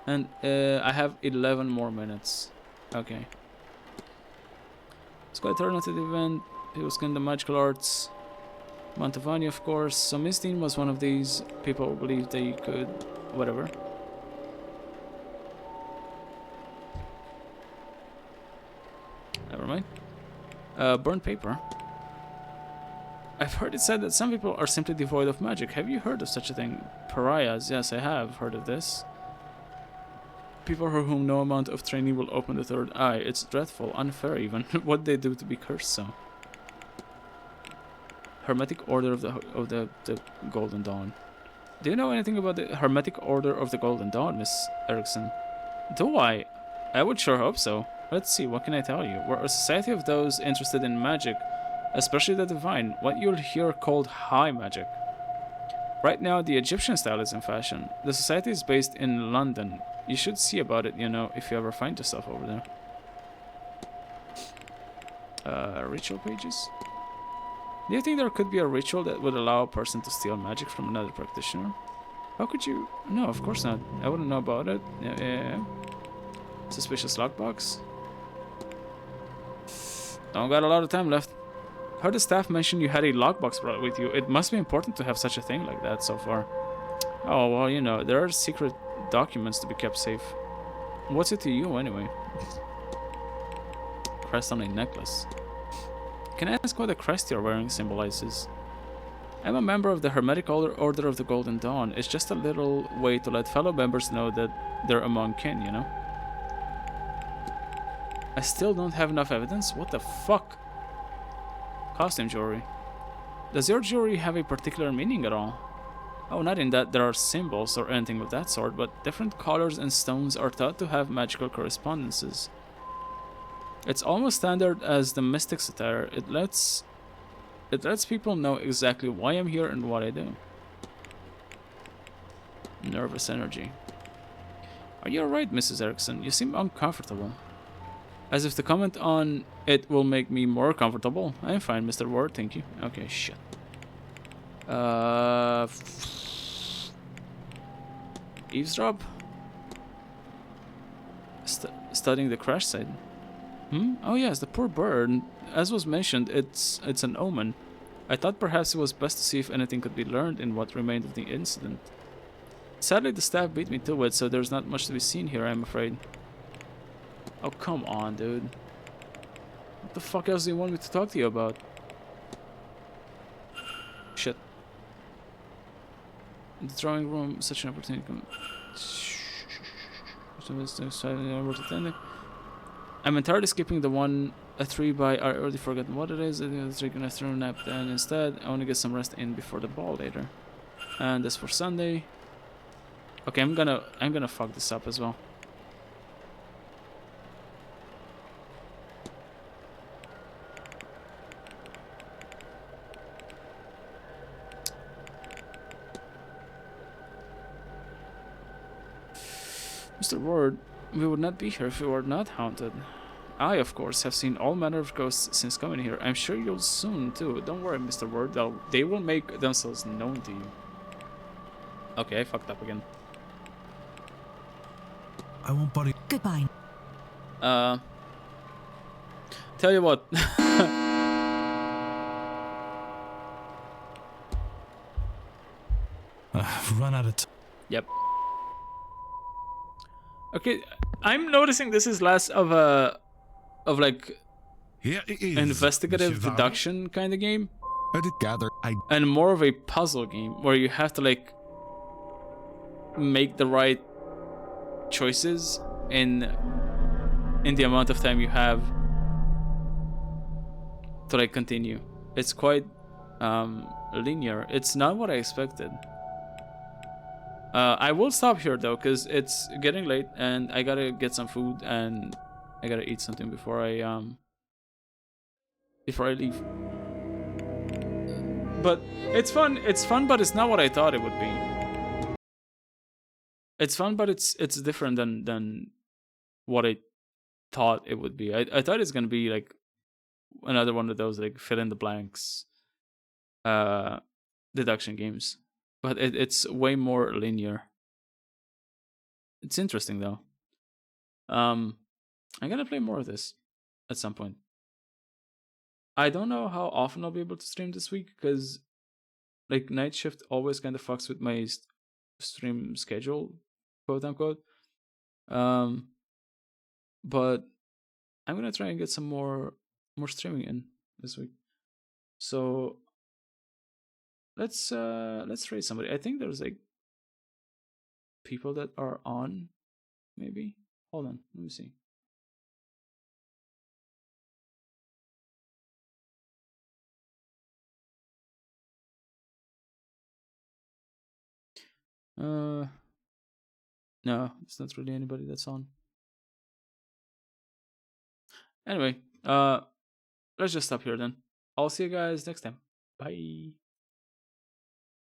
And I have 11 more minutes. Okay. Let's go alternative event. People skin the magical arts. Montavani, of course. So Miss Dean was one of these people who believed they could... whatever. Never mind. Burnt paper. I've heard it said that some people are simply devoid of magic. Have you heard of such a thing? Pariahs. Yes, I have heard of this. People for whom no amount of training will open the third eye. It's dreadful, unfair even. What they do to be cursed so. Hermetic Order of the Golden Dawn. Do you know anything about the Hermetic Order of the Golden Dawn, Miss Erickson? Do I? I would sure hope so. Let's see, what can I tell you? We're a society of those interested in magic, especially the divine, what you'll hear called high magic. Right now, the Egyptian style is in fashion. The society is based in London. You should see about it, you know, if you ever find yourself over there. Ritual pages? Do you think there could be a ritual that would allow a person to steal magic from another practitioner? How could you? No, of course not. I wouldn't know about it. Yeah. Suspicious lockbox. Don't got a lot of time left. Heard the staff mention you had a lockbox brought with you. It must be important to have such a thing like that so far. Oh, well, you know, there are secret documents to be kept safe. What's it to you, anyway? Crest on a necklace. Can I ask what the crest you're wearing symbolizes? I'm a member of the Hermetic Order of the Golden Dawn. It's just a little way to let fellow members know that they're among kin, you know? I still don't have enough evidence? What the fuck? Costume jewelry. Does your jewelry have a particular meaning at all? Oh, not in that there are symbols or anything of that sort, but different colors and stones are thought to have magical correspondences. It's almost standard as the mystic's attire. It lets people know exactly why I'm here and what I do. Nervous energy. Are you alright, Mrs. Erickson? You seem uncomfortable. As if the comment on it will make me more comfortable. I'm fine, Mr. Ward, thank you. Okay, shit. Eavesdrop? Studying the crash site. Oh yes, the poor bird. As was mentioned, it's an omen. I thought perhaps it was best to see if anything could be learned in what remained of the incident. Sadly, the staff beat me to it, so there's not much to be seen here, I'm afraid. Oh, come on, dude. What the fuck else do you want me to talk to you about? Shit. In the drawing room, such an opportunity. I'm entirely skipping the one, a 3 by. I already forgotten what it is. I'm taking a throw nap, and instead, I want to get some rest in before the ball later. And as for Sunday, okay, I'm gonna fuck this up as well. Mr. Ward, we would not be here if we were not haunted. I, of course, have seen all manner of ghosts since coming here. I'm sure you'll soon, too. Don't worry, Mr. Ward. They will make themselves known to you. Okay, I fucked up again. I won't bother you. Goodbye. Tell you what. I've run out of time. Yep. Okay, I'm noticing this is less of like Here it is, investigative Monsieur deduction kind of game, Gather. and more of a puzzle game where you have to like make the right choices in the amount of time you have to like continue. It's quite linear. It's not what I expected. I will stop here though, because it's getting late and I gotta get some food and I gotta eat something before I leave. But it's fun, but it's not what I thought it would be. It's fun, but it's different than what I thought it would be. I thought it's gonna be like another one of those like fill in the blanks deduction games. But it's way more linear. It's interesting though. I'm gonna play more of this at some point. I don't know how often I'll be able to stream this week because like night shift always kind of fucks with my stream schedule, quote unquote. But I'm gonna try and get some more streaming in this week. So let's rate somebody. I think there's like people that are on, maybe. Hold on, let me see. No, it's not really anybody that's on. Anyway, let's just stop here then. I'll see you guys next time. Bye.